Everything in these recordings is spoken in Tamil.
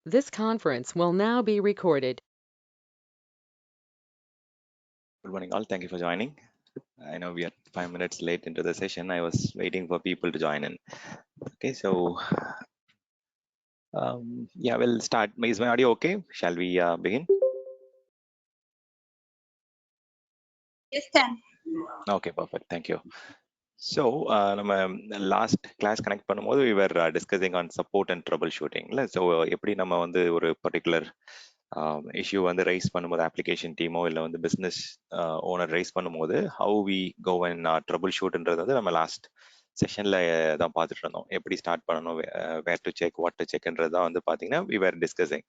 This conference will now be recorded. Good morning, all. Thank you for joining. I know we are 5 minutes late into the session. I was waiting for people to join in. Okay, so yeah, we'll start. Is my audio okay? Shall we begin? Yes, Sam. Okay, perfect. Thank you. So, நம்ம last class connect பண்ணும்போது we were discussing on support and troubleshooting. So, எப்படி நம்ம வந்து ஒரு particular issue வந்து ரைஸ் பண்ணும்போது அப்ளிகேஷன் டீமோ இல்லை வந்து பிஸ்னஸ் ஓனர் ரைஸ் பண்ணும்போது how we go and trouble ஷூட்ன்றது வந்து நம்ம லாஸ்ட் செஷன்ல தான் பார்த்துட்டு இருந்தோம். எப்படி ஸ்டார்ட் பண்ணணும், where to check, what to செக்ன்றது தான் வந்து பார்த்தீங்கன்னா we were discussing.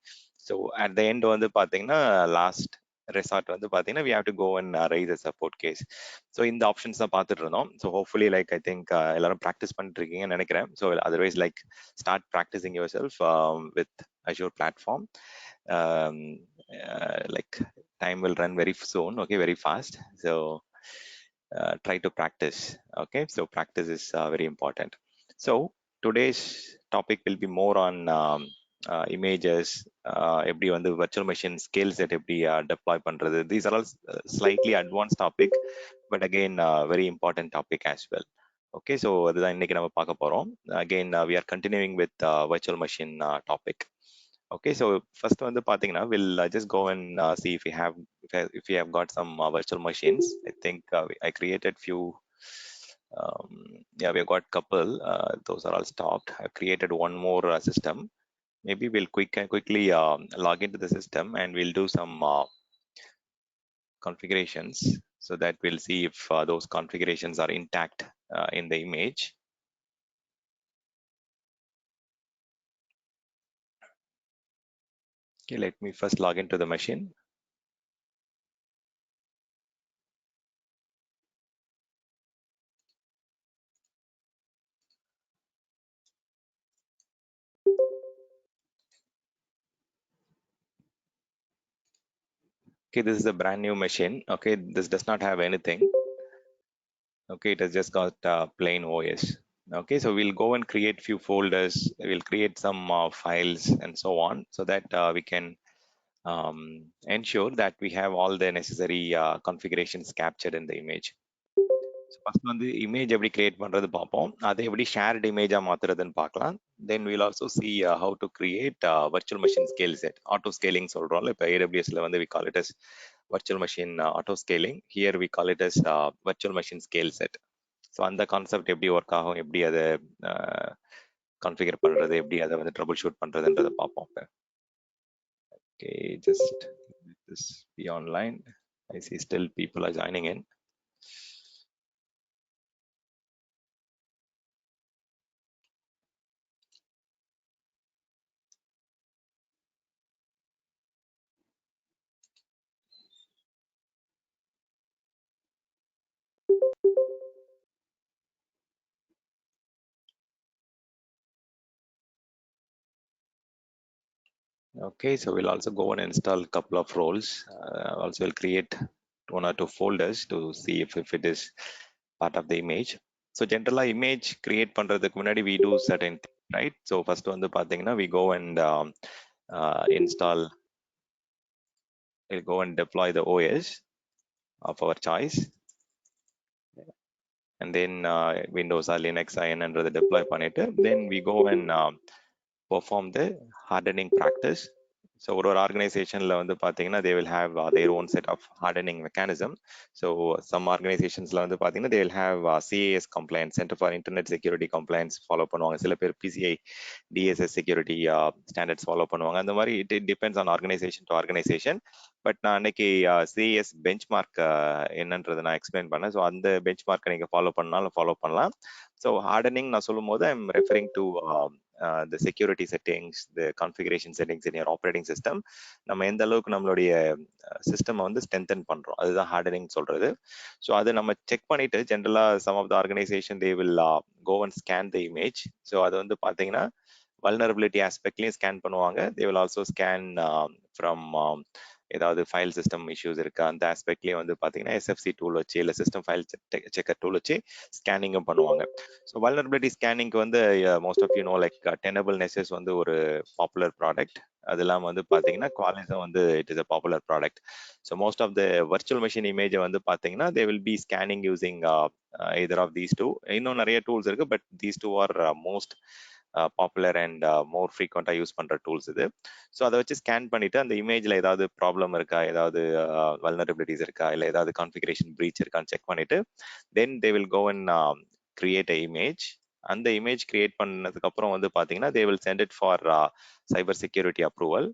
So at the end வந்து பார்த்தீங்கன்னா லாஸ்ட் ரெசார்ட் வந்து பார்த்தீங்கன்னா we have to go and raise a support case. So இந்த ஆப்ஷன்ஸ் தான் பார்த்துட்டு இருந்தோம். So hopefully like I think எல்லாரும் ப்ராக்டிஸ் பண்ணிட்டு இருக்கீங்கன்னு நினைக்கிறேன். So otherwise like start practising yourself with Azure platform. Like time will run very soon, okay, very fast. So try to practice. Okay, so practice is very important. So today's topic will be more on images, எப்படி வந்து virtual machine scale set எப்படி deploy பண்றது. These are all slightly advanced topic, but again very important topic as well. Okay, so அதுதான் இன்னைக்கு நம்ம பார்க்க போறோம். Again we are continuing with virtual machine topic. Okay, so first வந்து பாத்தீங்கன்னா we'll just go and see if we have got some virtual machines. I think I created few. Yeah, we've got couple. Those are all stopped. I've created one more system. Maybe we'll quickly log into the system and we'll do some configurations so that we'll see if those configurations are intact in the image. Okay, let me first log into the machine. Okay, this is a brand new machine. Okay, this does not have anything. Okay, it has just got plain OS. Okay, so we'll go and create few folders. We'll create some files and so on, so that we can ensure that we have all the necessary configurations captured in the image. So first வந்து image எப்படி create பண்றது பார்ப்போம். அதை எப்படி shared image மாத்துறதுன்னு பார்க்கலாம். Then we'll also see how to create virtual machine scale set. Auto scaling சொல்றோம்ல, இப்போ AWSல வந்து we call it as virtual machine auto scaling. Here we call it as virtual machine scale set. So அந்த கான்செப்ட் எப்படி ஒர்க் ஆகும், எப்படி அதை கான்ஃபிகர் பண்றது, எப்படி அதை வந்து ட்ரபிள் ஷூட் பண்றதுன்றதை பார்ப்போம். Okay, just this be online. I see still people are joining in. Okay, so we'll also go and install a couple of roles. Also, we'll create 1 or 2 folders to see if it is part of the image. So generally image create பண்றதுக்கு முன்னாடி we do certain things, right? So first வந்து பாத்தீங்கன்னா we go and install, we'll go and deploy the OS of our choice. And then Windows or Linux INன்றதை deploy பண்ணிட்டு then we go and perform the hardening practice. So ஒரு organizationல வந்து பாத்தீங்கன்னா they will have their own set of hardening mechanism. So some organizationsல வந்து பாத்தீங்கன்னா they will have CAS compliance, Center for Internet Security Compliance follow பண்ணுவாங்க. சில பேர் PCI DSS security standards follow பண்ணுவாங்க. அந்த மாதிரி it depends on organization to organization. But நான் அன்னைக்கு CAS பெஞ்ச்மார்க் என்னன்றதை நான் எக்ஸ்பிளைன் பண்ணேன். ஸோ அந்த பெஞ்ச்மார்க்கை நீங்கள் ஃபாலோ பண்ணாலும் ஃபாலோ பண்ணலாம். ஸோ ஹார்டனிங் நான் சொல்லும் போது I'm referring to the security settings, the configuration settings in your operating system. நம்ம எந்த அளவுக்கு நம்மளுடைய சிஸ்டம் வந்து ஸ்ட்ரென்தன் பண்றோம், அதுதான் ஹார்டனிங் சொல்றது. ஸோ அதை நம்ம செக் பண்ணிட்டு ஜென்ரலா some of the organisation they will go and scan the image. So அது வந்து பாத்தீங்கன்னா வல்னரபிலிட்டி ஆஸ்பெக்ட்லயும் ஸ்கேன் பண்ணுவாங்க. They will also scan from ஏதாவது ஃபைல் சிஸ்டம் இஷ்யூஸ் இருக்கா அந்த ஆஸ்பெக்ட்லேயே வந்து பார்த்தீங்கன்னா எஸ்எஃப்சி டூல் வச்சு இல்லை சிஸ்டம் ஃபைல் செக்கர் டூல் வச்சு ஸ்கேனிங்கும் பண்ணுவாங்க. ஸோ வல்னரபிலிட்டி ஸ்கேனிங்க்கு வந்து most of you know like Tenable Nessus வந்து ஒரு பாப்புலர் ப்ராடக்ட். அது இல்லாமல் வந்து பார்த்தீங்கன்னா குவாலிஸும் வந்து it is a popular product. So most of the virtual machine இமேஜை வந்து பார்த்தீங்கன்னா they will be scanning using either of these two. இன்னும் நிறைய டூல்ஸ் இருக்கு, but these two are most popular and more ஃப்ரீக்வெண்ட்டாக யூஸ் பண்ணுற டூல்ஸ் இது. ஸோ அதை வச்சு ஸ்கேன் பண்ணிட்டு அந்த இமேஜில் ஏதாவது ப்ராப்ளம் இருக்கா, ஏதாவது வல்னரபிலிட்டிஸ் இருக்கா, இல்லை ஏதாவது கான்ஃபிகரேஷன் ப்ரீச் இருக்கான்னு செக் பண்ணிட்டு then they will go and create a image. அந்த இமேஜ் கிரியேட் பண்ணதுக்கு அப்புறம் வந்து பார்த்தீங்கன்னா they will send it for cyber security approval.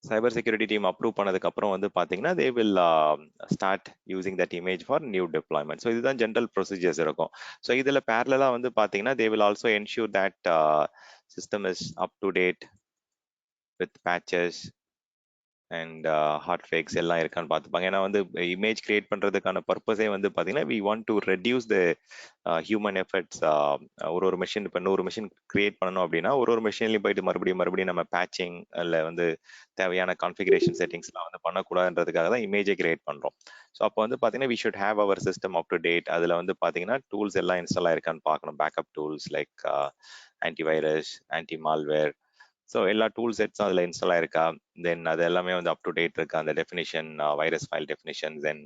Cyber security team approve பண்ணதுக்கு அப்புறம் வந்து பார்த்தீங்கன்னா they will start using that image for new deployment. So இதுதான் ஜென்ரல் ப்ரொசீஜர்ஸ் இருக்கும். ஸோ இதில் பேரலாக வந்து பார்த்தீங்கன்னா they will also ensure that system is up to date with patches and hot fixes எல்லாம் இருக்கான்னு பார்த்துப்பாங்க. ஏன்னா வந்து இமேஜ் கிரியேட் பண்ணுறதுக்கான பர்பஸே வந்து பார்த்தீங்கன்னா we want to reduce the human efforts. ஒரு மிஷின் இப்போ 100 மிஷின் கிரியேட் பண்ணணும் அப்படின்னா ஒரு மிஷின்லையும் போயிட்டு மறுபடியும் நம்ம பேச்சிங் இல்லை வந்து தேவையான கான்ஃபிகரேஷன் செட்டிங்ஸ்லாம் வந்து பண்ணக்கூடாதுன்றதுக்காக தான் இமேஜை கிரியேட் பண்ணுறோம். ஸோ அப்போ வந்து பார்த்தீங்கன்னா we should have our system up to date. அதில் வந்து பார்த்தீங்கன்னா டூல்ஸ் எல்லாம் இன்ஸ்டால் ஆயிருக்கான்னு பார்க்கணும். Backup tools like antivirus, anti malware, so எல்லா டூல் செட்ஸும் அதில் இன்ஸ்டால் ஆயிருக்கா, தென் அது எல்லாமே வந்து அப் டு டேட் இருக்கா, அந்த டெஃபினிஷன், வைரஸ் ஃபைல் டெஃபினிஷன், தென்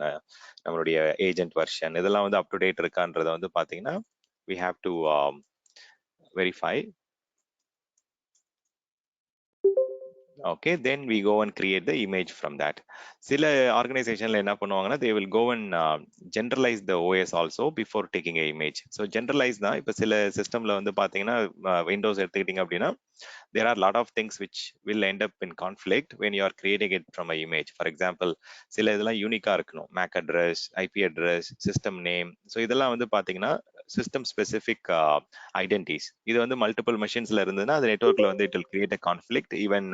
நம்மளுடைய ஏஜென்ட் வெர்ஷன் இதெல்லாம் வந்து அப் டு டேட் இருக்கான்றதை வந்து பார்த்தீங்கன்னா we have to verify. Okay, then we go and create the image from that. சில ஆர்கனைசேஷன்ல என்ன பண்ணுவாங்கன்னா they will go and generalize the OS also before taking a image. So generalize தான் இப்போ சில சிஸ்டம்ல வந்து பார்த்தீங்கன்னா விண்டோஸ் எடுத்துக்கிட்டீங்க அப்படின்னா there are a lot of things which will end up in conflict when you are creating it from an image. For example, சில இதெல்லாம் யூனிக்கா இருக்கணும், MAC address, IP address, system name. So இதெல்லாம் வந்து பார்த்தீங்கன்னா சிஸ்டம் ஸ்பெசிஃபிக் ஐடென்டிட்டிஸ். இது வந்து மல்டிபிள் மெஷின்ஸ்ல இருந்ததுன்னா அது நெட்ஒர்க்ல வந்து it will create a conflict. Even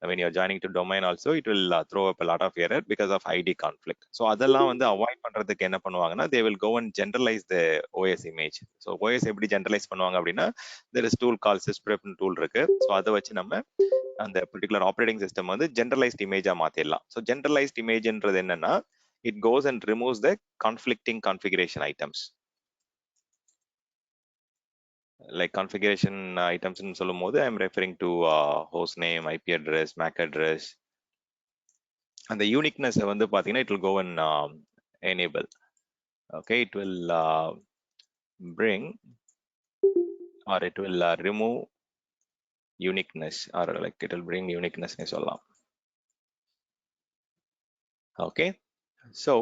when you are joining to domain also it will throw up a lot of error because of ID conflict. So அதெல்லாம் வந்து அவாய்ட் பண்றதுக்கு என்ன பண்ணுவாங்கன்னா they will go and generalize the OS image. So OS எப்படி ஜெனரலைஸ் பண்ணுவாங்க அப்படின்னா there is tool called sysprep tool இருக்கு. ஸோ அதை வச்சு நம்ம அந்த பர்டிகுலர் ஆப்ரேட்டிங் சிஸ்டம் வந்து ஜெனரலைஸ்ட் இமேஜா மாத்திடலாம். ஸோ ஜெனரலைஸ்ட் இமேஜ்ன்றது என்னன்னா it goes and removes the conflicting configuration items. Like configuration items ன்னு சொல்லும் போது I am referring to host name, IP address, MAC address. அந்த uniqueness வந்து பாத்தீங்கன்னா it will go and enable. Okay, it will bring or it will remove uniqueness, or like it will bring uniqueness னே சொல்லலாம். Okay, so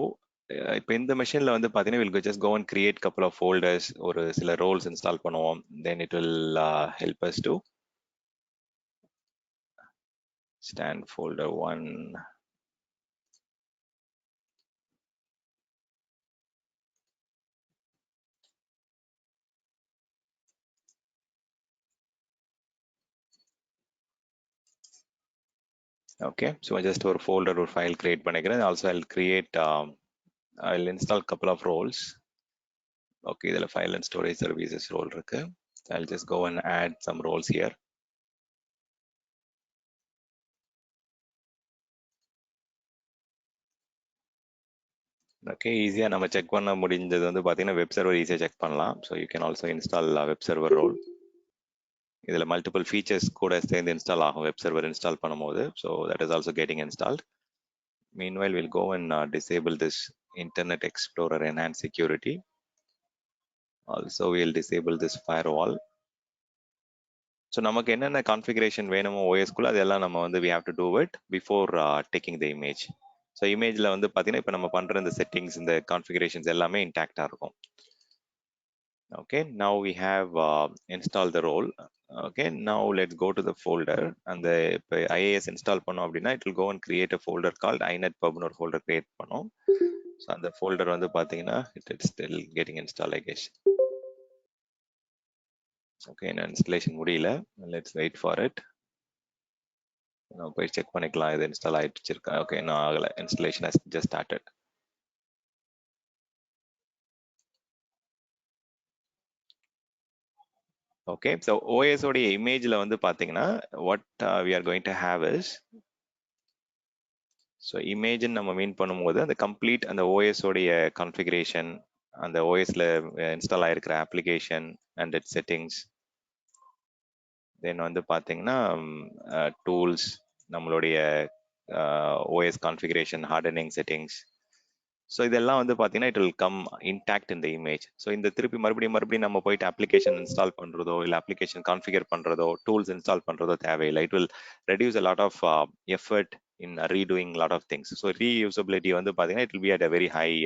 இப்போ இந்த மெஷின்ல வந்து பாத்தீங்கன்னா we'll just go and create couple of folders, ஒரு சில roles install பண்ணுவோம். Then it will help us to stand folder 1. Okay, so I just ஒரு folder ஒரு file create பண்ணிக்கிறேன். Also I'll create I'll install couple of roles. Okay, இதுல file and storage services role இருக்கு. So I'll just go and add some roles here. Okay, ஈஸியா நம்ம செக் பண்ண முடிஞ்சது வந்து பாத்தீங்கன்னா வெப் சர்வர் ஈஸியா செக் பண்ணலாம். So you can also install web server role. இதுல multiple features கூட சேர்ந்து இன்ஸ்டால் ஆகும் வெப் சர்வர் இன்ஸ்டால் பண்ணும்போது. So that is also getting installed. Meanwhile, we'll go and disable this Internet Explorer enhanced security. Also, we'll disable this firewall. So நமக்கு என்னென்ன கான்ஃபிகரேஷன் வேணுமோ ஓஎஸ்குள்ள அதெல்லாம் நம்ம வந்து we have to do it before taking the image. So இமேஜில் வந்து பார்த்தீங்கன்னா இப்போ நம்ம பண்ணுற இந்த செட்டிங்ஸ் இந்த கான்ஃபிகரேஷன்ஸ் எல்லாமே இன்டாக்டாக இருக்கும். Okay, now we have install the role. Okay, now let's go to the folder. அந்த இப்போ ஐஏஎஸ் இன்ஸ்டால் பண்ணோம் அப்படின்னா it will go and create a folder called inet பப்னு ஒரு ஃபோல்டர் கிரியேட் பண்ணோம். ஸோ அந்த ஃபோல்டர் வந்து பார்த்தீங்கன்னா it still getting install I guess. Okay, நான் இன்ஸ்டலேஷன் முடியல. Let's wait for it. நான் போய் செக் பண்ணிக்கலாம் இது இன்ஸ்டால் ஆயிடுச்சு இருக்கா. ஓகே, இன்னும் ஆகலை. Installation has just started. Okay, so OS உடைய இமேஜ்ல வந்து பாத்தீங்கன்னா what we are going to have is, so image நம்ம மீன் பண்ணும்போது அந்த கம்ப்ளீட் அந்த OS உடைய configuration, அந்த OSல இன்ஸ்டால் ஆயிருக்கிற application and its settings, then வந்து பாத்தீங்கன்னா டூல்ஸ், நம்மளுடைய OS configuration, hardening settings. So இதெல்லாம் வந்து பார்த்தீங்கன்னா இட் வில் கம் இன்டாக்ட் இந்த இமேஜ். ஸோ இந்த திருப்பி மறுபடியும் நம்ம போயிட்டு அப்ளிகேஷன் இன்ஸ்டால் பண்ணுறதோ இல்லை அப்ளிகேஷன் கான்ஃபிகர் பண்ணுறதோ டூல்ஸ் இன்ஸ்டால் பண்ணுறதோ தேவையில்லை. It will reduce a lot of effort in redoing a lot of things. So reusability வந்து பார்த்தீங்கன்னா it will be at a very high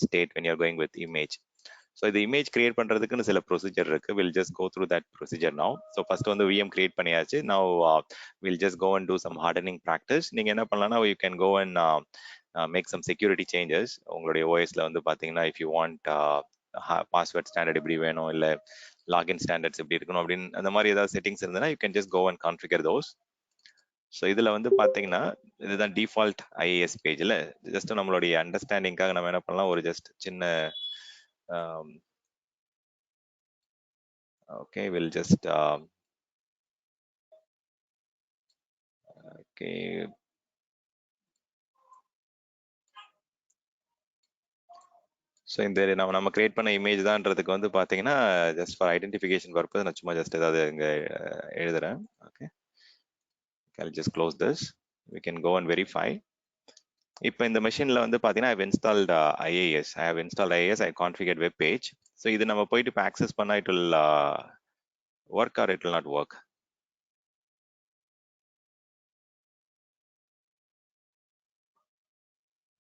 state when you're going with image. So இது இமேஜ் கிரியேட் பண்ணுறதுக்குன்னு சில ப்ரொசீஜர் இருக்கு. Will just go through that procedure now. So first வந்து VM கிரியேட் பண்ணியாச்சு. Now will just go and do some hardening practice. நீங்கள் என்ன பண்ணலாம்னா you can go and make some security changes. உங்களுடைய ஓஎஸ்ல வந்து பார்த்தீங்கன்னா if you want password standard இப்படி வேணும், இல்லை லாகின் ஸ்டாண்டர்ட்ஸ் இப்படி இருக்கணும் அப்படின்னு அந்த மாதிரி ஏதாவது செட்டிங்ஸ் இருந்ததுன்னா you can just go and configure those. So இதில் வந்து பார்த்தீங்கன்னா இதுதான் டிஃபால்ட் ஐஏஎஸ் பேஜில். ஜஸ்ட் நம்மளுடைய அண்டர்ஸ்டாண்டிங்காக நம்ம என்ன பண்ணலாம், ஒரு ஜஸ்ட் சின்ன okay, we'll just okay, so இந்த நம்ம கிரியேட் பண்ண இமேஜ் தான்றதுக்கு வந்து பார்த்தீங்கன்னா ஜஸ்ட் ஃபார் ஐடென்டிஃபிகேஷன் பர்பஸ் நான் சும்மா ஜஸ்ட் ஏதாவது இங்கே எழுதுறேன். Okay, I'll just close this. We can go and verify. இப்போ இந்த மெஷினில் வந்து பார்த்தீங்கன்னா I've installed IAS. I have installed IAS. I configured web page. So இது நம்ம போயிட்டு இப்போ ஆக்சஸ் பண்ணால் it will work or it will not work.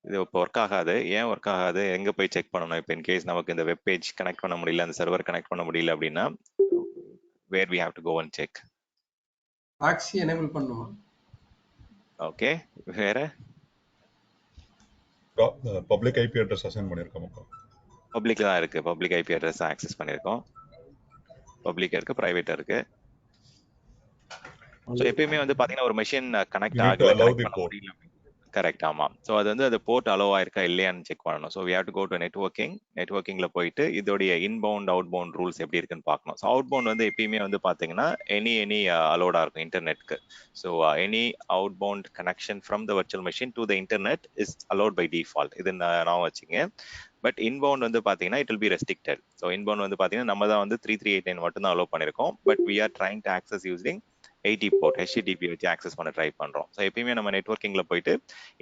இது இப்போ ஒர்க் ஆகாது. ஏன் ஒர்க் ஆகாது, எங்கே போய் செக் பண்ணணும்? இப்போ இன்கேஸ் நமக்கு இந்த வெப் பேஜ் கனெக்ட் பண்ண முடியல, அந்த சர்வர் கனெக்ட் பண்ண முடியல அப்படின்னா where we have to go and check? proxy enable பண்ணுமா? ஓகே, வேற பப்ளிக் ஐபி அட்ரஸ் அசைன் பண்ணிருக்கோம். பப்ளிக்ல தான் இருக்கு. பப்ளிக் ஐபி அட்ரஸ் ஆக்சஸ் பண்ணியிருக்கோம். பப்ளிக் இருக்கு, பிரைவேட் இருக்கு. ஸோ எப்பயுமே வந்து பாத்தீங்கன்னா ஒரு மெஷின் கனெக்ட் ஆகல, கனெக்ட் பண்ண முடியல. கரெக்ட், ஆமா. ஸோ அது வந்து அது போர்ட் அலோவ் ஆயிருக்கா இல்லையான்னு செக் பண்ணணும். So we have to go to networking. நெட்வொர்க்கிங்ல போயிட்டு இதோடைய இன்பவுண்ட் அவுட்பவுண்ட் ரூல்ஸ் எப்படி இருக்குன்னு பார்க்கணும். ஸோ அவுட்பவுண்ட் வந்து எப்பயுமே வந்து பாத்தீங்கன்னா எனி அலோடா இருக்கும் இன்டர்நெட்க்கு. So any outbound connection from the virtual machine to the internet is allowed by default. இது நான் வச்சுங்க. பட் இன்பவுண்ட் வந்து பாத்தீங்கன்னா it will be restricted. So inbound வந்து பாத்தீங்கன்னா நம்ம தான் வந்து 3389 மட்டும் தான் அலோவ் பண்ணிருக்கோம். But we are trying to access using 80 port HTTP வச்சு ஆக்சஸ் பண்ண ட்ரை பண்றோம். ஸோ எப்பயுமே நம்ம நெட்வொர்க்கிங்ல போயிட்டு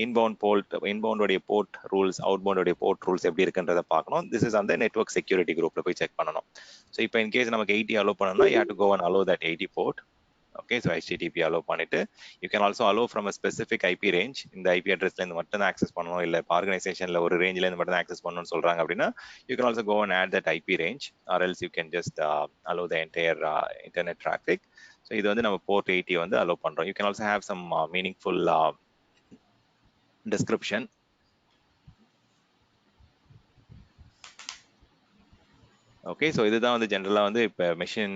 இன்பவுண்டோடைய போர்ட் ரூல்ஸ், அவுட்பவுண்டோடைய போர்ட் ரூல்ஸ் எப்படி இருக்குன்றதை பார்க்கணும். திஸ் இஸ் அந்த நெட்வொர்க் செக்யூரிட்டி குரூப்ல போய் செக் பண்ணணும். ஸோ இப்போ இன்கேஸ் நமக்கு 80 அலோவ் பண்ணணும்னா you have to go and allow that 80 port. Okay, so HTTP allow பண்ணிட்டு you can also allow from a specific IP range. இந்த ஐபி அட்ரஸ்ல இருந்து மட்டும் தான் ஆக்சஸ் பண்ணணும், இல்லை ஆர்கனைசேஷன்ல ஒரு ரேஞ்சில இருந்து மட்டும் தான் ஆக்சஸ் பண்ணணும்னு சொல்றாங்க அப்படின்னா you can also go and add that IP range, or else you can just allow the entire internet traffic. So இது வந்து நம்ம போர்ட் 80 வந்து அலோவ் பண்றோம். You can also have some meaningful description. Okay, so இதுதான் வந்து ஜென்ரலாக வந்து இப்போ மெஷின்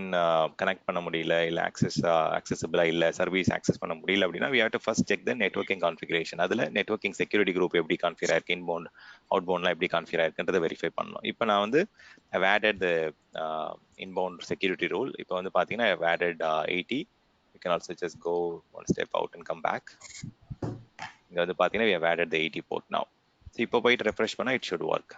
கனெக்ட் பண்ண முடியல, இல்லை ஆக்சசபிளா இல்லை, சர்வீஸ் ஆக்சஸ் பண்ண முடியல அப்படின்னா we have to first check the networking configuration. அதில் நெட்வொர்க்கிங் செக்யூரிட்டி குரூப் எப்படி கான்ஃபிகர் ஆயிருக்கு, இன்பவுண்ட் அவுட்பவுண்ட்லாம் எப்படி கான்ஃபிகர் ஆயிருக்குன்றதை வெரிஃபை பண்ணணும். இப்போ நான் வந்து I've added the inbound security rule. இப்போ வந்து பார்த்தீங்கன்னா I've added 80. You can also just go one step out and come back. இங்கே வந்து பார்த்தீங்கன்னா we have added the 80 port now. So இப்போ போயிட்டு ரெஃப்ரெஷ் பண்ணால் it should work.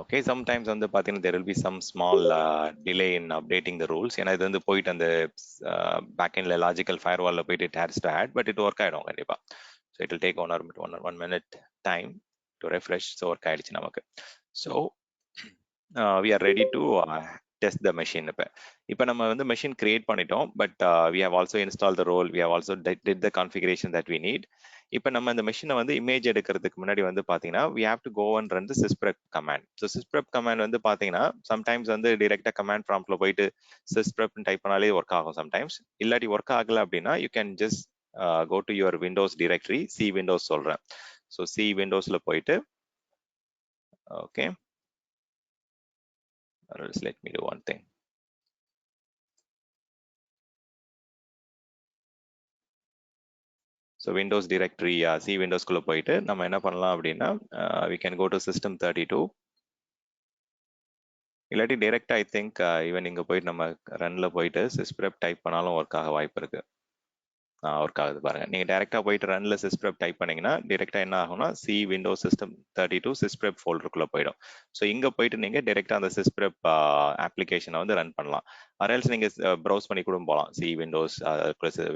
Okay, sometimes வந்து பார்த்தீங்கன்னா there will be some small delay in updating the rules. ஏன்னா இது வந்து போயிட்டு அந்த பேக்எண்ட்ல லாஜிக்கல் ஃபயர்வால்ல போயிட்டு it has to add, but it work ஆயிடும் கண்டிப்பா. So it will take one minute time to refresh. So work ஆயிடுச்சு நமக்கு. So we are ready to test the machine. இப்போ நம்ம வந்து மெஷின் கிரியேட் பண்ணிட்டோம், but we have also installed the role, we have also did the configuration that we need. இப்போ நம்ம இந்த மெஷினை வந்து இமேஜ் எடுக்கிறதுக்கு முன்னாடி வந்து பார்த்தீங்கன்னா we have to go and run the sysprep command. So sysprep command வந்து பார்த்தீங்கன்னா சம்டைம்ஸ் வந்து டிரெக்டாக கமாண்ட் ப்ராம்ப்ட்ல போயிட்டு sysprep டைப் பண்ணாலே ஒர்க் ஆகும். சம்டைம்ஸ் இல்லாட்டி ஒர்க் ஆகல அப்படின்னா you can just go to your Windows directory. C Windows சொல்றேன். ஸோ C Windowsல போயிட்டு okay, or else let me do one thing. So Windows directory C விண்டோஸ்குள்ளே போயிட்டு நம்ம என்ன பண்ணலாம் அப்படின்னா we can go to system 32. இல்லாட்டி டைரெக்டா ஐ திங்க் ஈவன் இங்க போயிட்டு நம்ம ரன்ல போயிட்டு sysprep டைப் பண்ணாலும் ஒர்க் ஆக வாய்ப்பு இருக்கு. ஒர்க் ஆகுது பாருங்க. நீங்க டைரக்டா போயிட்டு ரன்ல sysprep டைப் பண்ணீங்கன்னா டைரக்டா என்ன ஆகும்னா சி விண்டோஸ் சிஸ்டம் 32 sysprep ஃபோல்டருக்குள்ள போயிடும். ஸோ இங்க போயிட்டு நீங்க டைரக்டா அந்த sysprep அப்ளிகேஷனை வந்து ரன் பண்ணலாம். அரேல்ஸ் நீங்க ப்ரௌஸ் பண்ணி கூட போகலாம். சி விண்டோஸ்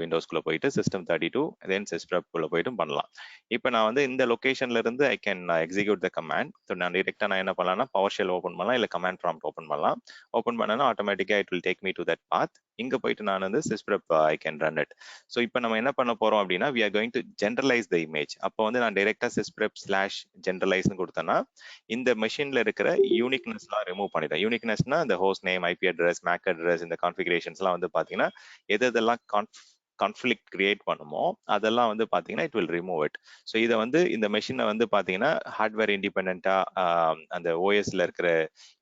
விண்டோஸ்குள்ள போயிட்டு சிஸ்டம் 32 தென் sysprep குள்ள போயிட்டு பண்ணலாம். இப்போ நான் வந்து இந்த லொகேஷன்ல இருந்து I can execute the command. So நான் டைரக்டா நான் என்ன பண்ணலாம்னா PowerShell ஓப்பன் பண்ணலாம், இல்லை கமாண்ட் ப்ராம்ப்ட் ஓப்பன் பண்ணலாம். ஓப்பன் பண்ணனா ஆட்டோமேட்டிக்கா it will take me to that path. இங்க போயிட்டு நான் வந்து sysprep I can run it. So இப்போ நம்ம என்ன பண்ண போறோம் அப்படின்னா we are going to generalize the image. அப்போ வந்து நான் டைரக்டா sysprep/generalize கொடுத்தேன்னா இந்த மெஷின்ல இருக்கிற யூனிக்னஸ்லாம் ரிமூவ் பண்ணிட்டேன். யூனிக்னஸ்னா இந்த host name, IP address, MAC address, இந்த கான்ஃபிகரேஷன்ஸ்லாம் வந்து பாத்தீங்கன்னா எதெல்லாம் கான்ஃபிளிக்ட் கிரியேட் பண்ணுமோ அதெல்லாம் வந்து பாத்தீங்கன்னா it will remove it. So இதை வந்து இந்த மெஷினை வந்து பாத்தீங்கன்னா ஹார்ட்வேர் இண்டிபெண்டா அந்த ஓஎஸ்ல இருக்கிற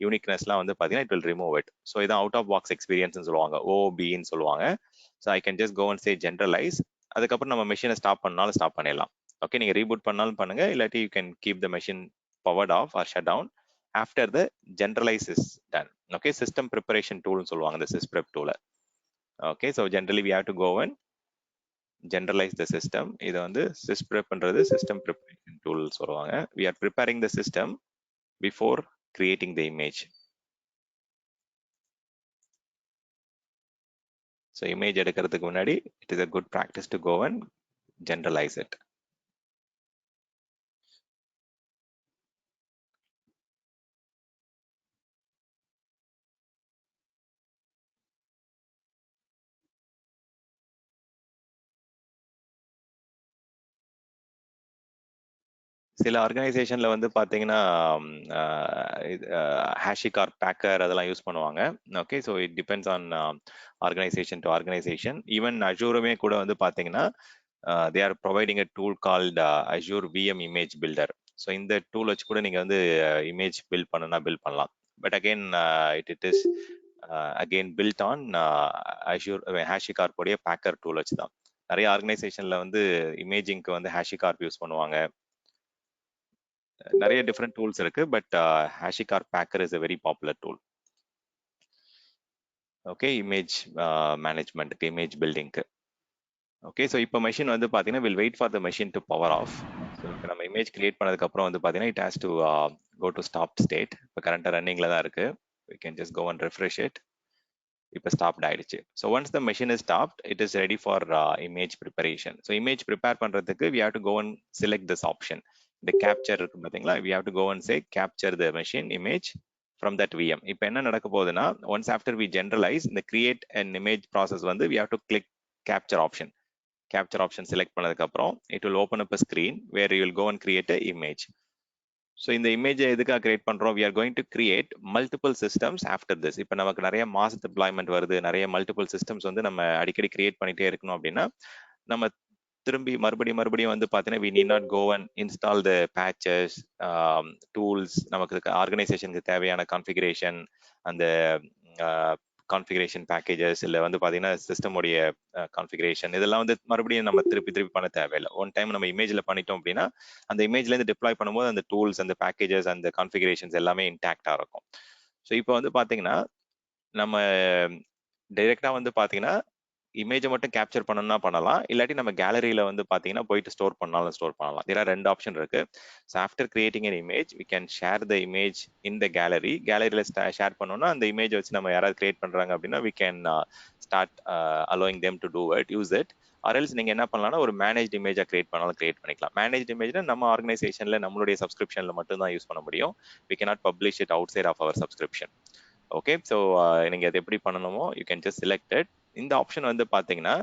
யூனிக்னஸ்லாம் வந்து பாத்தீங்கன்னா it will remove it. So இதான் அவுட் ஆஃப் பாக்ஸ் எக்ஸ்பீரியன்ஸ் சொல்லுவாங்க, ஓபின்னு சொல்லுவாங்க. So I can just go and say generalise. அதுக்கப்புறம் நம்ம மெஷினை ஸ்டாப் பண்ணாலும் ஸ்டாப் பண்ணிடலாம். ஓகே, நீங்க ரீபூட் பண்ணாலும் பண்ணுங்க, இல்லாட்டி you can keep the machine powered off or shut down after the generalize is done. Okay, system preparation டூல்னு சொல்லுவாங்க இந்த sysprep டூலை. Okay, so generally we have to go and generalize the system. இது வந்து sysprepன்றது சிஸ்டம் ப்ரிப்பரேஷன் டூல் சொல்லுவாங்க. We are preparing the system before creating the image. So image எடுக்கிறதுக்கு முன்னாடி it is a good practice to go and generalize it. சில ஆர்கனைசேஷன்ல வந்து பாத்தீங்கன்னா ஹேஷிகார் பேக்கர் அதெல்லாம் யூஸ் பண்ணுவாங்க. Okay, so it depends on organization to organization. Even அஜூருமே கூட வந்து பாத்தீங்கன்னா they are providing a tool called Azure VM image builder. So இந்த டூல் வச்சு கூட நீங்க வந்து இமேஜ் பில்ட் பண்ணலாம். But again it is again build on Azure HashiCorp உடைய பேக்கர் டூல் வச்சு தான். நிறைய ஆர்கனைசேஷன்ல வந்து இமேஜிங்க்கு வந்து ஹேஷிகார்ப் யூஸ் பண்ணுவாங்க. நிறைய டிஃப்ரெண்ட் டூல்ஸ் இருக்கு, but HashiCorp Packer is a very popular tool. Okay, image மேனேஜ்மெண்ட்க்கு, இமேஜ் பில்டிங்க்கு. ஓகே, ஸோ இப்போ மெஷின் வந்து பார்த்தீங்கன்னா will wait for the machine to power off. So இப்போ நம்ம இமேஜ் கிரியேட் பண்ணதுக்கு அப்புறம் வந்து பார்த்தீங்கன்னா it has to go to stop state. இப்போ கரண்டாக ரன்னிங்ல தான் இருக்கு. we can just go and refresh it. இப்போ ஸ்டாப்ட் ஆயிடுச்சு. So once the machine is stopped it is ready for image preparation. So image prepare பண்றதுக்கு we have to go and select this option. இந்த கேப்சர் இருக்கு பாத்தீங்களா, we have to go and say capture the machine image from that VM. இப்போ என்ன நடக்க போகுதுன்னா once after we generalize இந்த create an image process வந்து we have to click capture option. capture option select பண்ணதுக்கு அப்புறம் it will open up a screen where you will go and create a image. So இந்த இமேஜை எதுக்காக கிரியேட் பண்றோம், we are going to create multiple systems after this. இப்போ நமக்கு நிறைய மாஸ் டிப்ளாய்மெண்ட் வருது, நிறைய மல்டிபிள் சிஸ்டம்ஸ் வந்து நம்ம அடிக்கடி கிரியேட் பண்ணிட்டே இருக்கணும் அப்படின்னா நம்ம திரும்பி மறுபடியும் வந்து பார்த்தீங்கன்னா we need not go and install the patches, tools, நமக்கு ஆர்கனைசேஷனுக்கு தேவையான கான்ஃபிகரேஷன், அந்த கான்ஃபிகரேஷன் பேக்கேஜஸ், இல்லை வந்து பார்த்தீங்கன்னா சிஸ்டமுடைய கான்ஃபிகரேஷன், இதெல்லாம் வந்து மறுபடியும் நம்ம திருப்பி பண்ண தேவையில்லை. ஒன் டைம் நம்ம இமேஜில் பண்ணிட்டோம் அப்படின்னா அந்த இமேஜ்லேருந்து டிப்ளாய் பண்ணும்போது அந்த டூல்ஸ், அந்த பேக்கேஜஸ், அந்த கான்ஃபிகரேஷன்ஸ் எல்லாமே இன்டாக்டாக இருக்கும். ஸோ இப்போ வந்து பார்த்தீங்கன்னா நம்ம டைரெக்டா வந்து பார்த்தீங்கன்னா இமேஜை மட்டும் கேப்சர் பண்ணணும்னா பண்ணலாம், இல்லாட்டி நம்ம கேலரியில வந்து பாத்தீங்கன்னா போயிட்டு ஸ்டோர் பண்ணலாம். இதுல ரெண்டு ஆப்ஷன் இருக்கு. So after creating an image we can share the image in the gallery. கேலரியில ஷேர் பண்ணோம்னா அந்த இமேஜ் வச்சு நம்ம யாராவது கிரியேட் பண்றாங்க அப்படின்னா we can start allowing them to do it, use it. Or else நீங்க என்ன பண்ணலாம்னா ஒரு மேனேஜ் இமேஜா கிரியேட் பண்ணிக்கலாம். மேனேஜ் இமேஜ்னா நம்ம ஆர்கனைசேஷன்ல நம்மளுடைய சப்ஸ்கிரிப்ஷன்ல மட்டும் தான் யூஸ் பண்ண முடியும். we cannot publish it outside of our subscription. Okay, so நீங்க அது எப்படி பண்ணணுமோ you can just select it. இந்த ஆப்ஷன் வந்து பாத்தீங்கன்னா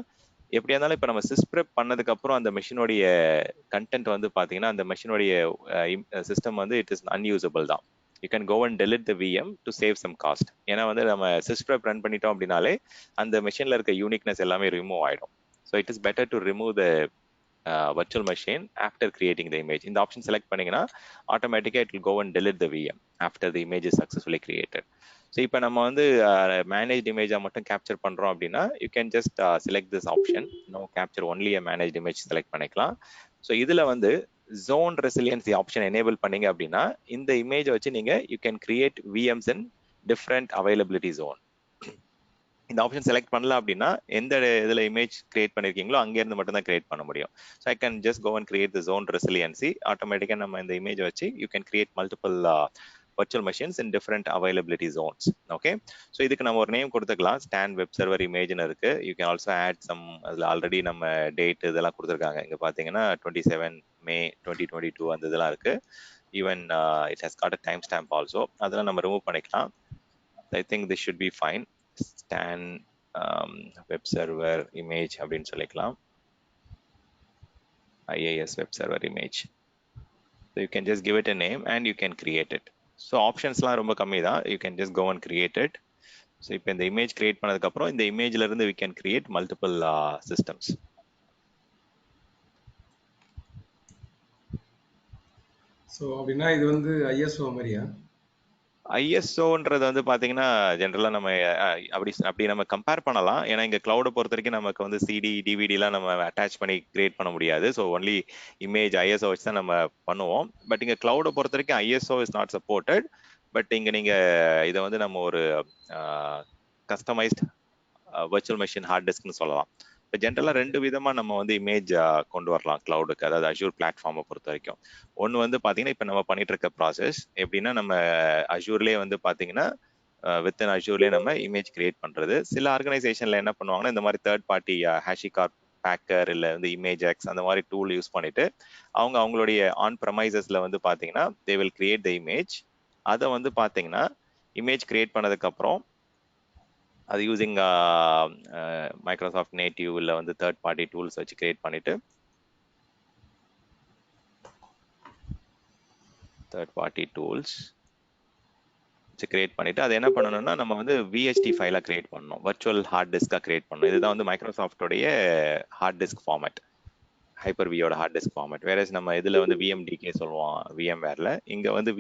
எப்படியா இருந்தாலும் இப்போ நம்ம sysprep பண்ணதுக்கு அப்புறம் அந்த மெஷினுடைய கண்டென்ட் வந்து பாத்தீங்கன்னா அந்த மெஷினுடைய சிஸ்டம் வந்து இட் இஸ் அன்யூசபிள் தான். You can go and delete the VM to save some cost. ஏன்னா வந்து நம்ம sysprep ரன் பண்ணிட்டோம் அப்படின்னாலே அந்த மெஷின்ல இருக்க யூனிக்னஸ் எல்லாமே ரிமூவ் ஆயிடும். So it is better to remove the virtual machine after creating the image. இந்த ஆப்ஷன் செலக்ட் பண்ணீங்கன்னா ஆட்டோமேட்டிக்கா it will go and delete the VM after the image is successfully created. So இப்போ நம்ம வந்து மேனேஜ் இமேஜா மட்டும் கேப்சர் பண்றோம் அப்படின்னா you can just select this option, no capture only a manage image select பண்ணிக்கலாம். ஸோ இதுல வந்து ஜோன் ரெசிலியன்சி ஆப்ஷன் எனேபிள் பண்ணீங்க அப்படின்னா இந்த இமேஜ் வச்சு நீங்க you can create VMs in different availability zone. இந்த ஆப்ஷன் செலக்ட் பண்ணல அப்படின்னா எந்த இதுல இமேஜ் கிரியேட் பண்ணிருக்கீங்களோ அங்க இருந்து மட்டும் தான் கிரியேட் பண்ண முடியும். So I can just go and create the zone resiliency. ஆட்டோமேட்டிக்கா நம்ம இந்த இமேஜ் வச்சு you can create multiple virtual machines in different availability zones. Okay, so இதுக்கு நம்ம ஒரு நேம் கொடுத்துக்கலாம். ஸ்டாண்ட் வெப் சர்வர் இமேஜ்னு இருக்கு. You can also add some, அதுல ஆல்ரெடி நம்ம டேட் இதெல்லாம் கொடுத்துருக்காங்க. இங்க பாத்தீங்கன்னா 27 May 2022 அந்த இதெல்லாம் இருக்கு. Even it has got a time stamp also. அதெல்லாம் நம்ம ரிமூவ் பண்ணிக்கலாம். I think this should be fine. Stan web server image அப்படின்னு சொல்லிக்கலாம். IIS web server image. So you can just give it a name and you can create it. So optionsலாம் ரொம்ப கம்மி தான். You can just go and create it. So இப்போ இந்த image create பண்ணதுக்கு அப்புறம் இந்த imageல இருந்து we can create multiple systems. So அப்படின்னா இது வந்து ஐஎஸ்ஓ மாதிரியா? ஐஎஸ்ஓன்றது வந்து பாத்தீங்கன்னா ஜென்ரலா நம்ம அப்படி நம்ம கம்பேர் பண்ணலாம். ஏன்னா இங்க கிளவுடை பொறுத்த வரைக்கும் நமக்கு வந்து சிடி டிவிடி எல்லாம் நம்ம அட்டாச் பண்ணி கிரியேட் பண்ண முடியாது. ஸோ ஒன்லி இமேஜ் ஐஎஸ்ஓ வச்சு தான் நம்ம பண்ணுவோம். பட் இங்க கிளவுடை பொறுத்த வரைக்கும் ISO is not supported. But இங்க நீங்க இதை வந்து நம்ம ஒரு கஸ்டமைஸ்ட் வர்ச்சுவல் மெஷின் ஹார்ட் டிஸ்க்னு சொல்லலாம். இப்போ ஜென்ரலாக ரெண்டு விதமாக நம்ம வந்து இமேஜ் கொண்டு வரலாம் கிளவுடுக்கு, அதாவது அஷூர் பிளாட்ஃபார்மை பொறுத்த வரைக்கும். ஒன்று வந்து பார்த்தீங்கன்னா இப்போ நம்ம பண்ணிட்டு இருக்க ப்ராசஸ் எப்படின்னா, நம்ம அஷூர்லேயே வந்து பார்த்தீங்கன்னா வித்தின் அஷூர்லேயே நம்ம இமேஜ் கிரியேட் பண்ணுறது. சில ஆர்கனைசேஷனில் என்ன பண்ணுவாங்கன்னா, இந்த மாதிரி தேர்ட் பார்ட்டி ஹேஷிகார்ப் பேக்கர் இல்லை வந்து இமேஜ் எக்ஸ் அந்த மாதிரி டூல் யூஸ் பண்ணிட்டு அவங்களுடைய ஆன் ப்ரமைசஸில் வந்து பார்த்தீங்கன்னா they will create the image. அதை வந்து பார்த்தீங்கன்னா இமேஜ் கிரியேட் பண்ணதுக்கப்புறம் அது யூசிங் மைக்ரோசாஃப்ட் நேட்டிவ் இல்லை வந்து தேர்ட் பார்ட்டி டூல்ஸ் வச்சு கிரியேட் பண்ணிட்டு தேர்ட் பார்ட்டி டூல்ஸ் வச்சு கிரியேட் பண்ணிட்டு அதை என்ன பண்ணணும்னா நம்ம வந்து விஹெச்டி ஃபைலாக கிரியேட் பண்ணணும், வர்ச்சுவல் ஹார்ட் டிஸ்காக கிரியேட் பண்ணணும். இதுதான் வந்து மைக்ரோசாஃப்டோடைய ஹார்ட் டிஸ்க் ஃபார்மேட், ஹைப்பர் வியோட ஹார்ட் டிஸ்க் ஃபார்மேட். வேற நம்ம இதில் வந்து விஎம்டிகே சொல்லுவோம் விஎம்வேர்ல. இங்கே வந்து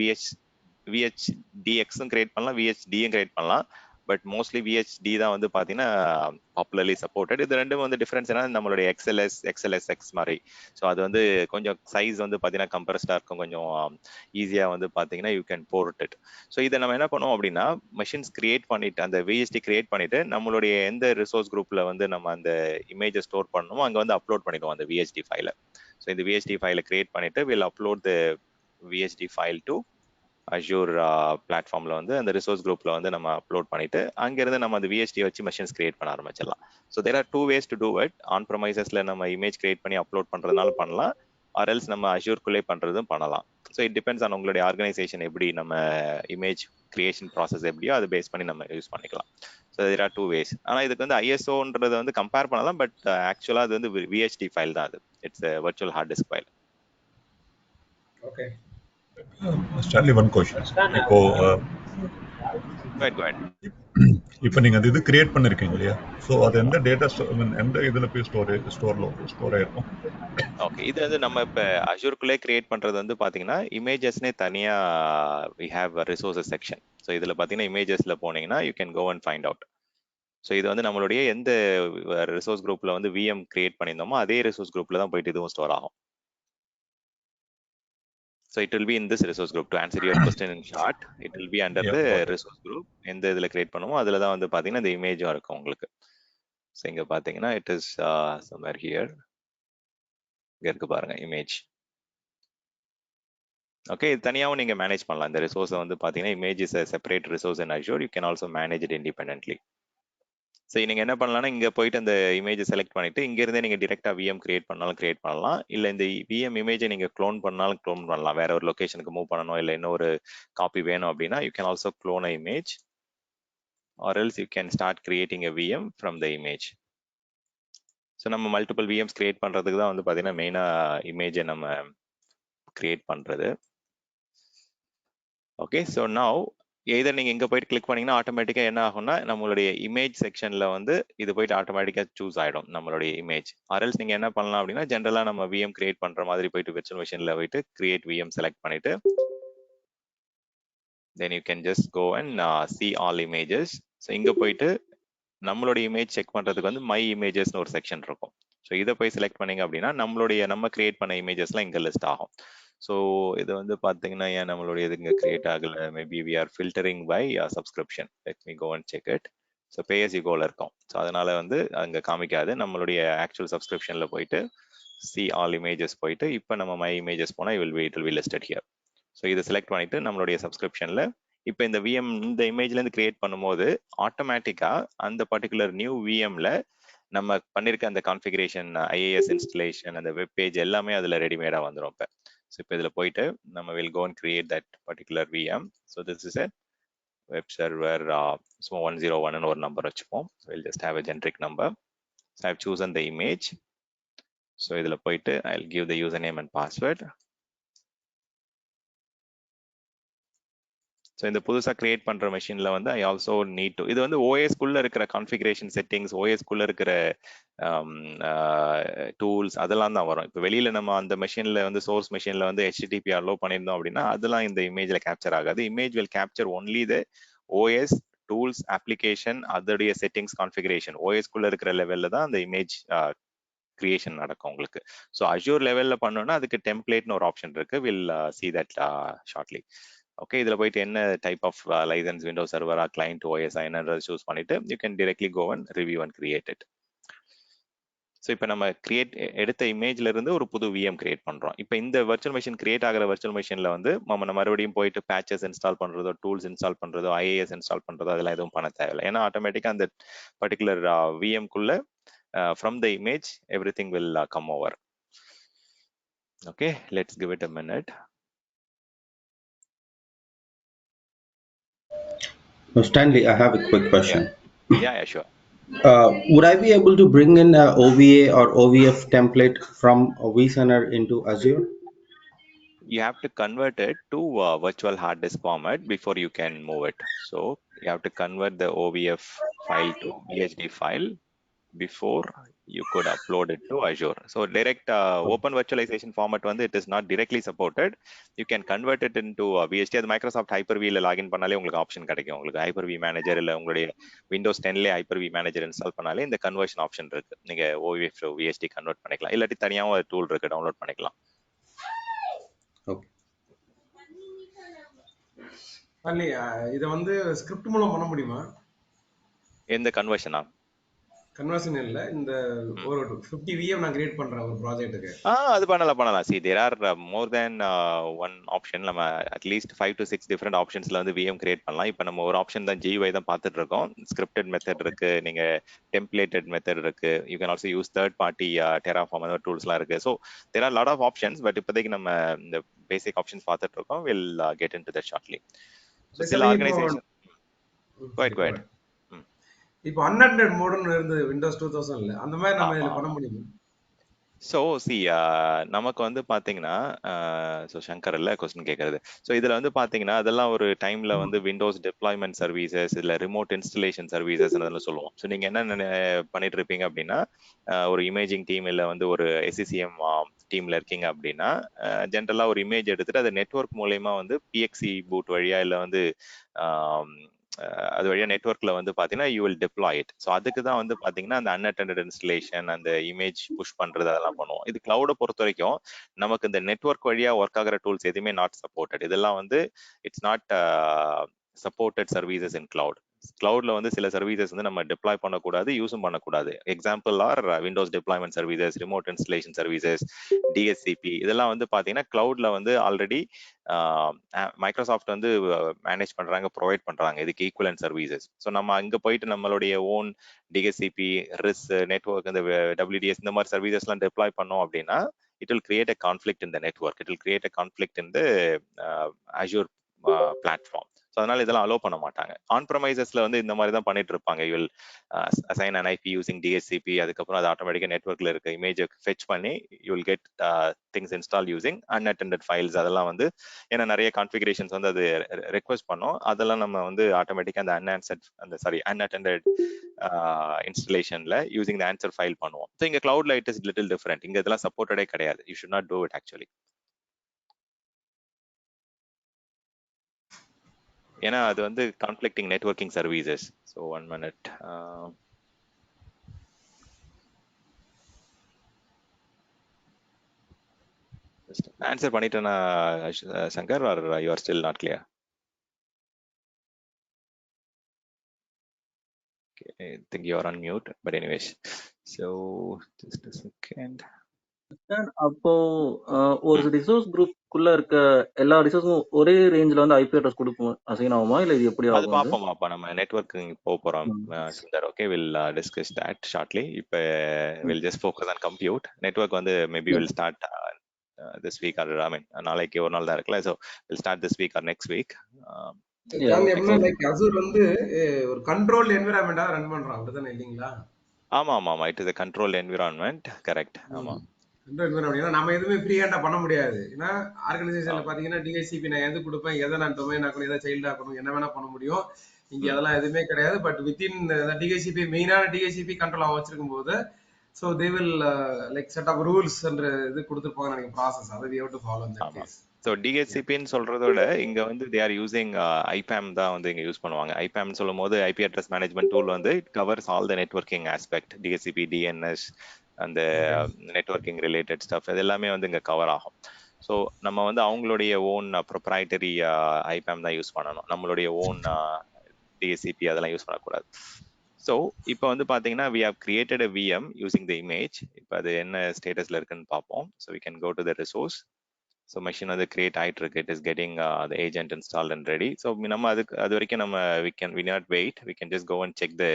விஹெச்டிஎக்ஸும் கிரியேட் பண்ணலாம், விஹெச்டியும் கிரியேட் பண்ணலாம். பட் மோஸ்ட்லி விஹெச்டி தான் வந்து பார்த்தீங்கன்னா பாப்புலர்லி சப்போர்ட்டட். இது ரெண்டும் வந்து டிஃபரன்ஸ் என்ன, நம்மளுடைய எக்ஸ்எல்எஸ்எக்ஸ் மாதிரி. ஸோ அது வந்து கொஞ்சம் சைஸ் வந்து பார்த்தீங்கன்னா கம்ப்ரஸ்டாக இருக்கும், கொஞ்சம் ஈஸியாக வந்து பார்த்தீங்கன்னா you can port it. So இதை நம்ம என்ன பண்ணுவோம் அப்படின்னா, மெஷின்ஸ் கிரியேட் பண்ணிட்டு அந்த விஹெச்டி கிரியேட் பண்ணிட்டு நம்மளுடைய எந்த ரிசோர்ஸ் குரூப்ல வந்து நம்ம அந்த இமேஜை ஸ்டோர் பண்ணணுமோ அங்கே வந்து அப்லோட் பண்ணிடுவோம் அந்த விஹெச்டி ஃபைலை. ஸோ இந்த விஹெச்டி ஃபைலை கிரியேட் பண்ணிட்டு will upload the VHD file to Azure பிளாட்ஃபார்ம்ல வந்து அந்த ரிசோர்ஸ் குரூப்ல வந்து நம்ம அப்லோட் பண்ணிட்டு அங்கிருந்து நம்ம அந்த விஹெச்டி வச்சு மெஷின்ஸ் கிரியேட் பண்ண ஆரம்பிச்சிடலாம். So there are 2 ways to do it. On ப்ரமைசஸ்ல நம்ம இமேஜ் கிரியேட் பண்ணி அப்லோட் பண்றதுனால பண்ணலாம், ஆர் எல்ஸ் நம்ம அஷூர்க்குள்ளே பண்றதும் பண்ணலாம். ஸோ இட் டிபெண்ட்ஸ் ஆன் உங்களுடைய ஆர்கனைசேஷன் எப்படி நம்ம இமேஜ் கிரியேஷன் ப்ராசஸ் எப்படியோ அதை பேஸ் பண்ணி நம்ம யூஸ் பண்ணிக்கலாம். So there are 2 ways. ஆனால் இதுக்கு வந்து ஐஎஸ்ஓன்றது வந்து கம்பேர் பண்ணலாம், பட் ஆக்சுவலா அது வந்து விஹெச்டி ஃபைல் தான். அது it's virtual hard disk file. Okay Stanley, one question. இப்போ இப்போ நீங்க அது இது கிரியேட் பண்ணிருக்கீங்க இல்லையா, ஸோ அது எந்த டேட்டா எந்த இதுல போய் ஸ்டோர் ஆயிருக்கும்? ஓகே, இது வந்து நம்ம இப்போ அஷூர்க்குள்ளே கிரியேட் பண்றது வந்து பாத்தீங்கன்னா இமேஜஸ்னே தனியா we have a resources section. So இதுல பாத்தீங்கன்னா இமேஜஸ்ல போனீங்கன்னா you can go and find out. So இது வந்து நம்மளுடைய எந்த ரிசோர்ஸ் குரூப்ல வந்து விஎம் கிரியேட் பண்ணியிருந்தோமோ அதே ரிசோர்ஸ் குரூப்ல தான் போயிட்டு இதுவும் ஸ்டோர் ஆகும். So it will be in this resource group. To answer your question in short, it will be under the resource group. எந்த இதுல கிரியேட் பண்ணுமோ அதுல தான் வந்து பாத்தீங்கன்னா இந்த இமேஜும் இருக்கும் உங்களுக்கு. ஸோ இங்க பாத்தீங்கன்னா it is somewhere here. இங்க இருக்கு பாருங்க இமேஜ். ஓகே, இது தனியாகவும் நீங்க மேனேஜ் பண்ணலாம். இந்த ரிசோர்ஸை வந்து பாத்தீங்கன்னா image is a separate resource in Azure. You can also manage it independently. So நீங்க என்ன பண்ணலாம்னா இங்க போயிட்டு அந்த இமேஜை செலக்ட் பண்ணிட்டு இங்க இருந்தே நீங்க டிரெக்டா விஎம் கிரியேட் பண்ணாலும் கிரியேட் பண்ணலாம், இல்ல இந்த விஎம் இமேஜை நீங்க க்ளோன் பண்ணாலும் க்ளோன் பண்ணலாம். வேற ஒரு லொகேஷனுக்கு மூவ் பண்ணணும் இல்ல இன்னொரு காப்பி வேணும் அப்படின்னா you can also clone a image R else you can start creating a VM from the image. So நம்ம மல்டிபிள் விஎம்ஸ் கிரியேட் பண்றதுக்கு தான் வந்து பாத்தீங்கன்னா மெயினா இமேஜை நம்ம கிரியேட் பண்றது. ஓகே, ஸோ நவ் எதர் நீங்க இங்க போயிட்டு கிளிக் பண்ணீங்கன்னா ஆட்டோமேட்டிக்கா என்ன ஆகும்னா நம்மளுடைய இமேஜ் செக்ஷன்ல வந்து இது போயிட்டு ஆட்டோமேட்டிக்கா சூஸ் ஆயிடும் நம்மளுடைய இமேஜ். ஆர்எல்ஸ் நீங்க என்ன பண்ணலாம் அப்படின்னா ஜென்ரலா நம்ம விஎம் கிரியேட் பண்ற மாதிரி போயிட்டு விர்ச்சுவல் மெஷின்ல போயிட்டு கிரியேட் விஎம் செலக்ட் பண்ணிட்டு then you can just go and see all images. So இங்க போயிட்டு நம்மளுடைய இமேஜ் செக் பண்றதுக்கு வந்து மை இமேஜஸ்னு ஒரு செக்ஷன் இருக்கும். ஸோ இதை போய் செலக்ட் பண்ணீங்க அப்படின்னா நம்ம கிரியேட் பண்ண இமேஜஸ்லாம் இங்க லிஸ்ட் ஆகும். ஸோ இது வந்து பார்த்தீங்கன்னா ஏன் நம்மளுடைய இது இங்கே கிரியேட் ஆகலை, maybe we are filtering by subscription. Let me go and check it. So பேஎஸ் யூகோவில் இருக்கும். ஸோ அதனால வந்து அங்கே காமிக்காது. நம்மளுடைய ஆக்சுவல் சப்ஸ்கிரிப்ஷனில் போயிட்டு சி ஆல் இமேஜஸ் போயிட்டு இப்போ நம்ம மை இமேஜஸ் போனால் it will B listed here. So இதை செலக்ட் பண்ணிட்டு நம்மளுடைய சப்ஸ்கிரிப்ஷனில் இப்போ இந்த விஎம் இந்த இமேஜ்லேருந்து கிரியேட் பண்ணும்போது ஆட்டோமேட்டிக்காக அந்த பர்டிகுலர் நியூ விஎம்ல நம்ம பண்ணியிருக்க அந்த கான்ஃபிகரேஷன், ஐஏஎஸ் இன்ஸ்டலேஷன், அந்த வெப் பேஜ் எல்லாமே அதில் ரெடிமேடாக வந்துடும். இப்போ இதில் போயிட்டு நம்ம will go and create that particular VM. So this is a web server. So 101 ஒரு நம்பர் வச்சுப்போம். So will just have a generic number. So I have chosen the image. So இதில் போயிட்டு I will give the user name and password. So இந்த புதுசாக கிரியேட் பண்ணுற மெஷினில் வந்து ஐ ஆல்சோ நீட் டு, இது வந்து ஓஎஸ்குள்ளே இருக்கிற கான்ஃபிகரேஷன் செட்டிங்ஸ், ஓஎஸ்குள்ளே இருக்கிற டூல்ஸ் அதெல்லாம் தான் வரும். இப்போ வெளியில் நம்ம அந்த மெஷினில் வந்து சோர்ஸ் மெஷினில் வந்து HTTP அலோ பண்ணியிருந்தோம் அப்படின்னா அதெல்லாம் இந்த இமேஜில் கேப்சர் ஆகாது. Image will capture only the OS tools, application, அதோடைய செட்டிங்ஸ், கான்ஃபிகரேஷன். ஓஎஸ்குள்ளே இருக்கிற லெவலில் தான் அந்த இமேஜ் கிரியேஷன் நடக்கும் உங்களுக்கு. ஸோ அஜூர் லெவலில் பண்ணோன்னா அதுக்கு டெம்ப்ளேட்னு ஒரு ஆப்ஷன் இருக்கு. Will see that shortly. Okay, இதில் போயிட்டு என்ன டைப் ஆஃப் லைசன்ஸ், விண்டோ சர்வரா, கிளைண்ட், ஓஎஸ் என்னன்றது சூஸ் பண்ணிட்டு you can directly go and review and create it. So இப்போ நம்ம எடுத்த இமேஜ்ல இருந்து ஒரு புது விஎம் கிரியேட் பண்றோம். இப்போ இந்த வர்ச்சுவல் மிஷின் கிரியேட் ஆகிற வர்ச்சுவல் மிஷின்ல வந்து நம்ம மறுபடியும் போயிட்டு பேச்சஸ் இன்ஸ்டால் பண்றதோ, டூல்ஸ் இன்ஸ்டால் பண்றதோ, ஐஏஎஸ் இன்ஸ்டால் பண்றதோ அதெல்லாம் எதுவும் பண்ண தேவையில்லை. ஏன்னா ஆட்டோமேட்டிக்கா அந்த பர்டிகுலர் விஎம்குள்ள from the image everything will come over. Okay, let's give it a minute. Stanley, I have a quick question. Yeah, sure. Would I be able to bring in a OVA or OVF template from vCenter into Azure? You have to convert it to virtual hard disk format before you can move it. So you have to convert the OVF file to BHD file before you could upload it to Azure. So direct open virtualization format வந்து it is not directly supported. You can convert it into VHD. அது Microsoft Hyper-V ல லாகின் பண்ணாலே உங்களுக்கு ஆப்ஷன் கிடைக்கும். உங்களுக்கு Hyper-V மேனேஜர் இல்ல உங்களுடைய Windows 10ல Hyper-V மேனேஜர் இன்ஸ்டால் பண்ணாலே இந்த கன்வர்ஷன் ஆப்ஷன் இருக்கு. நீங்க OVF to VHD கன்வெர்ட் பண்ணிக்கலாம். இல்லாட்டி தனியாகவும் ஒரு டூல் இருக்கு, டவுன்லோட் பண்ணிக்கலாம். Okay. இல்லையா, இதை வந்து ஸ்கிரிப்ட் மூலம் பண்ண முடியுமா? எந்த கன்வர்ஷனா? கன்வர்ஷன் இல்ல, இந்த ஒரு 50 விஎம் நான் கிரியேட் பண்றேன் ஒரு ப்ராஜெக்ட்டுக்கு. அது பண்ணலாம். See, there are more than one option. நம்ம அட்லீஸ்ட் 5 to 6 டிஃப்ரெண்ட் ஆப்ஷன்ஸ்ல வந்து விஎம் கிரியேட் பண்ணலாம். இப்போ நம்ம ஒரு ஆப்ஷன் தான் GUI தான் பார்த்துட்டு இருக்கோம். ஸ்கிரிப்டட் மெத்தட் இருக்கு, நீங்க டெம்ப்ளேட்டட் மெத்தட் இருக்கு. You can also use third party Terraform அந்த டூல்ஸ்லாம் இருக்கு. So there are lot of options, but இப்போதைக்கு நம்ம இந்த பேசிக் ஆப்ஷன்ஸ் பார்த்துட்டு இருக்கோம். Will get into that shortly. So சில ஆர்கனைசேஷன் இப்போ அன்அட்டெண்டட் மோடுன்னு இருந்து விண்டோஸ் 2000ல அந்த மாதிரி நம்ம இதுல பண்ண முடியுமா? ஸோ நமக்கு வந்து பார்த்தீங்கன்னா, ஸோ சங்கர் இல்லை கொஸ்டின் கேட்கறது. ஸோ இதில் வந்து பார்த்தீங்கன்னா அதெல்லாம் ஒரு டைமில் வந்து விண்டோஸ் டிப்ளாய்மெண்ட் சர்வீசஸ் இல்லை ரிமோட் இன்ஸ்டலேஷன் சர்வீசஸ் அதெல்லாம் சொல்லுவோம். ஸோ நீங்கள் என்ன பண்ணிட்டு இருப்பீங்க அப்படின்னா, ஒரு இமேஜிங் டீம் இல்லை வந்து ஒரு SCCM டீமில் இருக்கீங்க அப்படின்னா, ஜென்ரலாக ஒரு இமேஜ் எடுத்துட்டு அது நெட்ஒர்க் மூலயமா வந்து PXE பூட் வழியா இல்லை வந்து அது வழியா நெட்ஒர்க்ல வந்து பாத்தீங்கன்னா you will deploy it. So அதுக்கு தான் வந்து பாத்தீங்கன்னா அந்த அன்அட்டெண்டட் இன்ஸ்டலேஷன், அந்த இமேஜ் புஷ் பண்றது அதெல்லாம் பண்ணுவோம். இது கிளவுடை பொறுத்த வரைக்கும் நமக்கு இந்த நெட்ஒர்க் வழியா ஒர்க் ஆகிற டூல்ஸ் எதுவுமே நாட் சப்போர்ட்டட். இதெல்லாம் வந்து it's not supported services in cloud. கிளவுட்ல வந்து சில சர்வீசஸ் வந்து நம்ம டிப்ளாய் பண்ணக்கூடாது, யூஸும் பண்ணக்கூடாது. Example are Windows deployment services, remote installation services, DHCP இதெல்லாம் வந்து பாத்தீங்கன்னா கிளவுட்ல வந்து ஆல்ரெடி மைக்ரோசாஃப்ட் வந்து மேனேஜ் பண்றாங்க, ப்ரொவைட் பண்றாங்க இதுக்கு ஈக்குவலன்ட் சர்வீசஸ். ஸோ நம்ம அங்க போயிட்டு நம்மளுடைய ஓன் DHCP, RIS, நெட்வொர்க், இந்த WDS இந்த மாதிரி சர்வீசஸ் எல்லாம் டிப்ளாய் பண்ணோம் அப்படின்னா it will create a conflict in the network. It will create a conflict in the Azure platform. So அதனால இதெல்லாம் அலோவ் பண்ண மாட்டாங்க. ஆன் ப்ரமைசஸ்ல வந்து இந்த மாதிரி தான் பண்ணிட்டு இருப்பாங்க. You will assign an IP using DHCP, அதுக்கப்புறம் அது ஆட்டோமேட்டிக்கா நெட்வொர்க்ல இருக்க இமேஜை ஃபெச் பண்ணி you will get things install using unattended files. அதெல்லாம் வந்து ஏன்னா நிறைய கான்ஃபிகரேஷன்ஸ் வந்து அது ரெக்வஸ்ட் பண்ணோம். அதெல்லாம் நம்ம வந்து ஆட்டோமேட்டிக்கா அந்த unattended இன்ஸ்டலேஷன்ல using the answer file பண்ணுவோம். ஸோ இங்க கிளவுட்ல இட் இஸ் லிட்டில் டிஃபரெண்ட். இங்க இதெல்லாம் சப்போர்ட்டடே கிடையாது. You should not do it actually. ஏன்னா அது வந்து conflicting networking services. So 1 minute. Answer பண்ணிட்டேனா Shankar, or you are still not clear? Okay, I think you are on mute, but anyways. So just a second. அப்போ ஒரு ரிசோர்ஸ் குரூப்புக்குள்ள இருக்க எல்லா ரிசோர்ஸும் ஒரே ரேஞ்சில் வந்து ஐபி அட்ரஸ் கொடுக்கும் அசைன் ஆகுமா இல்லை இது எப்படி அது ஆகும்? பார்ப்போம் நம்ம நெட்வொர்க்கிங் போக போறோம் Sundar. Okay, will discuss that shortly. இப்போ will just focus on compute. Network வந்து maybe will start this week or I mean நாளைக்கு ஒரு நாள் தான் இருக்குல்ல. So will start this week or next week. Like Azure வந்து ஒரு கண்ட்ரோல் என்விரான்மெண்டா ரன் பண்றோம் அப்படிதானே இல்லீங்களா? ஆமா, it is a controlled environment. Correct. ஆமா, நம்ம எதுவுமே ஃப்ரீ ஹேண்டா பண்ண முடியாது. ஏன்னா ஆர்கனைசேஷன்ல பாத்தீங்கன்னா டிஹெச்சிபி நான் எது கொடுப்பேன், எதை நான் டொமைன் ஆக்கணும், எதை சைல்ட் ஆக்கணும், என்ன வேணா பண்ண முடியும். இங்க அதெல்லாம் எதுவுமே கிடையாது. பட் வித்தின் டிஹெச்சிபி மெயினான டிஹெச்சிபி கண்ட்ரோல் அவன் வச்சிருக்கும் போது so they will like set of rules என்ற இது கொடுத்துருப்பாங்க எனக்கு ப்ராசஸ். அதை we have to follow in that case. So டிஹெச்சிபின்னு சொல்றதோட இங்க வந்து தே ஆர் யூசிங் ஐபேம் தான் வந்து இங்க யூஸ் பண்ணுவாங்க. ஐபேம் சொல்லும் போது ஐபி அட்ரஸ் மேனேஜ்மெண்ட் டூல் வந்து it covers all the networking aspect. DHCP, DNS, அந்த நெட்வொர்க்கிங் ரிலேட்டட் ஸ்டஃப் இது எல்லாமே வந்து இங்க கவர் ஆகும். ஸோ நம்ம வந்து அவங்களுடைய ஓன் ப்ரொப்ரைட்டரி ஐபேம் தான் யூஸ் பண்ணணும். நம்மளுடைய ஓன் டிஹெச்சிபி அதெல்லாம் யூஸ் பண்ணக்கூடாது. ஸோ இப்போ வந்து பார்த்தீங்கன்னா we have created a VM using the image. இப்போ அது என்ன ஸ்டேட்டஸ்ல இருக்குன்னு பார்ப்போம். So we can go to the resource. So machine வந்து கிரியேட் ஆகிட்டு இருக்கு. It is getting the agent installed and ready. So நம்ம அது வரைக்கும் நம்ம we not wait. We can just go and check the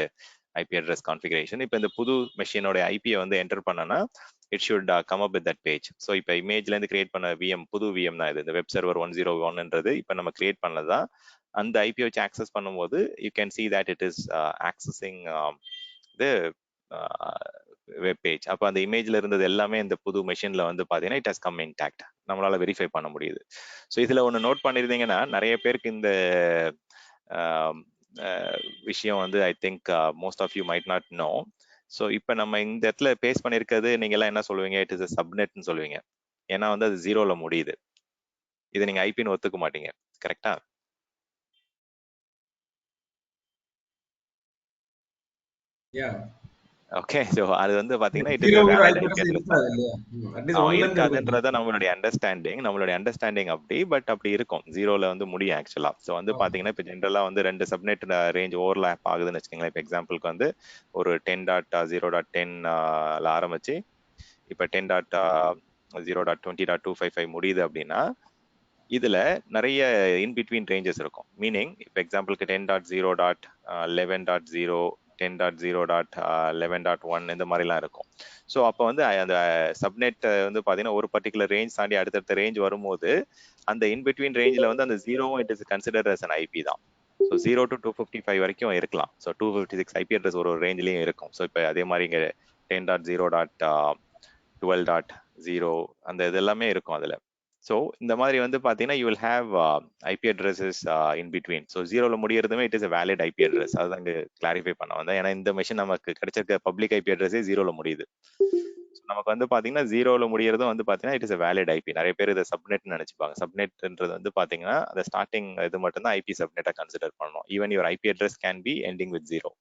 IP address configuration. இப்போ இந்த புது மெஷினோட ஐபியை வந்து என்டர் பண்ணனா it should come up with that page. So இப்போ இமேஜ்ல இருந்து கிரியேட் பண்ண VM புது VM தான் இது. இந்த வெப் சர்வர் 101ன்றது இப்போ நம்ம கிரியேட் பண்ணதான். அந்த ஐபி வச்சு ஆக்சஸ் பண்ணும்போது you can see that it is accessing the web page. அப்போ அந்த இமேஜ்ல இருந்தது எல்லாமே இந்த புது மெஷின்ல வந்து பாத்தீங்கன்னா இட் ஹஸ் கம் இன்டாக்ட். நம்மளால வெரிஃபை பண்ண முடியுது. ஸோ இதுல ஒன்று நோட் பண்ணிருந்தீங்கன்னா நிறைய பேருக்கு இந்த விஷயம் வந்து I think most of you might not know. So இப்போ நம்ம இந்த இடத்துல பேஸ் பண்ணிருக்கிறது நீங்க எல்லாம் என்ன சொல்லுவீங்க? இட் இஸ் a சப்நெட்னு சொல்லுவீங்க. ஏன்னா வந்து அது ஜீரோல முடியுது. இதை நீங்க ஐபின்னு ஒத்துக்க மாட்டீங்க, கரெக்டா? ஓகே, ஸோ அது வந்து பாத்தீங்கன்னா it is valid IP address இருக்காதுன்றத நம்மளுடைய அண்டர்ஸ்டாண்டிங் அப்படி. பட் அப்படி இருக்கும், ஜீரோல வந்து முடியும் ஆக்சுவலா. ஸோ வந்து பாத்தீங்கன்னா இப்போ ஜென்ரலா வந்து 2 சப்நெட் ரேஞ்ச் ஓவர்லாப் ஆகுதுன்னு வச்சுக்கோங்களேன். இப்போ எக்ஸாம்பிளுக்கு வந்து ஒரு 10.0.10ல ஆரம்பிச்சு இப்போ 10.0.20.255 முடியுது அப்படின்னா இதுல நிறைய இன்பிட்வீன் ரேஞ்சஸ் இருக்கும். மீனிங் இப்போ எக்ஸாம்பிளுக்கு 10.0.11.0 10.0.11.1 இந்த மாதிரிலாம் இருக்கும். ஸோ அப்போ வந்து அந்த சப்நெட் வந்து பார்த்தீங்கன்னா ஒரு பர்டிகுலர் ரேஞ்ச் தாண்டி அடுத்தடுத்த ரேஞ்ச் வரும்போது அந்த இன்பிட்வீன் ரேஞ்சில் வந்து அந்த ஜீரோவும் it is consider as an IP தான். ஸோ 0 to 255 வரைக்கும் இருக்கலாம். ஸோ 256 ஐபி அட்ரஸ் ஒரு ரேஞ்சிலையும் இருக்கும். ஸோ இப்போ அதே மாதிரி இங்கே 10.0.12.0 அந்த இது எல்லாமே இருக்கும் அதில். ஸோ இந்த மாதிரி வந்து பார்த்தீங்கன்னா you will have IP addresses in between. So ஜீரோல முடியறதுமே it is a valid IP address. அதுதான் இங்கே கிளாரிஃபை பண்ண வந்தேன். ஏன்னா இந்த மெஷின் நமக்கு கிடைச்சிருக்க பப்ளிக் ஐபி அட்ரஸே ஜீரோல முடியுது. நமக்கு வந்து பார்த்தீங்கன்னா ஜீரோல முடியறதும் வந்து பார்த்தீங்கன்னா it is a valid IP. நிறைய பேர் இதை சப்நெட்னு நினைச்சுப்பாங்க. சப்நெட்ன்றது வந்து பார்த்தீங்கன்னா அந்த ஸ்டார்டிங் இது மட்டும் தான் ஐபி சப்நெட்டா கன்சிடர் பண்ணணும். Even your IP address can be ending with 0.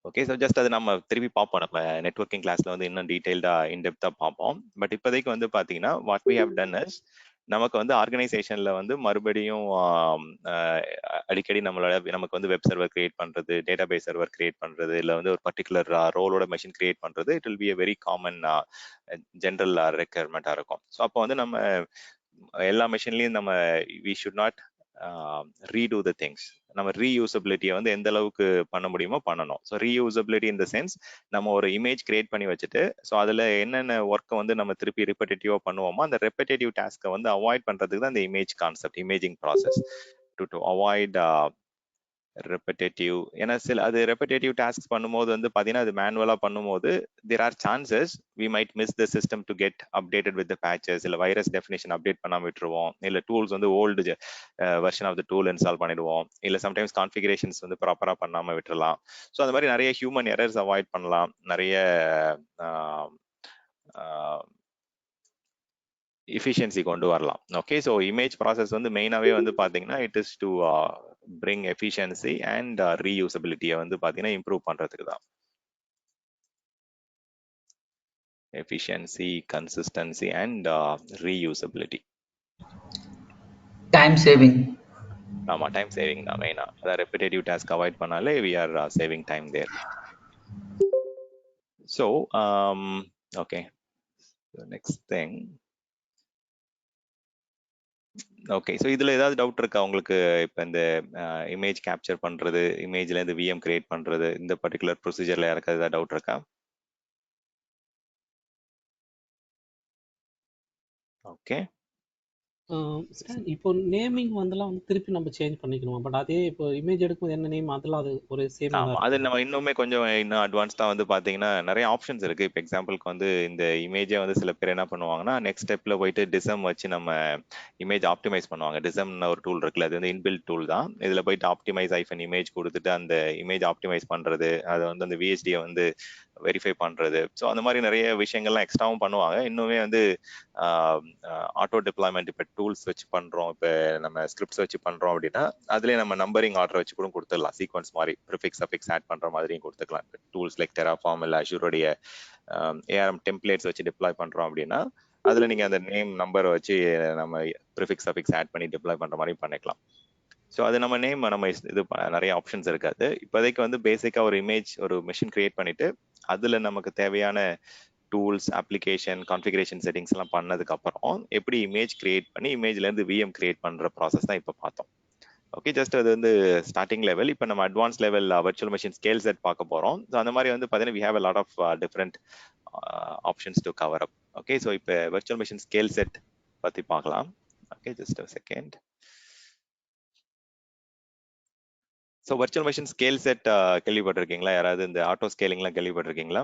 Okay, so just அது நம்ம திருப்பி பார்ப்போம். நம்ம நெட்வொர்க்கிங் கிளாஸ்ல வந்து இன்னும் டீடைல்டா இன்டெப்தா பார்ப்போம். பட் இப்போதைக்கு வந்து பாத்தீங்கன்னா what we have done is நமக்கு வந்து ஆர்கனைசேஷன்ல வந்து மறுபடியும் அடிக்கடி நமக்கு வந்து வெப் சர்வர் கிரியேட் பண்றது, டேட்டா பேஸ் சர்வர் கிரியேட் பண்றது, இல்லை வந்து ஒரு பர்டிகுலர் ரோலோட மெஷின் கிரியேட் பண்றது it will be a very common general ரெக்யர்மெண்டா இருக்கும். ஸோ அப்போ வந்து நம்ம எல்லா மெஷின்லயும் நம்ம we should not redo the things. நம்ம ரீயூசபிலிட்டியை வந்து எந்த அளவுக்கு பண்ண முடியுமோ பண்ணணும். So reusability in the sense நம்ம ஒரு இமேஜ் கிரியேட் பண்ணி வச்சுட்டு ஸோ அதில் என்னென்ன ஒர்க்கை வந்து நம்ம திருப்பி ரிப்படேட்டிவாக பண்ணுவோமோ அந்த ரெப்படேட்டிவ் டாஸ்க்கை வந்து அவாய்ட் பண்ணுறதுக்கு தான் இந்த image concept, imaging process to avoid repetitive. ஏன்னா அது ரெப்படேட்டிவ் டாஸ்க் பண்ணும்போது வந்து பார்த்தீங்கன்னா அது மேனுவலாக பண்ணும்போது there are chances we might miss the system to get updated with the patches. இல்லை வைரஸ் டெஃபினேஷன் அப்டேட் பண்ணாமல் விட்டுருவோம், இல்லை டூல்ஸ் வந்து old version of the tool install பண்ணிடுவோம், இல்லை சம்டைம்ஸ் கான்ஃபிகரேஷன்ஸ் வந்து ப்ராப்பராக பண்ணாமல் விட்டுறலாம். ஸோ அந்த மாதிரி நிறைய ஹியூமன் எரர்ஸ் அவாய்ட் பண்ணலாம். நிறைய எஃபிஷியன்சி கொண்டு வரலாம். ஓகே, ஸோ இமேஜ் ப்ராசஸ் வந்து மெயினாகவே வந்து பார்த்தீங்கன்னா it is to bring efficiency and ரீயூசபிலிட்டியை வந்து பார்த்தீங்கன்னா இம்ப்ரூவ் பண்ணுறதுக்கு தான். efficiency, consistency, and reusability. Time saving. ஆமா, டைம் சேவிங் தான் மெயினா. அதான் ரெப்பிடேட்டிவ் டாஸ்க் அவாய்ட் பண்ணாலே we are saving time there. So okay, the next thing. Okay, so இதில் ஏதாவது டவுட் இருக்கா உங்களுக்கு? இப்போ இந்த இமேஜ் கேப்சர் பண்ணுறது, இமேஜ்லேருந்து விஎம் கிரியேட் பண்ணுறது, இந்த பர்டிகுலர் ப்ரொசீஜரில் யாருக்காவது ஏதாவது டவுட் இருக்கா? ஓகே, இப்போ நேமிங் வந்து திருப்பி நம்ம சேஞ்ச் பண்ணிக்கணுமா? பட் அதே இப்போ இமேஜ் எடுக்கும்போது என்ன நேம் அதெல்லாம் அது ஒரு சேம் ஆமாம், அது நம்ம இன்னுமே கொஞ்சம் இன்னும் அட்வான்ஸ்டாக வந்து பார்த்தீங்கன்னா நிறைய ஆப்ஷன்ஸ் இருக்குது. இப்போ எக்ஸாம்பிளுக்கு வந்து இந்த இமேஜை வந்து சில பேர் என்ன பண்ணுவாங்கன்னா, நெக்ஸ்ட் ஸ்டெப்பில் போயிட்டு டிசம் வச்சு நம்ம இமேஜ் ஆப்டிமைஸ் பண்ணுவாங்க. டிசம்னு ஒரு டூல் இருக்குல்ல, அது வந்து இன்பில்ட் டூல் தான். இதில் போயிட்டு ஆப்டிமைஸ் ஐஃபன் இமேஜ் கொடுத்துட்டு அந்த இமேஜ் ஆப்டிமைஸ் பண்ணுறது, அதை வந்து அந்த விஎஸ்டியை வந்து வெரிஃபை பண்ணுறது. ஸோ அந்த மாதிரி நிறைய விஷயங்கள்லாம் எக்ஸ்ட்ராவும் பண்ணுவாங்க. இன்னுமே வந்து ஆட்டோ டிப்ளாய்மெண்ட் இப்போ டூல்ஸ் வச்சு பண்ணுறோம், இப்போ நம்ம ஸ்கிரிப்ட்ஸ் வச்சு பண்ணுறோம் அப்படின்னா அதுலேயே நம்ம நம்பரிங் ஆர்டர் வச்சு கூட கொடுத்துடலாம். சீக்வன்ஸ் மாதிரி ப்ரிஃபிக்ஸ் சஃபிக்ஸ் ஆட் பண்ணுற மாதிரியும் கொடுத்துக்கலாம். டூல்ஸ் லைக் டெராஃபார்ம் இல்லை அஷூரோடைய ஏஆர்எம் டெம்ப்ளேட்ஸ் வச்சு டிப்ளாய் பண்ணுறோம் அப்படின்னா அதில் நீங்கள் அந்த நேம் நம்பரை வச்சு நம்ம ப்ரிஃபிக்ஸ் சஃபிக்ஸ் ஆட் பண்ணி டிப்ளாய் பண்ணுற மாதிரி பண்ணிக்கலாம். ஸோ அது நம்ம நேம் நம்ம இது நிறைய ஆப்ஷன்ஸ் இருக்காது. இப்போதைக்கு வந்து பேசிக்காக ஒரு இமேஜ் ஒரு மிஷின் கிரியேட் பண்ணிட்டு அதில் நமக்கு தேவையான டூல்ஸ், அப்ளிகேஷன், கான்ஃபிகரேஷன் செட்டிங்ஸ் எல்லாம் பண்ணதுக்கு அப்புறம் எப்படி இமேஜ் கிரியேட் பண்ணி இமேஜ்லேருந்து விஎம் கிரியேட் பண்ணுற ப்ராசஸ் தான் இப்போ பார்த்தோம். ஓகே, ஜஸ்ட் அது வந்து ஸ்டார்டிங் லெவல். இப்போ நம்ம advance level virtual machine scale set பார்க்க போகிறோம். ஸோ அந்த மாதிரி வந்து பார்த்தீங்கன்னா we have a lot of different options to cover up. Okay, so இப்போ வர்ச்சுவல் மெஷின் ஸ்கேல் செட் பற்றி பார்க்கலாம். Okay, just a second. So virtual machine scale set கேள்விப்பட்டிருக்கீங்களா? யாராவது இந்த ஆட்டோ ஸ்கேலிங்லாம் கேள்விப்பட்டிருக்கீங்களா?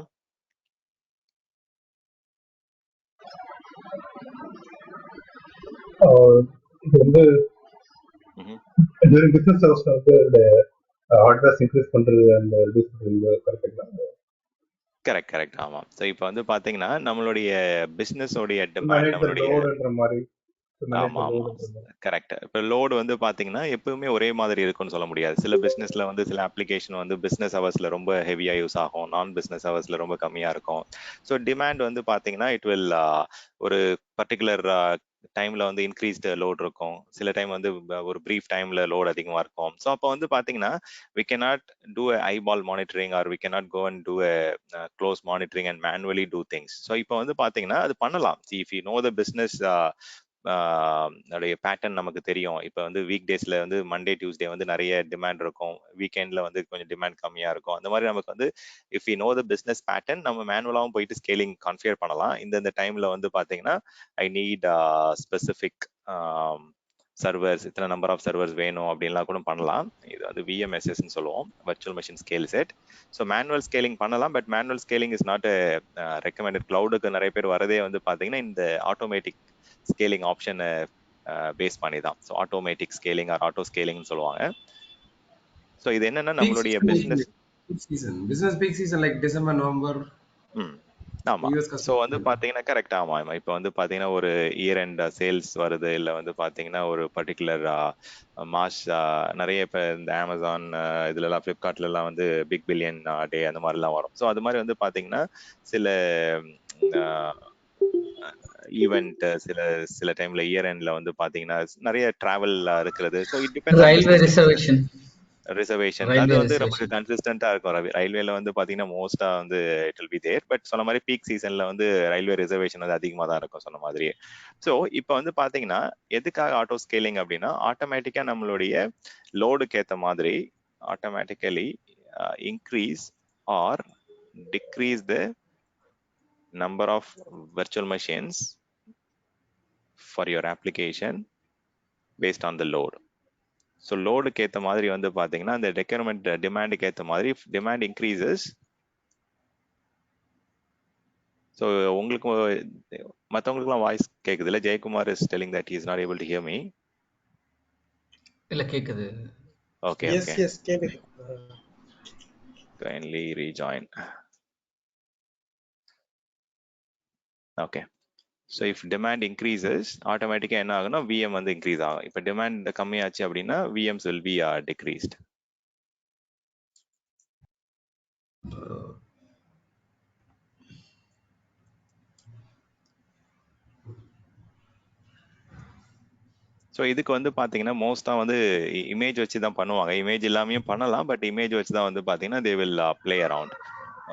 இது வந்து பிசினஸ் ஹவுஸ்ல வந்து இந்த ஹார்ட்வேர்ஸ் இன்க்ரீஸ் பண்றது அந்த ரிடியூஸ் பண்றது கரெக்ட்டுங்களா? கரெக்ட். ஆமாம். ஸோ இப்போ வந்து பார்த்தீங்கன்னா நம்மளுடைய பிஸ்னஸோடைய டிமாண்ட், நம்மளுடைய ஆமாம் கரெக்ட். இப்போ லோடு வந்து பார்த்தீங்கன்னா எப்பவுமே ஒரே மாதிரி இருக்குன்னு சொல்ல முடியாது. சில பிஸ்னஸ்ல வந்து சில அப்ளிகேஷன் வந்து பிஸ்னஸ் ஹவர்ஸ்ல ரொம்ப ஹெவியா யூஸ் ஆகும், நான் பிஸ்னஸ் ஹவர்ஸ்ல ரொம்ப கம்மியா இருக்கும். ஸோ டிமாண்ட் வந்து பார்த்தீங்கன்னா இட் வில் ஒரு பர்டிகுலர் டைம்ல வந்து இன்க்ரீஸ்டு லோட் இருக்கும், சில டைம் வந்து ஒரு ப்ரீஃப் டைம்ல லோட் அதிகமா இருக்கும். ஸோ அப்போ வந்து பார்த்தீங்கன்னா we cannot do a eyeball monitoring or we cannot go and do a close monitoring and manually do things. So இப்போ வந்து பார்த்தீங்கன்னா அது பண்ணலாம். if you know the business pattern நமக்கு தெரியும். இப்போ வந்து வீக் டேஸ்ல வந்து மண்டே டியூஸ்டே வந்து நிறைய டிமாண்ட் இருக்கும், வீக்கெண்ட்ல வந்து கொஞ்சம் டிமாண்ட் கம்மியா இருக்கும். அந்த மாதிரி நமக்கு வந்து if you know the business pattern நம்ம மேனுவலாகவும் போயிட்டு ஸ்கேலிங் கான்ஃபிகர் பண்ணலாம். இந்த டைம்ல வந்து பாத்தீங்கன்னா ஐ நீட் ஸ்பெசிபிக் சர்வர்ஸ், இத்தனை நம்பர் ஆஃப் சர்வர்ஸ் வேணும் அப்படின்லாம் கூட பண்ணலாம். இது வந்து VMSS சொல்லுவோம், virtual machine scale set. So manual scaling பண்ணலாம், but manual scaling is not recommended. கிளவுடுக்கு நிறைய பேர் வரதே வந்து பாத்தீங்கன்னா இந்த ஆட்டோமேட்டிக் ஸ்கேலிங் ஆப்ஷனை பேஸ் பண்ணி தான். So automatic scaling or auto ஸ்கேலிங்னு சொல்லுவாங்க. ஸோ இது என்னன்னா நம்மளுடைய business peak season like December, November. ஆமா, ஸோ வந்து பாத்தீங்கன்னா கரெக்ட். ஆமா, இப்போ வந்து பாத்தீங்கன்னா ஒரு இயர் எண்ட் சேல்ஸ் வருது, இல்லை வந்து பாத்தீங்கன்னா ஒரு பர்டிகுலர் மார்ச் நிறைய இப்போ இந்த அமேசான் இதுலலாம் ஃப்ளிப்கார்ட்ல எல்லாம் வந்து பிக் பில்லியன் டே அந்த மாதிரிலாம் வரும். ஸோ அது மாதிரி வந்து பாத்தீங்கன்னா சில ஈவெண்ட் சில டைம்ல இயர் எண்ட்ல வந்து பாத்தீங்கன்னா நிறைய டிராவல் இருக்கிறது. So it depends railway reservation அது வந்து நமக்கு கன்சிஸ்டன்டா இருக்கும். ரயில்வேல வந்து பாத்தீங்கன்னா மோஸ்டா வந்து it will be there. But சொன்ன மாதிரி பீக் சீசன்ல வந்து ரயில்வே ரிசர்வேஷன் வந்து அதிகமா தான் இருக்கும் சொன்ன மாதிரியே. ஸோ இப்போ வந்து பாத்தீங்கன்னா எதுக்காக ஆட்டோ ஸ்கேலிங் அப்படின்னா ஆட்டோமேட்டிக்கா நம்மளுடைய லோடுக்கு ஏற்ற மாதிரி automatically increase R degrees the number of virtual machines for your application based on the load. So லோடுக்கு ஏற்ற மாதிரி வந்து பாத்தீங்கன்னா அந்த ரெக்யர்மெண்ட் டிமாண்டுக்கு ஏற்ற மாதிரி டிமாண்ட் இன்க்ரீசஸ். ஸோ உங்களுக்கு மற்றவங்களுக்குலாம் வாய்ஸ் கேட்குது இல்லை? Jayakumar is telling that he is not able to hear me. இல்ல கேக்குது. Okay. Yes, கேக்குது. Kindly rejoin. Okay. So if demand increases ஆட்டோமேட்டிக்காக என்ன ஆகுனா விஎம் வந்து இன்க்ரீஸ் ஆகும். இப்போ டிமாண்ட் கம்மியாச்சு அப்படின்னா VMs will be decreased. So இதுக்கு வந்து பார்த்தீங்கன்னா மோஸ்ட்டாக வந்து இமேஜ் வச்சு தான் பண்ணுவாங்க. இமேஜ் இல்லாமையும் பண்ணலாம், பட் இமேஜ் வச்சு தான் வந்து பார்த்தீங்கன்னா they will play around.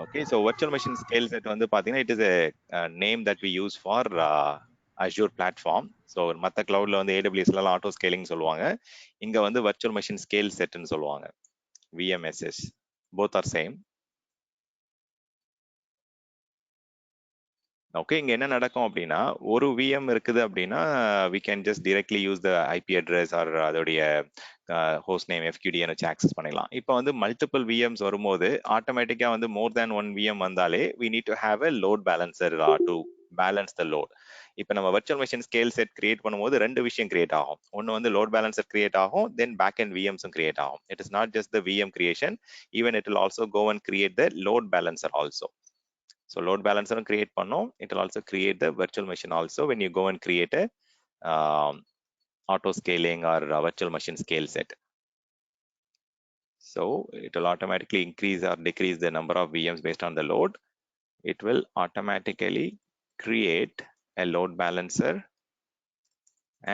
Okay, so virtual machine scale set வந்து பார்த்தீங்கன்னா it is a name that we use for Azure platform. So மற்ற கிளவுட்ல வந்து AWSலாம் ஆட்டோ ஸ்கேலிங் சொல்லுவாங்க. இங்கே வந்து வர்ச்சுவல் மெஷின் ஸ்கேல் செட்னு சொல்லுவாங்க, VMSS. Both are same. Okay, இங்க என்ன நடக்கும் அப்படின்னா ஒரு VM இருக்குது அப்படின்னா we can just directly use the IP address or அதோடைய ஹோஸ்ட் நேம் FQDN வச்சு ஆக்சஸ் பண்ணிடலாம். இப்போ வந்து மல்டிபிள் VMs வரும்போது ஆட்டோமேட்டிக்கா வந்து மோர் தேன் ஒன் VM வந்தாலே we need to have a load balancer to balance the load. இப்போ நம்ம virtual machine scale set create பண்ணும்போது ரெண்டு விஷயம் கிரியேட் ஆகும். ஒன்று வந்து லோட் பேலன்சர் கிரியேட் ஆகும், தென் பேக் அண்ட் VMஸும் கிரியேட் ஆகும். It is not just the VM creation, even it will also go and create the load balancer also. So load balancer create பண்ணோம். It will also create the virtual machine also when you go and create a auto scaling or virtual machine scale set. So it will automatically increase or decrease the number of VMs based on the load. It will automatically create a load balancer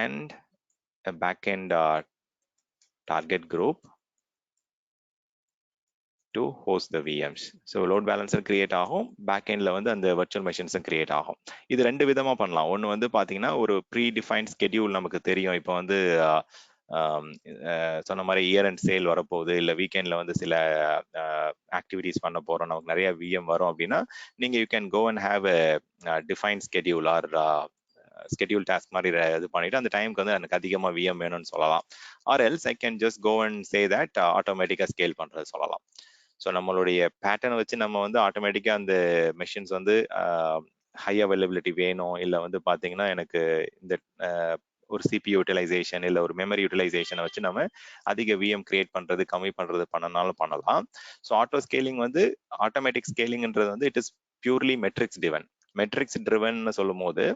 and a backend target group to host the VMs. So load balancer create ஆகும், backendல வந்து அந்த virtual machines create ஆகும். இது ரெண்டு விதமா பண்ணலாம். ஒன்று வந்து பார்த்தீங்கன்னா ஒரு ப்ரீ டிஃபைன்ட் ஸ்கெடியூல் நமக்கு தெரியும். இப்போ வந்து சொன்ன மாதிரி இயர் அண்ட் சேல் வரப்போகுது, இல்லை வீக்கெண்டில் வந்து சில ஆக்டிவிட்டிஸ் பண்ண போகிறோம், நமக்கு நிறைய VM வரும் அப்படின்னா நீங்கள் you can go and have a defined schedule or schedule task மாதிரி இது பண்ணிட்டு அந்த டைமுக்கு வந்து எனக்கு அதிகமாக VM வேணும்னு சொல்லலாம். Or else I can just go and say that ஆட்டோமேட்டிக்காக ஸ்கேல் பண்ணுறது சொல்லலாம். ஸோ நம்மளுடைய பேட்டர்னை வச்சு நம்ம வந்து ஆட்டோமேட்டிக்காக அந்த மெஷின்ஸ் வந்து ஹை அவைலபிலிட்டி வேணும், இல்லை வந்து பார்த்தீங்கன்னா எனக்கு இந்த ஒரு CPU யூட்டிலைசேஷன் இல்லை ஒரு மெமரி யூட்டிலைசேஷனை வச்சு நம்ம அதிக VM கிரியேட் பண்ணுறது கம்மி பண்ணுறது பண்ணனாலும் பண்ணலாம். ஸோ ஆட்டோ ஸ்கேலிங் வந்து ஆட்டோமேட்டிக் ஸ்கேலிங்ன்றது வந்து it is purely metrics driven சொல்லும் போது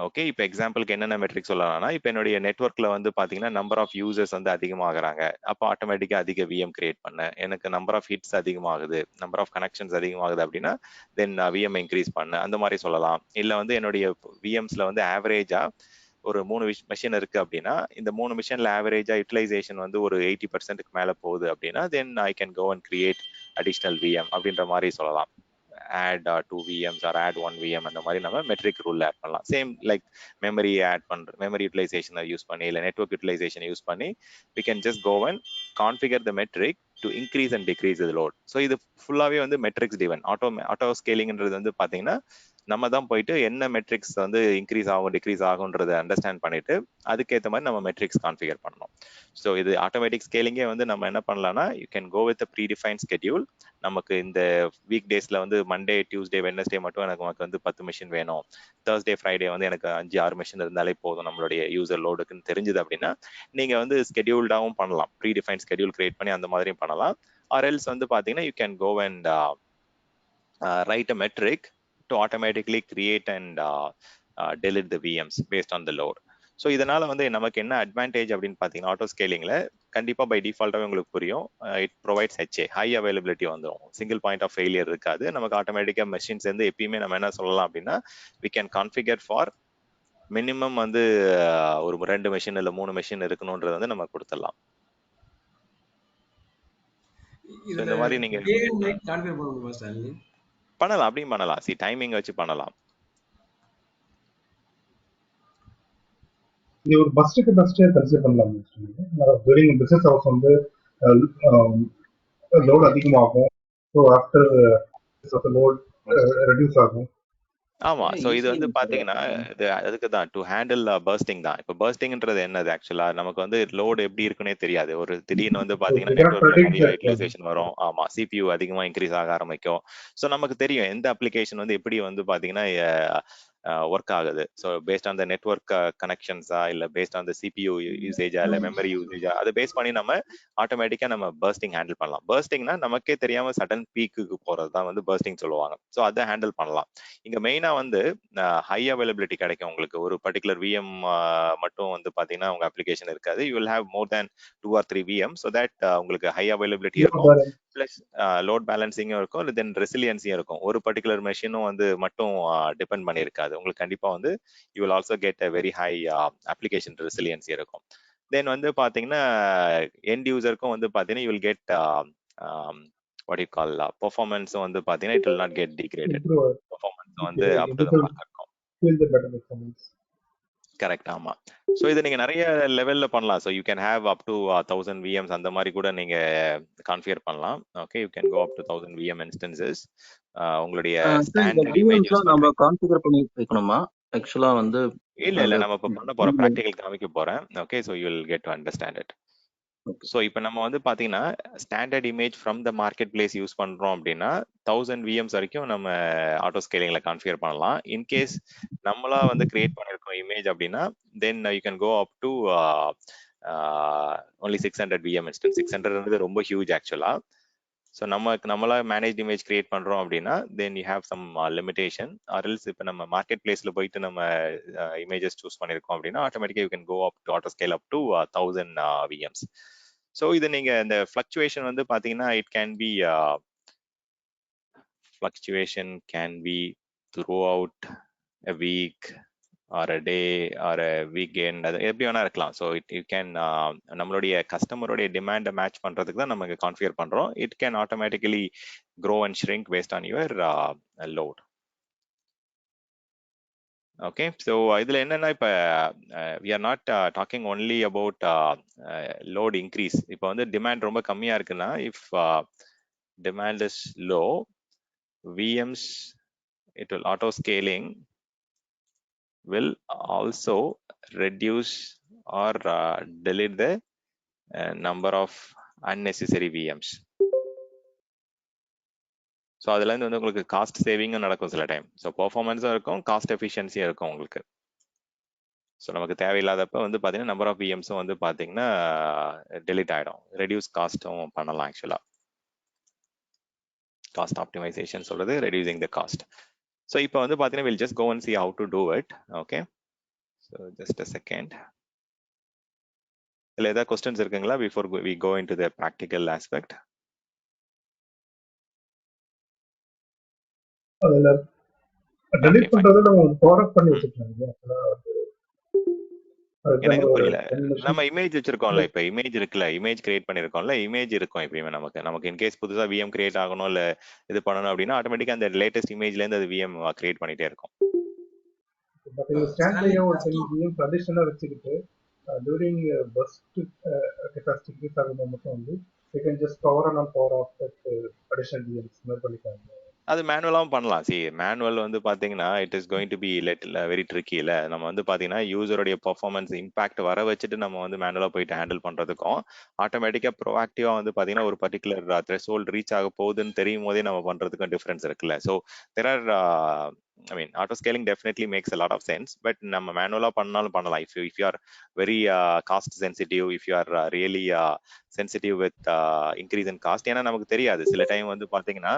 ஓகே, இப்போ எக்ஸாம்பிளுக்கு என்னென்ன மெட்ரிக் சொல்லலாம்னா இப்போ என்னுடைய நெட்ஒர்க்ல வந்து பார்த்தீங்கன்னா நம்பர் ஆஃப் யூசர்ஸ் வந்து அதிகமாகறாங்க, அப்போ ஆட்டோமேட்டிக்காக அதிக VM கிரியேட் பண்ண, எனக்கு நம்பர் ஆஃப் ஹிட்ஸ் அதிகமாகுது, நம்பர் ஆஃப் கனெக்ஷன்ஸ் அதிகமாகுது அப்படின்னா தென் VM இன்க்ரீஸ் பண்ண, அந்த மாதிரி சொல்லலாம். இல்லை வந்து என்னுடைய VMஸ்ல வந்து ஆவரேஜா ஒரு 3 மெஷின் இருக்கு அப்படின்னா இந்த 3 மெஷின்ல ஆவரேஜா யூட்டிலைசேஷன் வந்து ஒரு 80%க்கு மேல போகுது அப்படின்னா then I can go and create additional VM அப்படின்ற மாதிரி சொல்லலாம். add 2 VMs or add 1 VM அந்த மாதிரி நம்ம மெட்ரிக் ரூல் ஆட் பண்ணலாம். சேம் லைக் மெமரி ஆட் பண்ற, மெமரி யூட்டிலைசேஷனை யூஸ் பண்ணி இல்லை நெட்வொர்க் யூட்டிலைசேஷன் யூஸ் பண்ணி we can just go and configure the metric to increase and decrease the load. So இது ஃபுல்லாவே வந்து மெட்ரிக்ஸ் டிவன். ஆட்டோ ஸ்கேலிங்ன்றது வந்து பாத்தீங்கன்னா நம்ம தான் போயிட்டு என்ன மெட்ரிக்ஸ் வந்து இன்க்ரீஸ் ஆகும் டிக்ரீஸ் ஆகுன்றதை அண்டர்ஸ்டாண்ட் பண்ணிட்டு அதுக்கேற்ற மாதிரி நம்ம மெட்ரிக்ஸ் கான்ஃபிகர் பண்ணணும். ஸோ இது ஆட்டோமேட்டிக் ஸ்கேலிங்கே வந்து நம்ம என்ன பண்ணலாம்னா you can go with predefined schedule. நமக்கு இந்த வீக் டேஸ்ல வந்து மண்டே டியூஸ்டே வெட்னஸ்டே மட்டும் எனக்கு வந்து 10 மெஷின் வேணும், தேர்ஸ்டே ஃப்ரைடே வந்து எனக்கு 5-6 மெஷின் இருந்தாலே போதும் நம்மளுடைய யூசர் லோடுக்குன்னு தெரிஞ்சது அப்படின்னா நீங்க வந்து ஸ்கெடியூல்டாகவும் பண்ணலாம், ப்ரீ டிஃபைன் ஸ்கெடியூல் கிரியேட் பண்ணி அந்த மாதிரியும் பண்ணலாம். ஆர் எல்ஸ் வந்து பாத்தீங்கன்னா you can go and write a metric to automatically create and delete the VMs based on the load. So இதனால வந்து நமக்கு என்ன அட்வான்டேஜ் அப்படின்னு பார்த்தீங்கன்னா ஆட்டோ ஸ்கேலிங்ல கண்டிப்பா பை டிஃபால்ட்டாகவே உங்களுக்கு புரியும், இட் ப்ரொவைட்ஸ் ஹை அவைலபிலிட்டி வந்துடும், சிங்கிள் பாயிண்ட் ஆஃப் ஃபெயிலியர் இருக்காது. நமக்கு ஆட்டோமேட்டிக்கா மெஷின்ஸ் வந்து எப்பயுமே நம்ம என்ன சொல்லலாம் அப்படின்னா we can configure for minimum வந்து ஒரு 2 மெஷின் இல்லை 3 மெஷின் இருக்கணும்ன்றது வந்து நம்ம கொடுத்துடலாம். இந்த மாதிரி நீங்க பண்ணலாம், அப்படியும் பண்ணலாம். டைமிங் வச்சு பண்ணலாம். இது ஒரு பஸ்ட்டுக்கு பஸ்ட்டு கன்சிடர் பண்ணலாம். டூரிங் பிசினஸ் ஹவுஸ் வந்து லோட் அதிகமாகும், ஸோ ஆஃப்டர் லோட் ரெடியூஸ் ஆகும். ஆமா, சோ இது வந்து பாத்தீங்கன்னா அதுக்கு தான் டு ஹேண்டில் பர்ஸ்டிங் தான். இப்போ பர்ஸ்டிங்ன்றது என்னது ஆக்சுவலா நமக்கு வந்து லோடு எப்படி இருக்குன்னே தெரியாது. ஒரு திடீர்னு வந்து பாத்தீங்கன்னா நெட்வொர்க்ல நிறைய யூட்டிலைசேஷன் வரும், ஆமா CPU அதிகமா இன்க்ரீஸ் ஆக ஆரம்பிக்கும். சோ நமக்கு தெரியும் எந்த அப்ளிகேஷன் வந்து எப்படி வந்து பாத்தீங்கன்னா ஒர்க் ஆகுது. So based on the network கனெக்ஷன்ஸா இல்லை பேஸ்ட் ஆன் த CPU யூசேஜா இல்லை மெமரி யூசேஜா அதை பேஸ் பண்ணி நம்ம ஆட்டோமேட்டிக்கா நம்ம பர்ஸ்டிங் ஹேண்டில் பண்ணலாம். பர்ஸ்டிங்னா நமக்கே தெரியாம சடன் பீக்குக்கு போறது தான் வந்து பர்ஸ்டிங் சொல்லுவாங்க. ஸோ அதை ஹேண்டில் பண்ணலாம். இங்க மெயினா வந்து ஹை அவைலபிலிட்டி கிடைக்கும் உங்களுக்கு. ஒரு பர்டிகுலர் VM மட்டும் வந்து பாத்தீங்கன்னா உங்க அப்ளிகேஷன் இருக்காது, you will have more than 2 or 3 VM, so that உங்களுக்கு ஹை அவைலபிலிட்டி இருக்கும். ப்ளஸ் லோட் பேலன்சிங்கும் இருக்கும், இல்லை தென் ரெசிலியன்சியும் இருக்கும். ஒரு பர்டிகுலர் மெஷினும் வந்து மட்டும் டிபெண்ட் பண்ணியிருக்காது. உங்களுக்கு கண்டிப்பாக வந்து you will also get a very high application resiliency இருக்கும். தென் வந்து பார்த்தீங்கன்னா எண்ட் யூசருக்கும் வந்து பார்த்தீங்கன்னா you will get what you call பெர்ஃபார்மன்ஸும் வந்து பார்த்தீங்கன்னா it will not get degraded. Improve. Performance வந்து up to the This will mark இருக்கும். feel the better performance. Correct, ஆமா. ஸோ இது நீங்க நிறைய லெவல்ல பண்ணலாம். So you can have up to 1000 VMs அந்த மாதிரி கூட நீங்க கான்ஃபிகர் பண்ணலாம். Okay, you can go up to 1000 VM instances. உங்களுடைய இந்த ஸ்டாண்டர்ட் இமேஜ் யூஸ் நம்ம பண்றீங்க. கான்ஃபிகர் பண்ணி வைக்கணுமா? ஆக்சுவலா வந்து இல்ல நம்ம இப்ப பண்ண போறோம், ப்ராக்டிகல் காமிக்க போறேன். Okay, so you will get to understand it. So இப்போ நம்ம வந்து பாத்தீங்கன்னா standard image from the market place use பண்றோம் அப்படின்னா 1000 VMs வரைக்கும் நம்ம ஆட்டோ ஸ்கேலிங்ல கான்ஃபிகர் பண்ணலாம். இன்கேஸ் நம்மளா வந்து கிரியேட் பண்ணிருக்கோம் இமேஜ் அப்படின்னா then you can go up to only 600 VM instance. 600 ரொம்ப ஹியூஜ் ஆக்சுவலா. ஸோ நம்மளா மேனேஜ் இமேஜ் கிரியேட் பண்றோம் அப்படின்னா then you have some limitation. ஆர்எல்ஸ் இப்போ நம்ம மார்க்கெட் பிளேஸ்ல போயிட்டு நம்ம இமேஜஸ் சூஸ் பண்ணிருக்கோம் அப்படின்னா ஆட்டோமேட்டிக்கா you can go up to auto scale up to 1000 VMs. So இது நீங்க இந்த ஃபிளக்சுவேஷன் வந்து பாத்தீங்கன்னா it can be fluctuation can be throughout a week or a day or a weekend, அது எப்படி வேணா இருக்கலாம். ஸோ யூ கேன் நம்மளுடைய கஸ்டமருடைய டிமாண்டை மேட்ச் பண்றதுக்கு தான் நம்ம இங்கே கான்ஃபிகர் பண்றோம். It can automatically grow and shrink based on your load. Okay, so இதில் என்னன்னா இப்போ we are not talking only about load increase. இப்போ வந்து டிமாண்ட் ரொம்ப கம்மியாக இருக்குன்னா if demand is low, VMs it will auto scaling will also reduce or delete the number of unnecessary VMs. So அதுலேருந்து வந்து உங்களுக்கு காஸ்ட் சேவிங்கும் நடக்கும் சில டைம். ஸோ பெர்ஃபார்மன்ஸும் இருக்கும், காஸ்ட் எஃபிஷியன்சியும் இருக்கும் உங்களுக்கு. ஸோ நமக்கு தேவையில்லாதப்ப வந்து பார்த்தீங்கன்னா நம்பர் ஆஃப் VMஸும் வந்து பார்த்தீங்கன்னா டெலிட் ஆகிடும். ரெடியூஸ் காஸ்ட்டும் பண்ணலாம் ஆக்சுவலாக. காஸ்ட் ஆப்டிமைசேஷன் சொல்றது ரெடியூசிங் த காஸ்ட். ஸோ இப்போ வந்து பார்த்தீங்கன்னா we'll just go and see how to do it. Okay, so just a second. இதில் ஏதாவது கொஸ்டின்ஸ் இருக்குங்களா before we go into the practical aspect? அதில் டெலிட் பண்றது நம்ம ப்ராடக்ட் பண்ணி வச்சுருக்கோம். எனக்கு புரியல. நம்ம இமேஜ் வச்சிருக்கோம்ல, இப்ப இமேஜ் இருக்குல்ல, இமேஜ் கிரியேட் பண்ணிருக்கோம்ல, இமேஜ் இருக்கும் எப்பயுமே நமக்கு இன்கேஸ் புதுசா VM கிரியேட் ஆகணும் இல்ல இது பண்ணணும் அப்படின்னா ஆட்டோமேட்டிக்கா அந்த லேட்டஸ்ட் இமேஜ்ல இருந்து அது VM கிரியேட் பண்ணிட்டே இருக்கும். பட் இந்த ஸ்டாண்ட்லயே ஒரு 10 VM ட்ரெடிஷனலா வச்சுக்கிட்டு டூரிங் பஸ்ட் கெப்பாசிட்டி யூஸ் ஆகும்போது மட்டும் வந்து they can just power on and power off that additional VMs மாதிரி பண்ணிக்கலாம். அது மேனுவலாகவும் பண்ணலாம். மேனுவல் வந்து பாத்தீங்கன்னா it is going to be very tricky இல்ல. நம்ம வந்து பாத்தீங்கன்னா யூசருடைய பெர்ஃபார்மன்ஸ் இம்பாக்ட் வர வச்சுட்டு நம்ம வந்து மேனுவலா போயிட்டு ஹேண்டில் பண்றதுக்கும் ஆட்டோமேட்டிக்கா ப்ரோஆக்டிவா வந்து பாத்தீங்கன்னா ஒரு பர்டிகுலர் த்ரெஷ்ஹோல்ட் ரீச் ஆக போகுதுன்னு தெரியும் போதே நம்ம பண்றதுக்கும் டிஃபரன்ஸ் இருக்குல்ல. So there are I mean, auto scaling definitely makes a lot of sense, but நம்ம மேனுவலா பண்ணாலும் பண்ணலாம். If you are very cost sensitive, if you are really sensitive with increase in cost, ஏன்னா நமக்கு தெரியாது சில டைம் வந்து பாத்தீங்கன்னா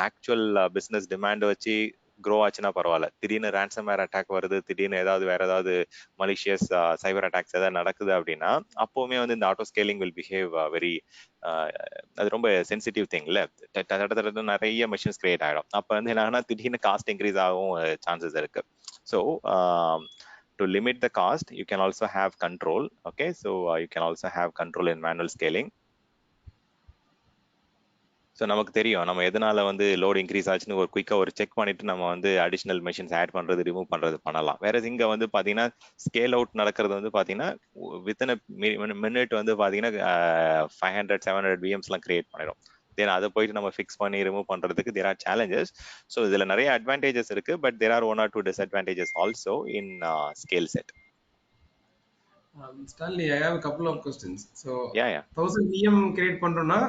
ஆக்சுவல் பிசினஸ் டிமாண்ட் வச்சு க்ரோ ஆச்சுன்னா பரவாயில்ல, திடீர்னு ransomware அட்டாக் வருது, திடீர்னு வேற ஏதாவது மலிஷியஸ் சைபர் அட்டாக்ஸ் ஏதாவது நடக்குது அப்படின்னா அப்பவுமே வந்து இந்த auto scaling will behave very அது ரொம்ப சென்சிட்டிவ் திங் இல்ல. நிறைய மெஷின்ஸ் கிரியேட் ஆகிடும். அப்போ வந்து என்னன்னா திடீர்னு காஸ்ட் இன்க்ரீஸ் ஆகும் சான்சஸ் இருக்கு. So to limit the cost you can also have control. Okay, so you can also have control in manual scaling. So நமக்கு தெரியும் நம்ம எதனால வந்து லோட் இன்க்ரீஸ் ஆச்சுன்னு ஒரு குயிக்காக ஒரு செக் பண்ணிட்டு நம்ம வந்து அடிஷனல் மெஷின்ஸ் ஆட் பண்றது ரிமூவ் பண்றது பண்ணலாம். வேற இங்க வந்து பாத்தீங்கன்னா ஸ்கேல் அவுட் நடக்கிறது வந்து பாத்தீங்கன்னா வித்தின் மினிட் வந்து பாத்தீங்கன்னா 500-700 VMஸ்லாம் கிரியேட் பண்ணிடும். தென் அதை போயிட்டு நம்ம ஃபிக்ஸ் பண்ணி ரிமூவ் பண்றதுக்கு தேர் ஆர் சேலஞ்சஸ். ஸோ இதுல நிறைய அட்வான்டேஜஸ் இருக்கு, but there are 1 or 2 disadvantages also in scale set. Stanley, I have a couple of questions. So yeah 1000 VM create பண்றோம்னா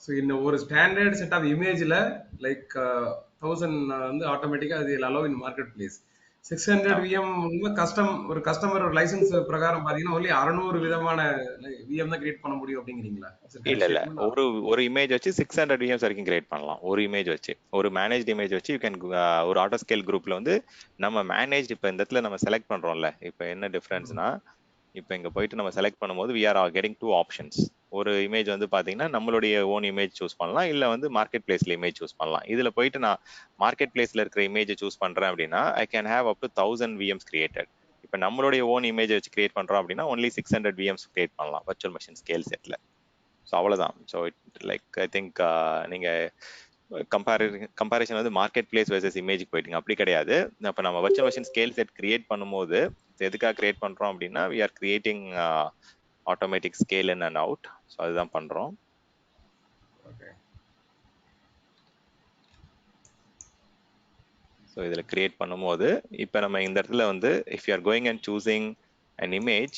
ஸோ இந்த ஒரு ஸ்டாண்டர்ட் செட் ஆஃப் இமேஜில் லைக் 1000 வந்து ஆட்டோமேட்டிக்காக அது அலோவ் இன் மார்க்கெட் பிளேஸ். 600 VM ஒரு கஸ்டமர் ஒரு லைசன்ஸ் பிரகாரம் பார்த்தீங்கன்னா ஒன்லி 600 விதமான VM தான் கிரியேட் பண்ண முடியும் அப்படிங்கிறீங்களா? இல்ல ஒரு இமேஜ் வச்சு 600 VMs வரைக்கும் கிரியேட் பண்ணலாம். ஒரு இமேஜ் வச்சு, ஒரு மேனேஜ் இமேஜ் வச்சு யூ கேன் ஒரு ஆட்டோ ஸ்கேல் குரூப்ல வந்து நம்ம மேனேஜ் இப்போ இந்த இடத்துல நம்ம செலக்ட் பண்றோம்ல, இப்போ என்ன டிஃபரன்ஸ்னா இப்போ இங்க போயிட்டு நம்ம செலக்ட் பண்ணும்போது we are getting 2 options. ஒரு இமேஜ் வந்து பாத்தீங்கன்னா நம்மளுடைய ஓன் இமேஜ் சூஸ் பண்ணலாம், இல்ல வந்து மார்க்கெட் பிளேஸ்ல இமேஜ் சூஸ் பண்ணலாம். இதுல போயிட்டு நான் மார்க்கெட் பிளேஸ்ல இருக்கிற இமேஜ் சூஸ் பண்றேன் அப்படின்னா I can have up to 1000 VMs created. இப்ப நம்மளுடைய ஓன் இமேஜ் வச்சு கிரியேட் பண்றோம் அப்படின்னா ஒன்லி 600 விஎம்ஸ் கிரியேட் பண்ணலாம் வர்ச்சுவல் மெஷின் ஸ்கேல் செட்ல. ஸோ அவ்வளவுதான். So it like I think நீங்க கம்பேரிசன் வந்து மார்க்கெட் பிளேஸ் வெர்சஸ் இமேஜ் போயிட்டீங்க, அப்படி கிடையாது. அப்ப நம்ம virtual machine scale set create பண்ணும்போது எதுக்காக கிரியேட் பண்றோம் அப்படின்னா we are creating automatic scale in and out. So அதுதான் பண்றோம். ஸோ இதில் கிரியேட் பண்ணும்போது இப்போ நம்ம இந்த இடத்துல வந்து if you are going and choosing an image,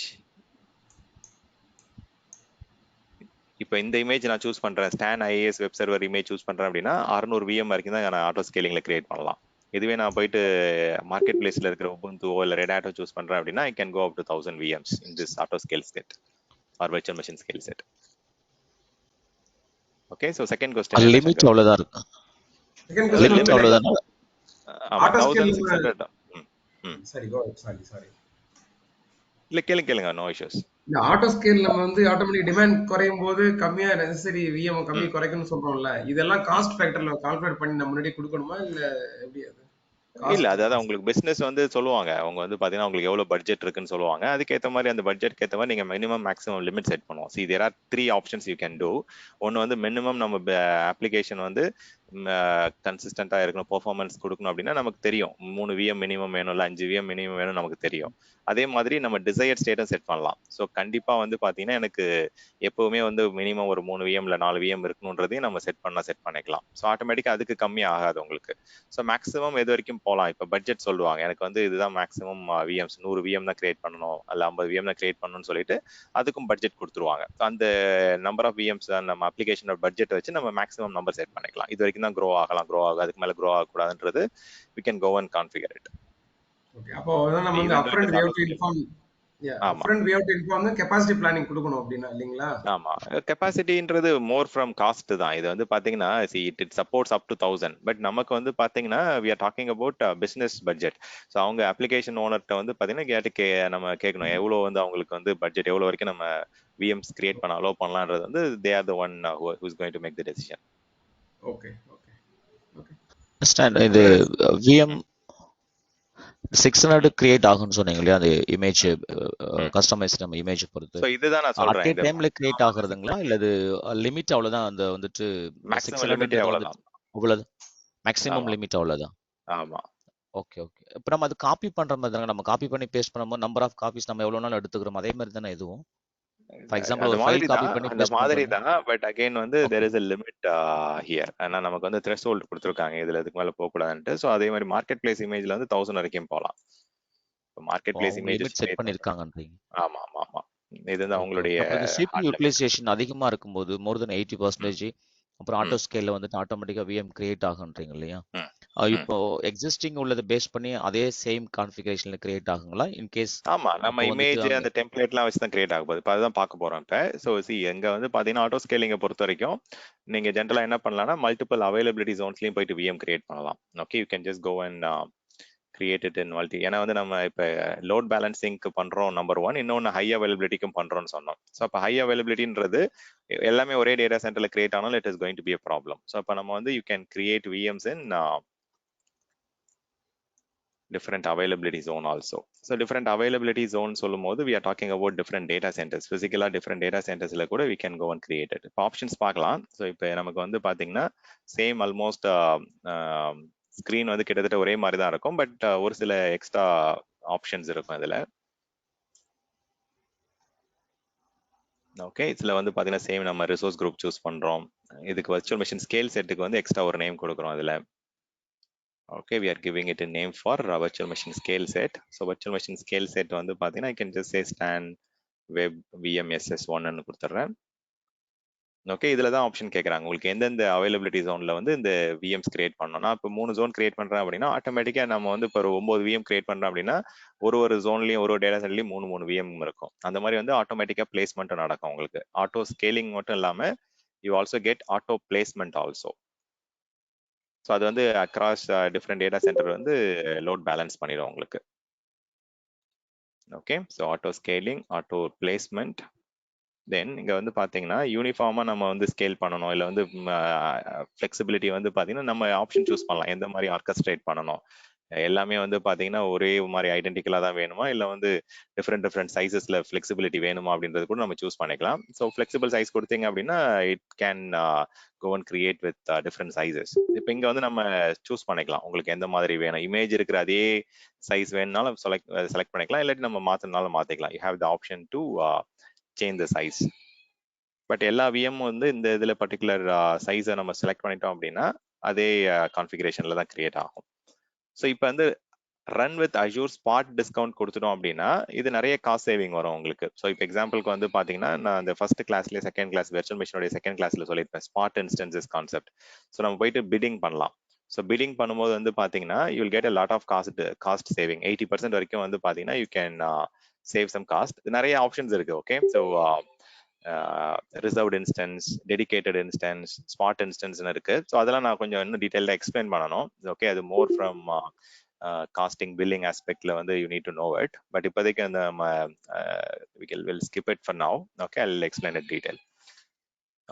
இப்போ இந்த இமேஜ் நான் சூஸ் பண்றேன், ஸ்டான் IAS web server image choose பண்றேன் அப்படின்னா 600 விஎம் வரைக்கும் தான் நான் ஆட்டோ ஸ்கேலிங்ல கிரியேட் பண்ணலாம். இதுவே நான் போயிட்டு மார்க்கெட் பிளேஸ்ல இருக்கிற உபுண்டு இல்ல ரெட் ஹாட்டோ சூஸ் பண்றேன் அப்படின்னா I can go up to 1000 VMs in this auto scale set or virtual machine scale set. Okay, so second question limit அவ்வளவுதான் இருக்கு. லிமிட் அவ்வளவுதான். ஆமா 1600. சரி கோ சாரி இல்ல கேளுங்க, நோ இஷ்யூஸ். இந்த ஆட்டோ ஸ்கேல் நம்ம வந்து ஆட்டோமேட்டிக் டிமாண்ட் குறையும் போது கம்மியா நெசசரி விஎம் கம்மி குறைக்கணும்னு சொல்றோம்ல, இதெல்லாம் காஸ்ட் ஃபேக்டர்ல கால்குலேட் பண்ணி நம்ம முன்னாடி கொடுக்கணுமா இல்ல எப்படி? அது இல்ல அதாவது உங்களுக்கு பிசினஸ் வந்து சொல்லுவாங்க, அவங்க வந்து பாத்தீங்கன்னா உங்களுக்கு எவ்வளவு பட்ஜெட் இருக்குன்னு சொல்லுவாங்க. அதுக்கேற்ற மாதிரி அந்த பட்ஜெட் ஏற்ற மாதிரி நீங்க மினிமம் மேக்ஸிமம் லிமிட் செட் பண்ணுவோம். See, there are 3 options you can do. ஒன்னு வந்து மினிமம் நம்ம அப்ளிகேஷன் வந்து கன்சிஸ்டன்டா இருக்கணும், பெர்ஃபார்மன்ஸ் கொடுக்கணும் அப்படின்னா நமக்கு தெரியும் 3 விஎம் மினிமம் வேணும், இல்ல 5 விஎம் மினிமம் வேணும் நமக்கு தெரியும். அதே மாதிரி நம்ம டிசையர் ஸ்டேட்டும் செட் பண்ணலாம். ஸோ கண்டிப்பா வந்து பாத்தீங்கன்னா எனக்கு எப்பவுமே வந்து மினிமம் ஒரு 3 விஎம் இல்ல 4 விஎம் இருக்கணுன்றதையும் நம்ம செட் பண்ணிக்கலாம். ஸோ ஆட்டோமேட்டிக்கா அதுக்கு கம்மி ஆகாது உங்களுக்கு. ஸோ மேக்ஸிமம் எது வரைக்கும் போகலாம். இப்போ பட்ஜெட் சொல்லுவாங்க, எனக்கு வந்து இதுதான் மேக்ஸிமம் விஎம்ஸ் 100 விஎம் தான் கிரியேட் பண்ணணும், அல்ல 50 விஎம் தான் கிரியேட் பண்ணணும்னு சொல்லிட்டு அதுக்கும் பட்ஜெட் கொடுத்துருவாங்க. அந்த நம்பர் ஆஃப் விஎம்ஸ் நம்ம அப்ளிகேஷனோட பட்ஜெட் வச்சு நம்ம மேக்ஸிமம் நம்பர் செட் பண்ணிக்கலாம். இது வரைக்கும் தான் க்ரோ ஆகலாம், அதுக்கு மேல க்ரோ ஆகக்கூடாதுன்றது we can go and configure it. Okay, அப்போ நம்ம வந்து upfront we have to inform. upfront we have to inform the capacity planning கொடுக்கணும் அப்படினா இல்லீங்களா? ஆமா, கெபாசிட்டின்றது மோர் ஃப்ரம் காஸ்ட் தான். இது வந்து பாத்தீங்கன்னா it supports up to 1000, but நமக்கு வந்து பாத்தீங்கன்னா we are talking about business budget. So அவங்க அப்ளிகேஷன் ஓனர்கிட்ட வந்து பாத்தீங்கன்னா நம்ம கேட்கணும் எவ்வளவு வந்து அவங்களுக்கு வந்து பட்ஜெட் எவ்வளவு வரைக்கும் நம்ம விஎம்ஸ் கிரியேட் பண்ண அலோவ் பண்ணலாம்ன்றது வந்து they are the one who is going to make the decision. Okay. இது விஎம் 600 கிரியேட் ஆகும்னு சொன்னீங்க இல்லையா, அந்த இமேஜ் கஸ்டமைஸ் நம்ம இமேஜ் பொறுத்து. சோ இதுதான் நான் சொல்றேன், அட் டைம்ல கிரியேட் ஆகுறதுங்களா இல்ல அது லிமிட் அவ்வளவுதான்? அந்த வந்துட்டு மேக்ஸிமம் லிமிட் அவ்வளவுதான். மேக்ஸிமம் லிமிட் அவ்வளவுதான். ஆமா. ஓகே. இப்போ நம்ம அது காப்பி பண்ற மாதிரி தானே, நம்ம காப்பி பண்ணி பேஸ்ட் பண்ணும்போது நம்பர் ஆஃப் காப்பீஸ் நம்ம எவ்வளவு நாள் எடுத்துக்கிறோம் அதே மாதிரி தானே இதுவும். ஃபார் எக்ஸாம்பிள் ஒரு ஃபைல் காப்பி பண்ணி பேஸ்ட் மாதிரி தான், பட் அகைன் வந்து there is a limit here. ஆனா நமக்கு வந்து threshold கொடுத்திருக்காங்க, இதுல இதுக்கு மேல போக கூடாதுன்னு. சோ அதே மாதிரி மார்க்கெட் பிளேஸ் இமேஜ்ல வந்து 1000 வரைக்கும் போலாம். மார்க்கெட் பிளேஸ் இமேஜ் செட் பண்ணிருக்காங்கன்றீங்க. ஆமா. இது வந்து அவங்களுடைய CPU யூட்டிலைசேஷன் அதிகமா இருக்கும்போது மோர் தென் 80%, அப்புறம் ஆட்டோ ஸ்கேல்ல வந்துட்டு ஆட்டோமேட்டிக்கா விஎம் கிரியேட் ஆகுன்றீங்க இல்லையா? இப்போ எக்ஸிஸ்டிங் உள்ளதை பேஸ் பண்ணி அதே சேம் கான்ஃபிகரேஷன்ல கிரியேட் ஆகுங்களா இன் கேஸ்? ஆமா, நம்ம இமேஜ் அந்த டெம்ப்ளேட்லாம் வச்சு தான் கிரியேட் ஆக போகுது. இப்போ அதுதான் பார்க்க போறோம் இப்போ. ஸோ எங்க வந்து பாத்தீங்கன்னா ஆட்டோ ஸ்கேலிங்கை பொறுத்த வரைக்கும் நீங்க ஜென்ரலா என்ன பண்ணலாம்னா மல்டிபிள் அவைலபிலிட்டி ஜோன்ஸ்லயும் போயிட்டு விஎம் கிரியேட் பண்ணலாம். Okay, you can just go and create it in multi. ஏன்னா வந்து நம்ம இப்போ லோட் பேலன்சிங்க்கு பண்றோம் நம்பர் 1, இன்னொன்று ஹை அவைலபிலிட்டிக்கும் பண்றோம்னு சொன்னோம். ஸோ அப்போ ஹை அவைலபிலிட்டின்றது எல்லாமே ஒரே டேட்டா சென்டர்ல கிரியேட் ஆனாலும் it is going to be a problem. So அப்போ நம்ம வந்து you can create VMs in different availability zone also. So different availability zone சொல்லும் போது we are talking about different data centers. Physically different data centersல கூட we can go and create it. இப்போ ஆப்ஷன்ஸ் பார்க்கலாம். ஸோ இப்போ நமக்கு வந்து பாத்தீங்கன்னா சேம் ஆல்மோஸ்ட் ஸ்கிரீன் வந்து கிட்டத்தட்ட ஒரே மாதிரி தான் இருக்கும், பட் ஒரு சில எக்ஸ்ட்ரா ஆப்ஷன்ஸ் இருக்கும் இதுல. ஓகே, இதுல வந்து பாத்தீங்கன்னா சேம் நம்ம ரிசோர்ஸ் குரூப் சூஸ் பண்றோம். இதுக்கு வர்ச்சுவல் மெஷின் ஸ்கேல் செட்டுக்கு வந்து எக்ஸ்ட்ரா ஒரு நேம் கொடுக்குறோம் அதுல. Okay, we are giving it a name for virtual machine scale set. So virtual machine scale set வந்து பாத்தீங்கன்னா I can just say stan web vmss1 ன்னு கொடுத்துறேன். ஓகே, இதுல தான் ஆப்ஷன் கேக்குறாங்க உங்களுக்கு எந்தெந்த அவைலபிலிட்டி ஜோன்ல வந்து இந்த விஎம்ஸ் கிரியேட் பண்ணணும்னா. இப்போ 3 ஜோன் கிரியேட் பண்றேன் அப்படின்னா ஆட்டோமேட்டிக்கா நம்ம வந்து இப்போ 9 விஎம் கிரியேட் பண்றோம் அப்படின்னா ஒரு ஜோன்லயும் ஒரு டேட்டா செட்லயும் 3 விஎம் இருக்கும். அந்த மாதிரி வந்து ஆட்டோமேட்டிக்கா பிளேஸ்மெண்ட் நடக்கும் உங்களுக்கு. ஆட்டோ ஸ்கேலிங் மட்டும் இல்லாம you also get auto placement also. So அது வந்து அக்ராஸ் டிஃப்ரெண்ட் டேட்டா சென்டர் வந்து லோட் பேலன்ஸ் பண்ணிடும் உங்களுக்கு. Okay, so auto scaling, auto placement, then இங்க வந்து பாத்தீங்கன்னா யூனிஃபார்மா நம்ம வந்து ஸ்கேல் பண்ணணும், இல்லை வந்து ஃபிளெக்சிபிலிட்டி வந்து பாத்தீங்கன்னா நம்ம ஆப்ஷன் சூஸ் பண்ணலாம், எந்த மாதிரி ஆர்கஸ்ட்ரேட் பண்ணணும். எல்லாமே வந்து பாத்தீங்கன்னா ஒரே மாதிரி ஐடென்டிக்கலா தான் வேணுமா, இல்லை வந்து டிஃப்ரெண்ட் சைஸஸ்ல ஃபிளெக்சிபிலிட்டி வேணுமா அப்படின்றது கூட நம்ம சூஸ் பண்ணிக்கலாம். ஸோ ஃபிளெக்சிபிள் சைஸ் கொடுத்தீங்க அப்படின்னா it can go and create with different sizes. இப்போ இங்க வந்து நம்ம சூஸ் பண்ணிக்கலாம் உங்களுக்கு எந்த மாதிரி வேணும். இமேஜ் இருக்கிற அதே சைஸ் வேணும்னாலும் செலக்ட் பண்ணிக்கலாம், இல்லாட்டி நம்ம மாத்தினாலும் மாத்திக்கலாம். You have the option to change the size. But எல்லா விஎம் வந்து இந்த இதுல பர்டிகுலர் சைஸை நம்ம செலக்ட் பண்ணிட்டோம் அப்படின்னா அதே கான்ஃபிகரேஷன்ல தான் கிரியேட் ஆகும். ஸோ இப்போ வந்து run with Azure spot discount கொடுத்துட்டோம் அப்படின்னா இது நிறைய காஸ்ட் சேவிங் வரும் உங்களுக்கு. ஸோ இப்போ எக்ஸாம்பிளுக்கு வந்து பார்த்தீங்கன்னா நான் அந்த ஃபர்ஸ்ட் கிளாஸ்லேயே செகண்ட் கிளாஸ் வெர்ச்சுவல் மிஷினோட செகண்ட் கிளாஸ்ல சொல்லியிருப்பேன் ஸ்பாட் இன்ஸ்டன்சஸ் கான்செப்ட். ஸோ நம்ம போயிட்டு பிட்டிங் பண்ணலாம். ஸோ பிட்டிங் பண்ணும்போது வந்து பார்த்தீங்கன்னா you will get a lot of cost saving. 80% வரைக்கும் வந்து பார்த்தீங்கன்னா you can save some cost. நிறைய ஆப்ஷன்ஸ் இருக்கு. Okay, so reserved instance, dedicated instance, spot இன்ஸ்டன்ஸ்னு இருக்கு. ஸோ அதெல்லாம் நான் கொஞ்சம் இன்னும் டீட்டெயிலாக எக்ஸ்பிளைன் பண்ணணும். ஓகே, அது மோர் ஃப்ரம் காஸ்டிங் பில்லிங் ஆஸ்பெக்ட்ல வந்து you need to know it. But இப்போதைக்கு அந்த will skip it for now. Okay, I will explain it detail.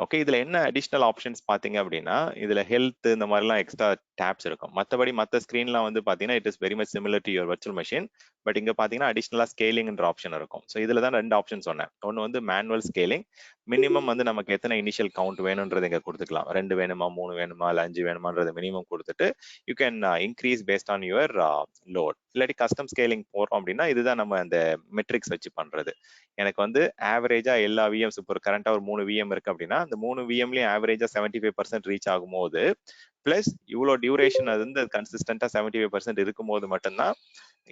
Okay, இதுல என்ன அடிஷனல் ஆப்ஷன்ஸ் பாத்தீங்க அப்படின்னா இதுல ஹெல்த் இந்த மாதிரிலாம் எக்ஸ்ட்ரா டேப்ஸ் இருக்கும். மற்றபடி மற்ற ஸ்கிரீன்லாம் வந்து பாத்தீங்கன்னா it is very much similar to your virtual machine. But இங்க பாத்தீங்கன்னா அடிஷனலா ஸ்கேலிங்ன்ற ஆப்ஷன் இருக்கும். ஸோ இதுல தான் 2 ஆப்ஷன் சொன்னேன். ஒன்று வந்து மேனுவல் ஸ்கேலிங், மினிமம் வந்து நமக்கு எத்தனை இனிஷியல் கவுண்ட் வேணும்ன்றது இங்க கொடுத்துக்கலாம். 2 வேணுமா, 3 வேணுமா, இல்லை 5 வேணுமான்றது மினிமம் கொடுத்துட்டு you can increase paste on your load. இல்லாட்டி கஸ்டம் ஸ்கேலிங் போறோம் அப்படின்னா இதுதான் நம்ம அந்த மெட்ரிக்ஸ் வச்சு பண்றது. எனக்கு வந்து ஆவரேஜா எல்லா விஎம்ஸ் இப்போ கரண்டா ஒரு 3 விஎம் இருக்கு அப்படின்னா அந்த 3 விஎம்லயும் ஆவரேஜா 75% ரீச் ஆகும்போது பிளஸ் இவ்வளோ டியூரேஷன் அது வந்து கன்சிஸ்டன்டா 75% இருக்கும்போது மட்டும்தான்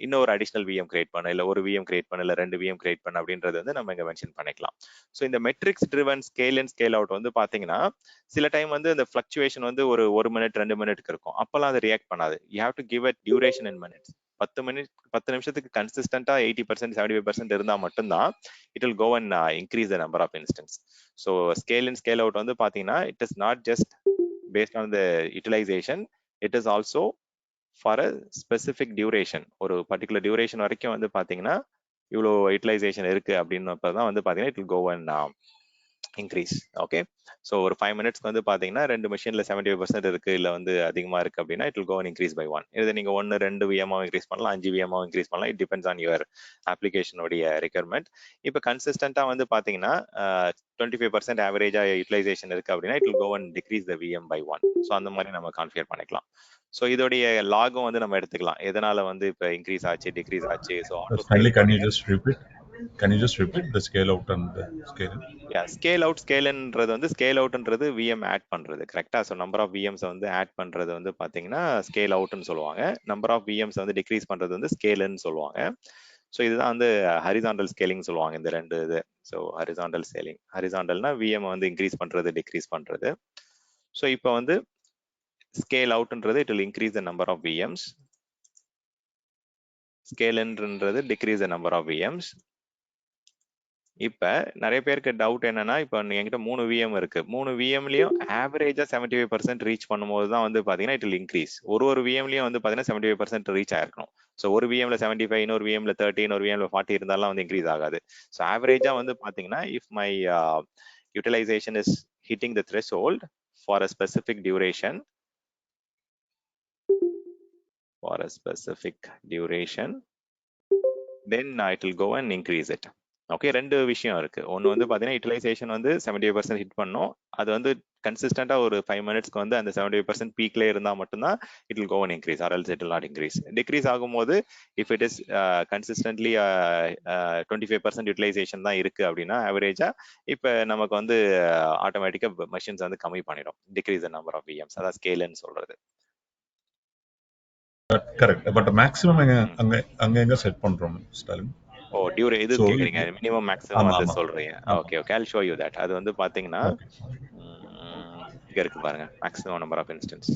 இன்னொரு அடிஷனல் விஎம் கிரியேட் பண்ண, இல்லை ஒரு விஎம் கிரியேட் பண்ண, இல்லை 2 விஎம் கிரியேட் பண்ண அப்படின்றது வந்து நம்ம இங்க மென்ஷன் பண்ணிக்கலாம். ஸோ இந்த metrics driven scale and scale out வந்து பாத்தீங்கன்னா சில டைம் வந்து இந்த ஃபிளக்சுவேஷன் வந்து ஒரு 1 மினிட் 2 மினிட்க்கு இருக்கும். அப்பெல்லாம் அது ரியாக்ட் பண்ணாது. You have to give a duration in minutes. 10 நிமிஷத்துக்கு கன்சிஸ்டன்டா 80% 75% இருந்தா மட்டும்தான் it will go and increase the number of instance. So scale in scale out வந்து பாத்தீங்கன்னா it is not just based on the utilization, it is also for a specific duration. ஒரு பர்டிகுலர் டியூரேஷன் வரைக்கும் வந்து பாத்தீங்கன்னா இவ்வளோ யூட்டிலைசேஷன் இருக்கு அப்படின்னப்பதான் வந்து பாத்தீங்கன்னா it will go and increase. Okay, so ஒரு 5 மினிட்ஸ்க்கு வந்து பாத்தீங்கன்னா 2 மிஷின்ல 75% இருக்கு, இல்லை வந்து அதிகமா இருக்கு அப்படின்னா it will go and increase by 1. இதை நீங்க 1 2 விஎம்ஆவும் இன்க்ரீஸ் பண்ணலாம், 5 விஎம்ஆவும் இன்க்ரீஸ் பண்ணலாம். இட் டிபெண்ட்ஸ் ஆன் யுவர் அப்ளிகேஷனுடைய ரெக்யர்மெண்ட். இப்போ கன்சிஸ்டன்டா வந்து பாத்தீங்கன்னா 25% ஆவரேஜா யூட்டிலைசேஷன் இருக்கு அப்படின்னா it will go and decrease the VM by 1. So அந்த மாதிரி நம்ம கான்ஃபிகர் பண்ணிக்கலாம். ஸோ இதோடைய லாகும் வந்து நம்ம எடுத்துக்கலாம், எதனால வந்து இப்போ இன்க்ரீஸ் ஆச்சு டிக்ரீஸ் ஆச்சு. So Can you just repeat the scale out and the scale in? Yeah, scale out scale inன்றது வந்து scale outன்றது VM ஆட் பண்றது கரெக்டா. ஸோ நம்பர் ஆஃப் VMs வந்து ஆட் பண்றது வந்து பாத்தீங்கன்னா scale outன்னு சொல்லுவாங்க. நம்பர் ஆஃப் VMs வந்து டிக்ரீஸ் பண்றது வந்து scale in சொல்லுவாங்க. ஸோ இதுதான் வந்து ஹரிசாண்டல் ஸ்கேலிங் சொல்லுவாங்க இந்த 2 இது. ஸோ ஹரிசாண்டல் ஸ்கேலிங், ஹரிசாண்டல்னா VM வந்து இன்க்ரீஸ் பண்றது டிக்ரீஸ் பண்றது. ஸோ இப்போ வந்து scale outன்றது it will increase the number of VMs, scale inன்றது decrease the number of VMs. இப்ப நிறைய பேருக்கு டவுட் என்னன்னா, இப்ப என்கிட்ட 3 விஎம் இருக்கு, 3 விஎம்லயும் ஆவரேஜா 75% ரீச் பண்ணும்போது தான் வந்து பாத்தீங்கன்னா இட் வில் இன்க்ரீஸ். ஒரு விஎம்லயும் வந்து பாத்தீங்கன்னா 75% ரீச் ஆயிருக்கணும். ஸோ ஒரு விஎம்ல 75, இன்னொரு விஎம்ல 30, இன்னொரு விஎம்ல 40 இருந்தாலும் வந்து இன்க்ரீஸ் ஆகாது. ஸோ ஆவரேஜா வந்து பாத்தீங்கன்னா if my utilization is hitting the threshold for a specific duration, then it will go and increase it. Okay, 2 விஷயம் இருக்கு. ஒன்று வந்து பாத்தீங்கன்னா யூட்டிலைசேஷன் வந்து 75% ஹிட் பண்ணும். அது வந்து கன்சிஸ்டண்டா ஒரு 5 மினிட்ஸ்க்கு வந்து அந்த 75% பீக்ல இருந்தா மட்டும்தான் it will go and increase, or else it will not increase. Decrease ஆகும்போது if it is consistently 25% utilization தான் இருக்கு அப்படின்னா ஆவரேஜா இப்ப நமக்கு வந்து ஆட்டோமேட்டிக்கா மெஷின்ஸ் வந்து கம்மி பண்ணிடும், decrease the number of VMs. அதான் ஸ்கேல்னு சொல்றது. கரெக்ட். பட் மேக்ஸிமம் அங்க எங்க செட் பண்றோம் ஸ்டாலின்? ஓ, டியூரே இது கேக்குறீங்க, மினிமம் மேக்ஸிமம் வந்து சொல்றீங்க. Okay okay, I'll show you that. அது வந்து பாத்தீங்கன்னா இங்க இருக்கு பாருங்க, maximum number of instance.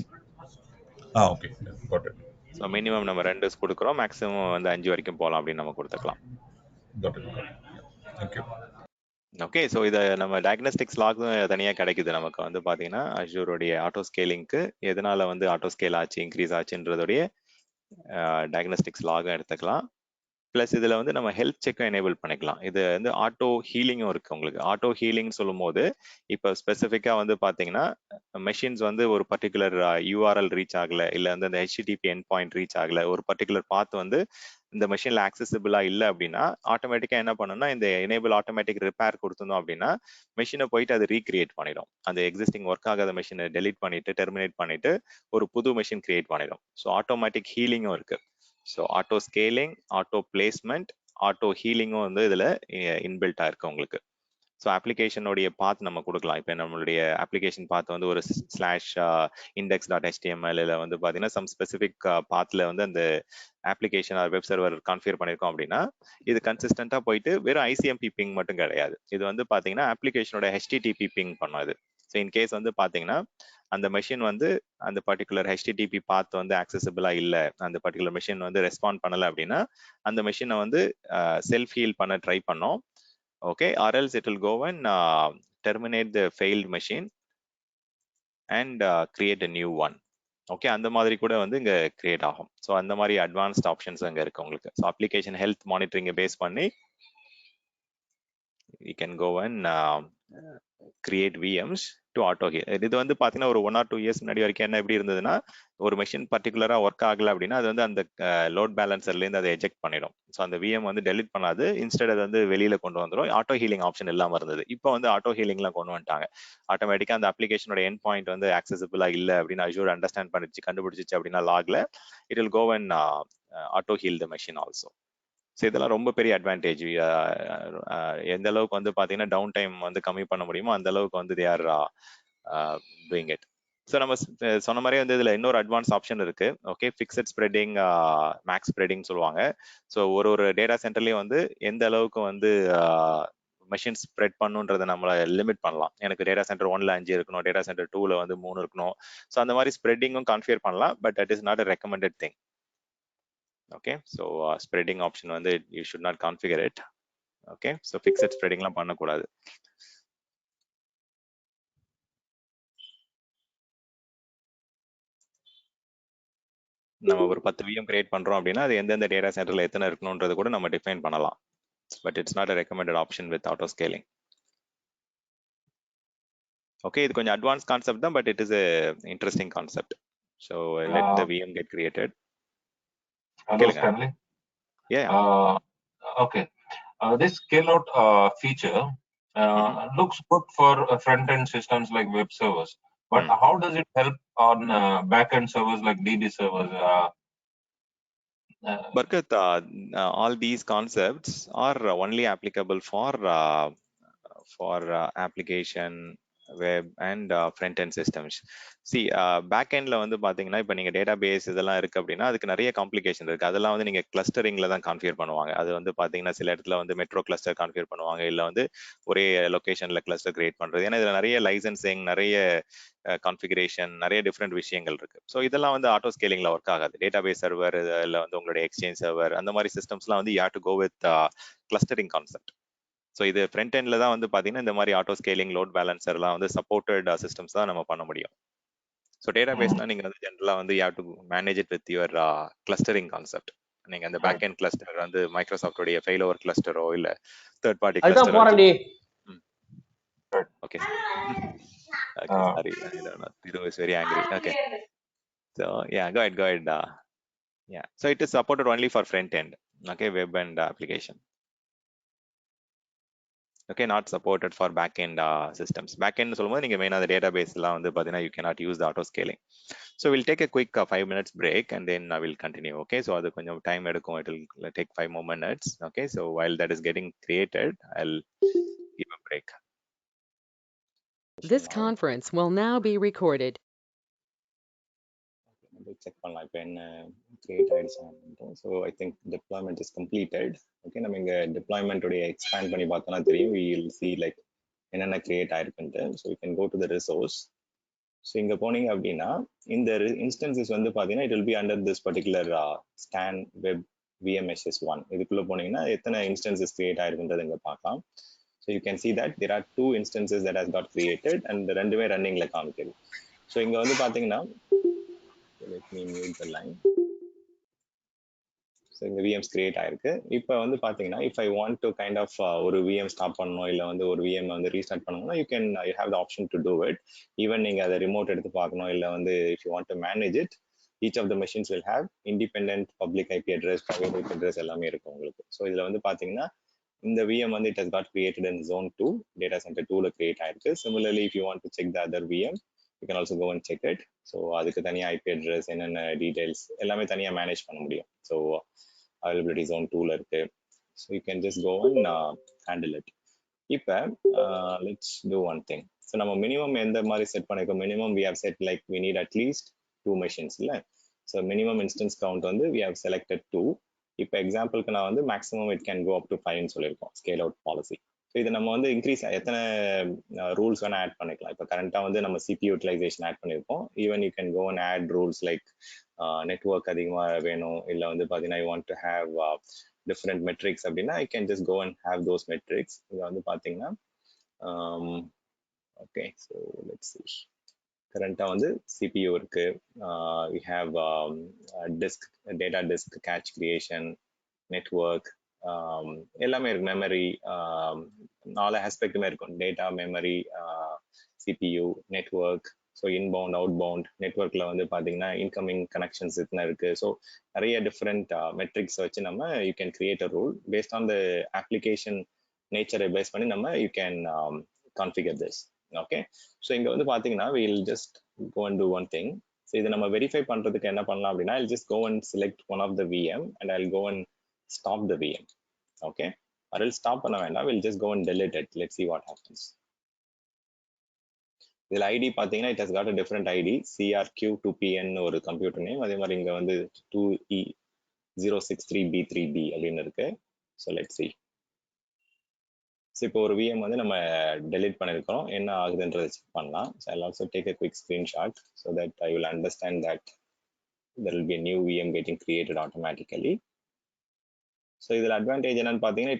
Okay, got it. So minimum நம்ம 2 கொடுக்கிறோம், மேக்ஸிமம் வந்து 5 வரைக்கும் போலாம் அப்படின்னு நம்ம கொடுத்துக்கலாம். Got it. Thank you. Okay, so இதை நம்ம டயக்னோஸ்டிக்ஸ் லாக் தனியாக கிடைக்குது நமக்கு வந்து பார்த்தீங்கன்னா அஜூரோடைய ஆட்டோ ஸ்கேலிங்க்கு எதனால வந்து ஆட்டோ ஸ்கேல் ஆச்சு இன்க்ரீஸ் ஆச்சுன்றதோடைய டயக்னோஸ்டிக்ஸ் லாக எடுத்துக்கலாம். ப்ளஸ் இதில் வந்து நம்ம ஹெல்த் செக்கும் எனேபிள் பண்ணிக்கலாம். இது வந்து ஆட்டோ ஹீலிங்கும் இருக்குது உங்களுக்கு. ஆட்டோ ஹீலிங் சொல்லும் போது இப்போ ஸ்பெசிஃபிக்காக வந்து பார்த்தீங்கன்னா மெஷின்ஸ் வந்து ஒரு பர்டிகுலர் யூஆர்எல் ரீச் ஆகலை, இல்லை வந்து அந்த ஹெச்டிடிபி எண்ட் பாயிண்ட் ரீச் ஆகலை, ஒரு பர்டிகுலர் பாத் வந்து இந்த மெஷினில் ஆக்சசிபிளாக இல்லை அப்படின்னா ஆட்டோமேட்டிக்காக என்ன பண்ணணும்னா இந்த எனேபிள் ஆட்டோமேட்டிக் ரிப்பேர் கொடுத்துருந்தோம் அப்படின்னா மெஷினை போயிட்டு அது ரீக்ரியேட் பண்ணிடும். அந்த எக்ஸிஸ்டிங் ஒர்க் ஆகாத மெஷினை டெலீட் பண்ணிட்டு டெர்மினேட் பண்ணிட்டு ஒரு புது மெஷின் கிரியேட் பண்ணிடும். ஸோ ஆட்டோமேட்டிக் ஹீலிங்கும் இருக்கு. So auto scaling, auto placement, auto ஹீலிங்கும் வந்து இதில் இன்பில்ட்டாக இருக்கு உங்களுக்கு. ஸோ அப்ளிகேஷனுடைய பாத் நம்ம கொடுக்கலாம். இப்போ நம்மளுடைய அப்ளிகேஷன் பாத் வந்து ஒரு ஸ்லாஷ் index.html இல்லை வந்து பார்த்தீங்கன்னா சம் ஸ்பெசிஃபிக் பாத்தில் வந்து அந்த application R web server configure பண்ணியிருக்கோம் அப்படின்னா இது கன்சிஸ்டண்டாக போயிட்டு வெறும் ஐசிஎம்பி பிங் மட்டும் கிடையாது, இது வந்து பார்த்தீங்கன்னா அப்ளிகேஷனோட ஹெச்டிடிபி பிங் பண்ணும் அது. ஸோ இன்கேஸ் வந்து பார்த்தீங்கன்னா அந்த மெஷின் வந்து அந்த பர்டிகுலர் ஹெச்டிடிபி பாத் வந்து ஆக்சசிபிளா இல்லை, அந்த பர்டிகுலர் மெஷின் வந்து ரெஸ்பாண்ட் பண்ணலை அப்படின்னா அந்த மெஷினை வந்து செல்ஃப் ஹீல் பண்ண ட்ரை பண்ணோம். Okay, or else it will go and terminate the failed machine and create a new one. Okay, அந்த மாதிரி கூட வந்து இங்கே கிரியேட் ஆகும். ஸோ அந்த மாதிரி அட்வான்ஸ்ட் ஆப்ஷன்ஸ் அங்கே இருக்கு உங்களுக்கு. ஸோ அப்ளிகேஷன் ஹெல்த் மானிட்டரிங்கை பேஸ் பண்ணி you can go and create VMs to auto heal. இது வந்து பார்த்தீங்கன்னா ஒரு 1 or 2 years முன்னாடி வரைக்கும் என்ன எப்படி இருந்ததுன்னா ஒரு மெஷின் பர்டிகுலராக ஒர்க் ஆகலை அப்படின்னா அது வந்து அந்த லோட் பேலன்சர்லேருந்து அதை எஜெக்ட் பண்ணிடும். ஸோ அந்த விஎம் வந்து டெலிட் பண்ணாது, இன்ஸ்டெட் அது வந்து வெளியில கொண்டு வந்துடும். ஆட்டோ ஹீலிங் ஆப்ஷன் இல்லாமல் இருந்தது. இப்போ வந்து ஆட்டோ ஹீலிங்லாம் கொண்டு வந்துட்டாங்க. ஆட்டோமேட்டிக்காக அந்த அப்ளிகேஷனோட எண்ட் பாயிண்ட் வந்து ஆக்சசிபிளாக இல்லை அப்படின்னு அஜூர் அண்டர்ஸ்டாண்ட் பண்ணிச்சு கண்டுபிடிச்சிச்சு அப்படின்னா லாக்ல it will go and auto heal the machine also. So இதெல்லாம் ரொம்ப பெரிய அட்வான்டேஜ். எந்த அளவுக்கு வந்து பார்த்தீங்கன்னா டவுன் டைம் வந்து கம்மி பண்ண முடியுமோ அந்த அளவுக்கு வந்து they are doing it. So நம்ம சொன்ன மாதிரியே வந்து இதில் இன்னொரு அட்வான்ஸ் ஆப்ஷன் இருக்கு. Okay, fixed spreading, max spreading சொல்லுவாங்க. ஸோ ஒரு டேட்டா சென்டர்லேயும் வந்து எந்த அளவுக்கு வந்து மெஷின் ஸ்ப்ரெட் பண்ணுன்றதை நம்மளை லிமிட் பண்ணலாம். எனக்கு டேட்டா சென்டர் 1ல 5 இருக்கணும், டேட்டா சென்டர் 2ல வந்து 3 இருக்கணும். ஸோ அந்த மாதிரி ஸ்ப்ரெட்டிங்கும் கான்ஃபிகர் பண்ணலாம், but that is not a recommended thing. Okay, so spreading option வந்து you should not configure it. Okay, so fixed spreadingலாம் பண்ணக்கூடாது. நம்ம ஒரு 10 VM கிரியேட் பண்றோம் அப்படின்னா அது எந்தெந்த டேட்டா சென்டர்ல எத்தனை இருக்கணும்ன்றது கூட நம்ம டிஃபைன் பண்ணலாம், but it's not a recommended option with auto scaling. Okay, இது கொஞ்சம் அட்வான்ஸ் கான்செப்ட் தான், but it is a interesting concept. So let the VM get created. Hello, Stanley. Yeah. Okay. This scale out feature looks good for front-end systems like web servers, but how does it help on back-end servers like DB servers? Barkat, all these concepts are only applicable for application, web and front-end systems. See, back-endல வந்து பாத்தீங்கன்னா இப்போ நீங்க டேட்டா பேஸ் இதெல்லாம் இருக்கு அப்படின்னா அதுக்கு நிறைய காம்ப்ளிகேஷன் இருக்கு. அதெல்லாம் வந்து நீங்க கிளஸ்டரிங்ல தான் கான்ஃபிகர் பண்ணுவாங்க. அது வந்து பாத்தீங்கன்னா சில இடத்துல வந்து மெட்ரோ கிளஸ்டர் கான்ஃபிகர் பண்ணுவாங்க, இல்ல வந்து ஒரே லொகேஷன்ல கிளஸ்டர் கிரியேட் பண்றது. ஏன்னா இதுல நிறைய லைசன்சிங், நிறைய கான்ஃபிகரேஷன், நிறைய டிஃப்ரெண்ட் விஷயங்கள் இருக்கு. ஸோ இதெல்லாம் வந்து ஆட்டோ ஸ்கேலிங்ல ஒர்க் ஆகாது. டேட்டா பேஸ் சர்வர் இல்லை வந்து உங்களுடைய எக்ஸ்சேஞ்ச் சர்வர் அந்த மாதிரி சிஸ்டம்ஸ்லாம் வந்து you have to go with clustering concept. So இது ஃப்ரண்ட் எண்ட்ல தான் வந்து பார்த்தீங்கன்னா இந்த மாதிரி ஆட்டோ ஸ்கேலிங், லோட் பேலன்சர்லாம் வந்து சப்போர்ட்டட் சிஸ்டம்ஸ் தான் நம்ம பண்ண முடியும். ஸோ டேட்டா பேஸ்னா நீங்கள் வந்து ஜென்ரலாக வந்து you have to manage it with your clustering concept. நீங்கள் அந்த பேக் எண்ட் கிளஸ்டர் வந்து மைக்ரோசாஃப்டோடைய ஃபைல் ஓவர் கிளஸ்டரோ இல்லை தேர்ட் பார்ட்டி கிளஸ்டரோ. Okay, sorry, Thiru is very angry. Okay, so yeah, go ahead. Yeah, so it is supported only for front end. Okay, web and application. Okay, not supported for back end systems. Back end சொல்லும்போது நீங்க மெயினா அந்த database எல்லாம் வந்து பாத்தீங்கன்னா you cannot use the auto scaling. So we'll take a quick 5 minutes break and then I will continue. Okay, so அது கொஞ்சம் டைம் எடுக்கும். It will take 5 more minutes. Okay, so while that is getting created, I'll give a break. This conference will now be recorded. Check பண்ணலாம் இப்போ என்ன கிரியேட் ஆயிடுச்சு. So I think deployment is completed. Okay, நம்ம இங்கே டிப்ளாய்மெண்ட்டுடைய எக்ஸ்பேண்ட் பண்ணி பார்த்தோம்னா தெரியும். வி வில் சி லைக் என்னென்ன கிரியேட் ஆயிருக்குன்ட்டு. So you can go to the resource. So இங்கே போனீங்க அப்படின்னா இந்த இன்ஸ்டன்சஸ் வந்து பார்த்தீங்கன்னா it will be under this particular ஸ்டான் வெப் VMSS1. இதுக்குள்ளே போனீங்கன்னா எத்தனை இன்ஸ்டன்சஸ் கிரியேட் ஆயிருக்குன்றது இங்கே பார்க்கலாம். So you can see that there are 2 instances that has got created and ரெண்டுமே ரன்னிங்ல காமிக்குது. ஸோ இங்கே வந்து பார்த்தீங்கன்னா let me mute the line. So இந்த விஎம்ஸ் கிரியேட் ஆயிருக்கு. இப்போ வந்து பார்த்தீங்கன்னா if I want to kind of ஒரு விஎம் ஸ்டாப் பண்ணணும் இல்லை வந்து ஒரு விஎம் வந்து ரீஸ்டார்ட் பண்ணணும்னா you have the option to do it. Even நீங்கள் அதை ரிமோட் எடுத்து பார்க்கணும் இல்லை வந்து if you want to manage it, each of the machines will have independent public IP address, private IP address எல்லாமே இருக்கும் உங்களுக்கு. ஸோ இதில் வந்து பார்த்தீங்கன்னா இந்த VM வந்து it has got created in zone 2, data center 2ல create ஆயிருக்கு. Similarly, if you want to check the other VM, you can also go and check it. So அதுக்கு தனியாக IP address என்னென்ன டீடைல்ஸ் எல்லாமே தனியாக மேனேஜ் பண்ண முடியும். ஸோ availability zone 2ல இருக்கு. So you can just go and handle it. இப்போ let's do one thing. So நம்ம மினிமம் எந்த மாதிரி செட் பண்ணிருக்கோம்? Minimum we have set like we need at least 2 machines இல்லை? ஸோ மினிமம் இன்ஸ்டன்ஸ் கவுண்ட் வந்து we have selected 2. இப்போ எக்ஸாம்பிளுக்கு நான் வந்து maximum it can go up to 5ன்னு சொல்லியிருக்கோம் ஸ்கேல் அவுட் பாலிசி. ஸோ இது நம்ம வந்து இன்க்ரீஸ் எத்தனை ரூல்ஸ் வேணால் ஆட் பண்ணிக்கலாம். இப்போ கரண்ட்டாக வந்து நம்ம CPU யூட்டிலைசேஷன் ஆட் பண்ணியிருக்கோம். Even you can go and add rules like network அதிகமாக வேணும், இல்லை வந்து பார்த்தீங்கன்னா you want to have different metrics அப்படின்னா I can just go and have those metrics. இது வந்து பார்த்தீங்கன்னா ஓகே, ஸோ லெட்ஸ் see. கரண்ட்டாக வந்து CPU இருக்கு, we have disk, data disk cache creation, network, எல்லாமே இருக்கு, மெமரி, 4 ஆஸ்பெக்டுமே இருக்கும், data, memory, CPU, network. So inbound outbound நெட்ஒர்க்கில் வந்து பார்த்தீங்கன்னா இன்கமிங் கனெக்ஷன்ஸ் இத்தனை இருக்குது. ஸோ நிறைய டிஃப்ரெண்ட் மெட்ரிக்ஸ் வச்சு நம்ம you can create a rule based on the application நேச்சரை பேஸ் பண்ணி நம்ம you can configure this. Okay, so இங்கே வந்து பார்த்தீங்கன்னா we'll just go and do one thing. So இதை நம்ம வெரிஃபை பண்ணுறதுக்கு என்ன பண்ணலாம் அப்படின்னா I'll just go and select one of the VM and I'll go and stop the VM. Okay, or else stop பண்ண வேண்டாம், we'll just go and delete it. Let's see what happens. இதில் ஐடி பார்த்தீங்கன்னா it has got a different ID, CRQ2PN ஒரு கம்ப்யூட்டர் நேம். அதே மாதிரி இங்கே வந்து 2E063B3B அப்படின்னு இருக்கு. So let's see. ஸோ இப்போ ஒரு VM வந்து நம்ம டெலிட் பண்ணியிருக்கிறோம், என்ன ஆகுதுன்றதை செக் பண்ணலாம். So I'll also take a quick screenshot so that I will understand that there will be a new VM getting created automatically. So இதில் அட்வான்டேஜ் என்னன்னு பார்த்தீங்கன்னா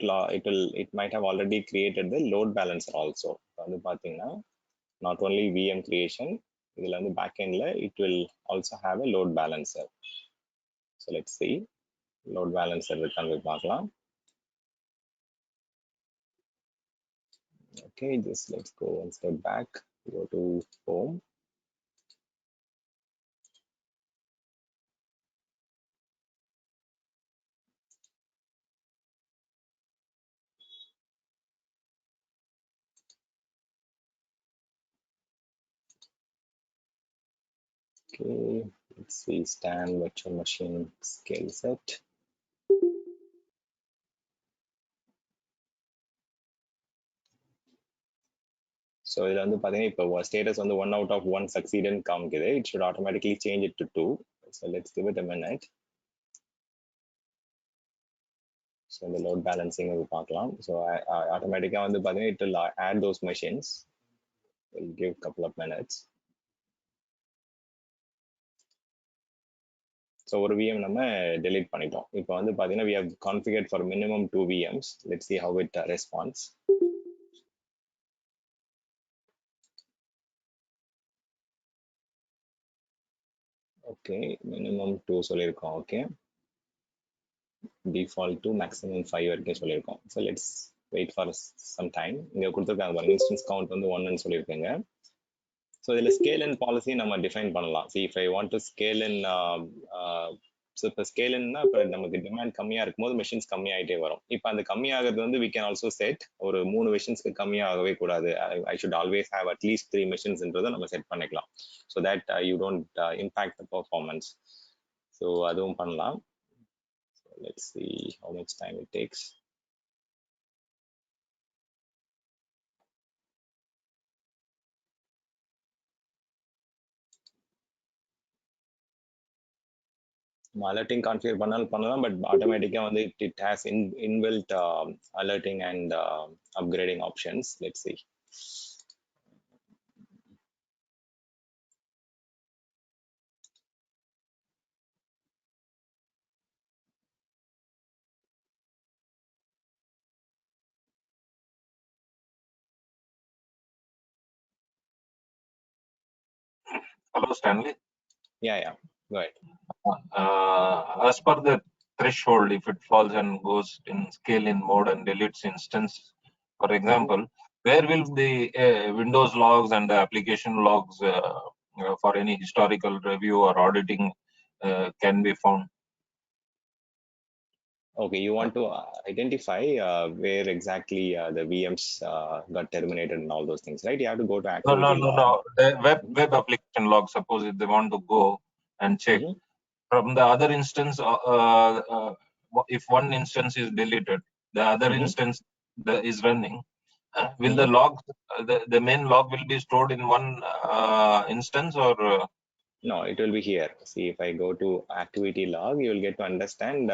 it might have already created the load balancer also. வந்து பார்த்தீங்கன்னா not only VM creation, இதில் வந்து backendல it will also have a load balancer. So let's see, load balancer இருக்கான்னு போய் பார்க்கலாம். Okay, just let's go one step back, go to home. Okay, let's see, stan virtual machine scale set. So இதில் வந்து பார்த்தீங்கன்னா இப்போ ஸ்டேட்டஸ் வந்து 1 out of 1 succeedன்னு காமிக்குது. It should automatically change it to 2. So let's give it a minute. So இந்த லோட் பேலன்சிங் பார்க்கலாம். ஸோ ஆட்டோமேட்டிக்காக வந்து பார்த்தீங்கன்னா it will add those machines. We'll give a couple of minutes. So ஒரு VM நம்ம delete பண்ணிட்டோம். இப்போ வந்து பார்த்தீங்கன்னா we have configured for minimum 2 VMs. Let's see how it responds. Okay, minimum 2 சொல்லியிருக்கோம். ஓகே, டிஃபால்ட் டு மேக்ஸிமம் 5 வரைக்கும் சொல்லியிருக்கோம். So let's wait for some time. இங்கே கொடுத்துருக்காங்க பாருங்க, இன்ஸ்டன்ஸ் கவுண்ட் வந்து 1ன்னு சொல்லியிருக்கேங்க. ஸோ இதில் ஸ்கேல் அண்ட் பாலிசி நம்ம டிஃபைன் பண்ணலாம். See if I want to scale in, so இப்போ ஸ்கேலுன்னா இப்போ நமக்கு டிமாண்ட் கம்மியாக இருக்கும்போது மெஷின்ஸ் கம்மியாகிட்டே வரும். இப்போ அந்த கம்மியாகிறது வந்து வி கேன் ஆல்சோ செட் ஒரு 3 மெஷின்ஸ்க்கு கம்மியாகவே கூடாது. I should always have at least 3 மெஷின்ஸ்ன்றதை நம்ம செட் பண்ணிக்கலாம். So that you don't impact the performance. So அதுவும் பண்ணலாம். Let's see how much time it takes. Alerting configure பண்ணலாம், but automatically வந்து it has inbuilt alerting and upgrading options. Let's see. Hello, Stanley. Yeah, go ahead. As per the threshold if it falls and goes in scale in mode and deletes instance, for example, where will the Windows logs and the application logs for any historical review or auditing can be found? Okay, you want to identify where exactly the VMs got terminated and all those things, right? You have to go to activity log. No. The web application log, suppose if they want to go and check from the other instance, if one instance is deleted, the other instance is running. Will the log, the main log will be stored in one instance or? No, it will be here. See, if I go to activity log, you will get to understand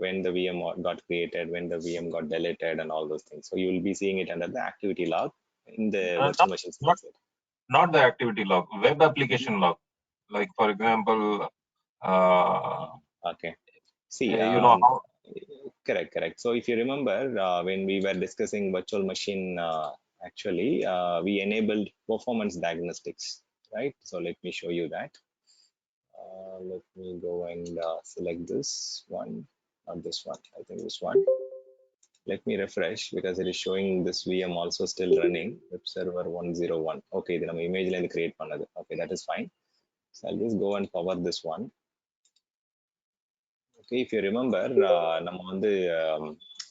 when the VM got created, when the VM got deleted and all those things. So you will be seeing it under the activity log in the virtual machine skill set. Not the activity log, web application log. Like for example, okay. See, you know how. Correct. So if you remember when we were discussing virtual machine, actually we enabled performance diagnostics, right? So let me show you that. Let me go and select this one, not this one, I think this one. Let me refresh because it is showing this VM also still running, web server 101. Okay, then I'm image line create pannadu. Okay, that is fine. So I'll just go and power this one. Okay, if you remember,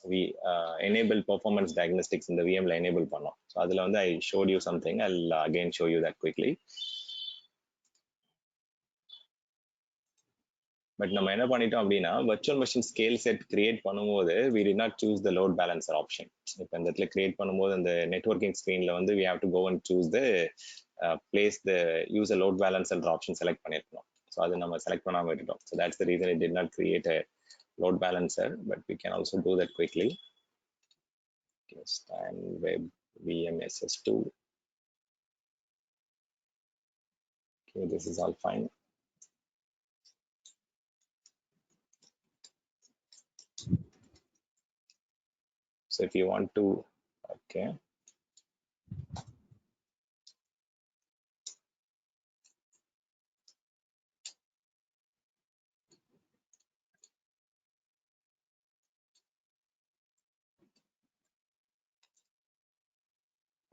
we enabled performance diagnostics in the VM la enable pannom. So adula I showed you something. I'll again show you that quickly. But நம்ம என்ன பண்ணிட்டோம் அப்படின்னா virtual machine scale set create பண்ணும்போது we did not choose the load balancer option. இப்போ இந்த இடத்துல create பண்ணும்போது அந்த networking screenல we have to go and choose the place the user load balancer option select பண்ணிருக்கணும். So அது நம்ம select பண்ணாம விட்டுட்டோம். So that's the reason it did not create a load balancer, but we can also do that quickly. And web vmss2. Okay, this is all fine. So if you want to, okay.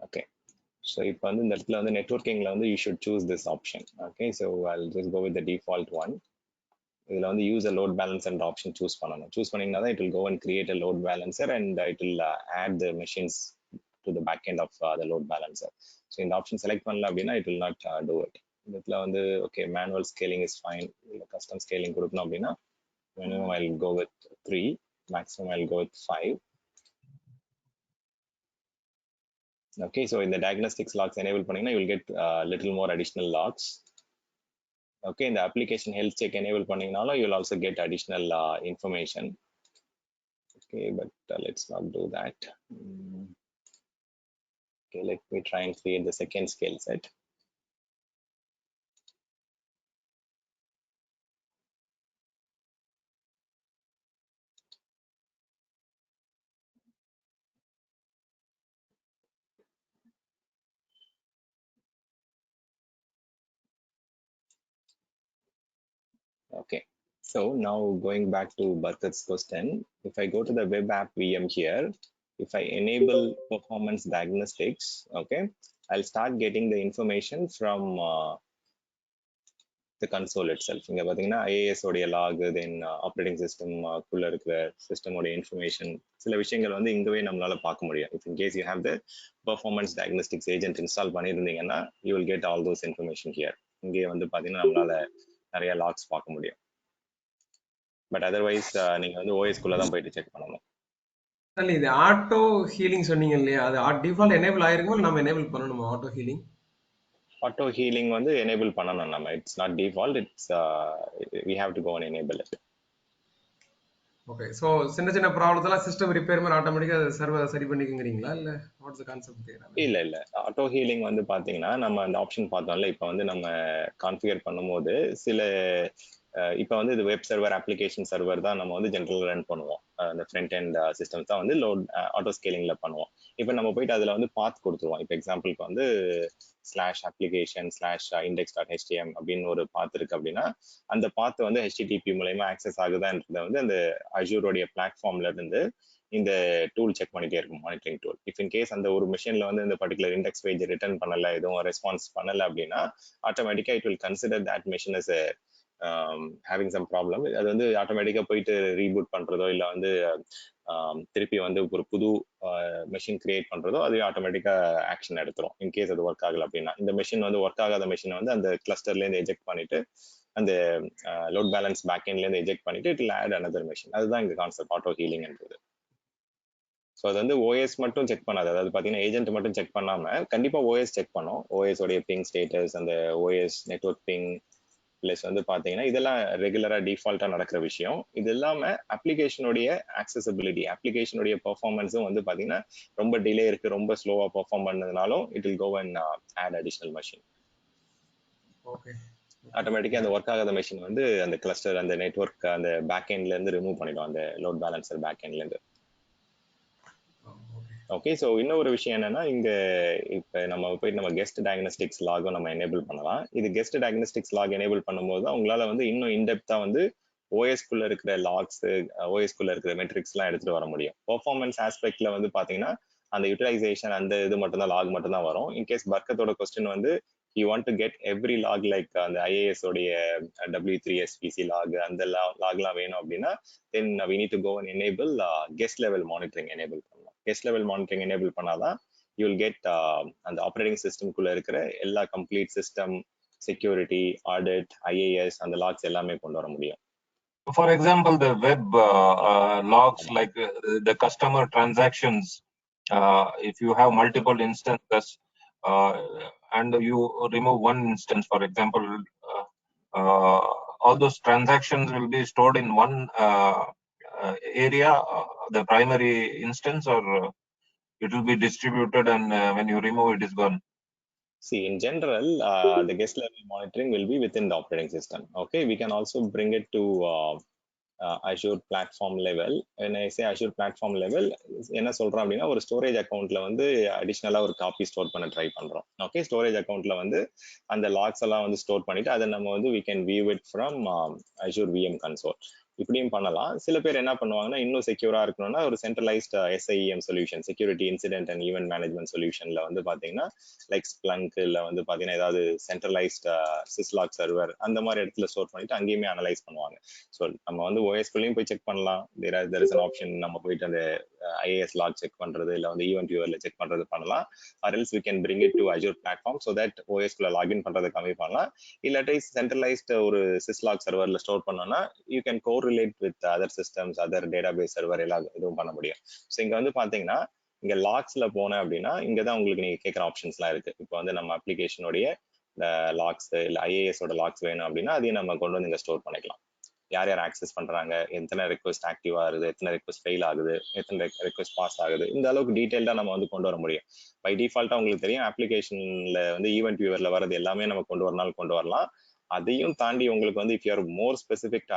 Okay. So இப்போ இந்த இடத்துல networkingல you should choose this option. Okay, so I'll just go with the default one. இதுல use a load balancer and option choose பண்ணணும். Choose பண்ணீங்கன்னா தான் it will go and create a load balancer and it will add the machines to the back end of the load balancer. So இந்த option select பண்ணல அப்படின்னா it will not do it. இதுல okay, manual scaling is fine. Custom scaling கொடுக்கணும் அப்படின்னா minimum I'll go with 3, maximum I'll go with 5. Okay, so in the diagnostics logs enable பண்ணீங்கன்னா you will get little more additional logs. Okay, in the application health check enable பண்ணீங்கனாலும் you will also get additional information. Okay, but let's not do that. Okay, let me try and create the second scale set. Okay, so now going back to Barkat's question, if I go to the web app VM here, if I enable performance diagnostics, okay, I'll start getting the information from the console itself. இங்க பாத்தீங்கன்னா IAS உடைய log, then operating system குள்ள இருக்கிற system உடைய information, சில விஷயங்கள் இங்கவே நம்மளால பார்க்க முடியும். If in case you have the performance diagnostics agent install பண்ணிருந்தீங்கன்னா you will get all those information here. இங்கே பாத்தீங்கன்னா நம்மளால நிறைய logs பார்க்க முடியும். But otherwise நீங்க OS குள்ள தான் போயிட்டு செக் பண்ணணும். இது ஆட்டோ ஹீலிங் சொன்னீங்க இல்லையா, அது டிஃபால்ட் எனேபிள் ஆயிருக்குமா இல்ல நம்ம எனேபிள் பண்ணணுமா auto healing? Auto healing enable பண்ணனும் நம்ம. It's not default, it's we have to go and enable it. Okay, so சின்ன ப்ராப்ளத்தெல்லாம் சிஸ்டம் ரிப்பேர் மாதிரி ஆட்டோமேட்டிக்கா சர்வர் சரி பண்ணிக்குங்கறீங்களா இல்ல வாட்ஸ் தி கான்செப்ட் தேர்? இல்ல ஆட்டோ ஹீலிங் பாத்தீங்கன்னா நம்ம அந்த ஆப்ஷன் பார்த்தோம்ல, இப்போ நம்ம கான்ஃபிகர் பண்ணும்போது சில இப்போ இது வெப் சர்வர் அப்ளிகேஷன் சர்வர் தான் நம்ம ஜெனரல் ரன் பண்ணுவோம். அந்த ஃப்ரண்ட் எண்ட் சிஸ்டம்ஸ் தான் லோட் ஆட்டோ ஸ்கேலிங்ல பண்ணுவோம். இப்போ நம்ம போயிட்டு அதுல பாத் கொடுத்துருவோம். இப்போ எக்ஸாம்பிளுக்கு /application/index.htm அப்படின்னு ஒரு பாத் இருக்கு அப்படின்னா அந்த பாத் வந்து HTTP மூலமா ஆக்சஸ் ஆகுதான்றத வந்து அந்த அஜூரோடைய பிளாட்ஃபார்ம்ல இருந்து இந்த டூல் செக் பண்ணிட்டே இருக்கும், monitoring tool. If in case அந்த ஒரு மிஷின்ல வந்து இந்த பர்டிகுலர் இண்டெக்ஸ் பேஜ் ரிட்டர்ன் பண்ணல, எதுவும் ரெஸ்பான்ஸ் பண்ணல அப்படின்னா ஆட்டோமேட்டிக்கா it will consider that machine as a having some problem. அது வந்து ஆட்டோமேட்டிக்கா போயிட்டு ரீபூட் பண்றதோ இல்ல வந்து திருப்பி வந்து ஒரு புது மெஷின் கிரியேட் பண்றதோ அது ஆட்டோமேட்டிக்கா ஆக்ஷன் எடுத்துரும். இன்கேஸ் அது ஒர்க் ஆகல அப்படின்னா இந்த மெஷின் வந்து ஒர்க் ஆகாத மெஷின் வந்து அந்த கிளஸ்டர்ல இருந்து எஜெக்ட் பண்ணிட்டு அந்த லோட் பேலன்ஸ் பேக்எண்ட்ல இருந்து எஜெக்ட் பண்ணிட்டு it will add another machine. அதுதான் இந்த கான்செப்ட் ஆட்டோ ஹீலிங்ன்றது. ஸோ அது வந்து ஓஎஸ் மட்டும் செக் பண்ணாது, அதாவது பார்த்தீங்கன்னா ஏஜென்ட் மட்டும் செக் பண்ணாம கண்டிப்பாக ஓஎஸ் செக் பண்ணும். ஓஎஸ் உடைய பிங் ஸ்டேட்டஸ், அந்த ஓஎஸ் நெட்வொர்க் பிங் பிளஸ் வந்து பார்த்தீங்கன்னா இதெல்லாம் ரெகுலராக டிஃபால்ட்டாக நடக்கிற விஷயம். இது இல்லாமல் அப்ளிகேஷனுடைய ஆக்சசபிலிட்டி, அப்ளிகேஷனுடைய பெர்ஃபார்மன்ஸும் வந்து பார்த்தீங்கன்னா ரொம்ப டிலே இருக்கு, ரொம்ப ஸ்லோவாக பெர்ஃபார்ம் பண்ணதுனாலும் it will go and add additional machine. Okay, ஆட்டோமேட்டிக்காக அந்த ஒர்க் ஆகாத மெஷின் வந்து அந்த கிளஸ்டர் அந்த நெட்வொர்க் அந்த பேக் எண்ட்ல இருந்து ரிமூவ் பண்ணிடும், அந்த லோட் பேலன்சர் பேக் எண்ட்ல இருந்து. ஓகே, ஸோ இன்னொரு விஷயம் என்னன்னா இங்க இப்போ நம்ம போயிட்டு நம்ம கெஸ்ட் டயக்னோஸ்டிக்ஸ் லாகும் நம்ம எனேபிள் பண்ணலாம். இது கெஸ்ட் டயக்னோஸ்டிக்ஸ் லாக் எனேபிள் பண்ணும்போது தான் உங்களால வந்து இன்னும் இன்டெப்தா வந்து ஓஎஸ்குள்ள இருக்கிற லாக்ஸ், ஓஎஸ்குள்ள இருக்கிற மெட்ரிக்ஸ் எல்லாம் எடுத்துட்டு வர முடியும். பெர்ஃபார்மன்ஸ் ஆஸ்பெக்ட்ல வந்து பாத்தீங்கன்னா அந்த யூட்டிலைசேஷன் அந்த இது மட்டும் தான் லாக் மட்டும் தான் வரும். இன்கேஸ் பர்க்கத்தோட கொஸ்டின் வந்து you want to get every log like அந்த IAS உடைய W3 SPC log அந்த லாக்லாம் வேணும் அப்படின்னா then we need to go and enable guest level monitoring enable பண்ணலாம். guest level monitoring enable பண்ணாதான் you will get அந்த ஆப்ரேட்டிங் சிஸ்டம்குள்ள இருக்கிற எல்லா complete system security audit IAS அந்த லாக்ஸ் எல்லாமே கொண்டு வர முடியும். For example, the web logs like the customer transactions, if you have multiple instances and you remove one instance, for example, all those transactions will be stored in one area, the primary instance, or it will be distributed and when you remove it is gone? See, in general, the guest level monitoring will be within the operating system. Okay, we can also bring it to Azure platform level. When I say Azure platform level, என்ன சொல்றோம் அப்படின்னா ஒரு ஸ்டோரேஜ் அக்கௌண்ட்ல வந்து அடிஷ்னலா ஒரு காப்பி ஸ்டோர் பண்ண ட்ரை பண்றோம். ஓகே, ஸ்டோரேஜ் அக்கௌண்ட்ல வந்து அந்த லாக்ஸ் எல்லாம் வந்து ஸ்டோர் பண்ணிட்டு அதை நம்ம வந்து we can view it from Azure VM console. இப்படியும் பண்ணலாம். சில பேர் என்ன பண்ணுவாங்கன்னா இன்னும் செக்யூரா இருக்கணும்னா ஒரு centralized SIEM solution, security incident and event management சொல்யூஷன்ல வந்து பாத்தீங்கன்னா லைக் ஸ்ப்ளங்க் இல்ல வந்து பாத்தீங்கன்னா ஏதாவது சென்ட்ரலைஸ்ட் சிஸ்லாக் சர்வர் அந்த மாதிரி இடத்துல ஸ்டோர் பண்ணிட்டு அங்கேயுமே அனலைஸ் பண்ணுவாங்க. ஸோ நம்ம வந்து OS-குள்ளேயும் போய் செக் பண்ணலாம். there is an option நம்ம போயிட்டு அந்த IAS log செக் பண்றது இல்ல வந்து ஈவென்ட் வியூவர்ல செக் பண்றது பண்ணலாம். or else we can bring it to Azure platform so that OS-குள்ள லாகின் பண்றதை கம்மி பண்ணலாம். இல்லாட்டி சென்ட்ரலைஸ்ட் ஒரு சிஸ்லாக் சர்வர்ல ஸ்டோர் பண்ணோம்னா you can correlate with other systems, other database server எல்லாம் இதுவும் பண்ண முடியும். ஸோ இங்க வந்து பாத்தீங்கன்னா இங்க லாக்ஸ்ல போனேன் அப்படின்னா இங்கதான் உங்களுக்கு நீங்க கேட்குற ஆப்ஷன்ஸ் எல்லாம் இருக்கு. இப்போ வந்து நம்ம அப்ளிகேஷனுடைய லாக்ஸ் இல்ல IAS-ஓட லாக்ஸ் வேணும் அப்படின்னா அதையும் நம்ம கொண்டு வந்து இங்க ஸ்டோர் பண்ணிக்கலாம். யார் யார் ஆக்சஸ் பண்றாங்க, எத்தனை ரெக்வஸ்ட் ஆக்டிவா ஆகுது, எத்தனை ரெக்வஸ்ட் ஃபெயில் ஆகுது, எத்தனை ரெக்வஸ்ட் பாஸ் ஆகுது, இந்த அளவுக்கு டீடைல்டா நம்ம வந்து கொண்டு வர முடியும். பை டிஃபால்ட்டா உங்களுக்கு தெரியும் அப்ளிகேஷன்ல வந்து ஈவென்ட் வியூவர்ல வரது எல்லாமே நம்ம கொண்டு வரனாலும் கொண்டு வரலாம். அதையும் தாண்டி உங்களுக்கு வந்து if you are more specific to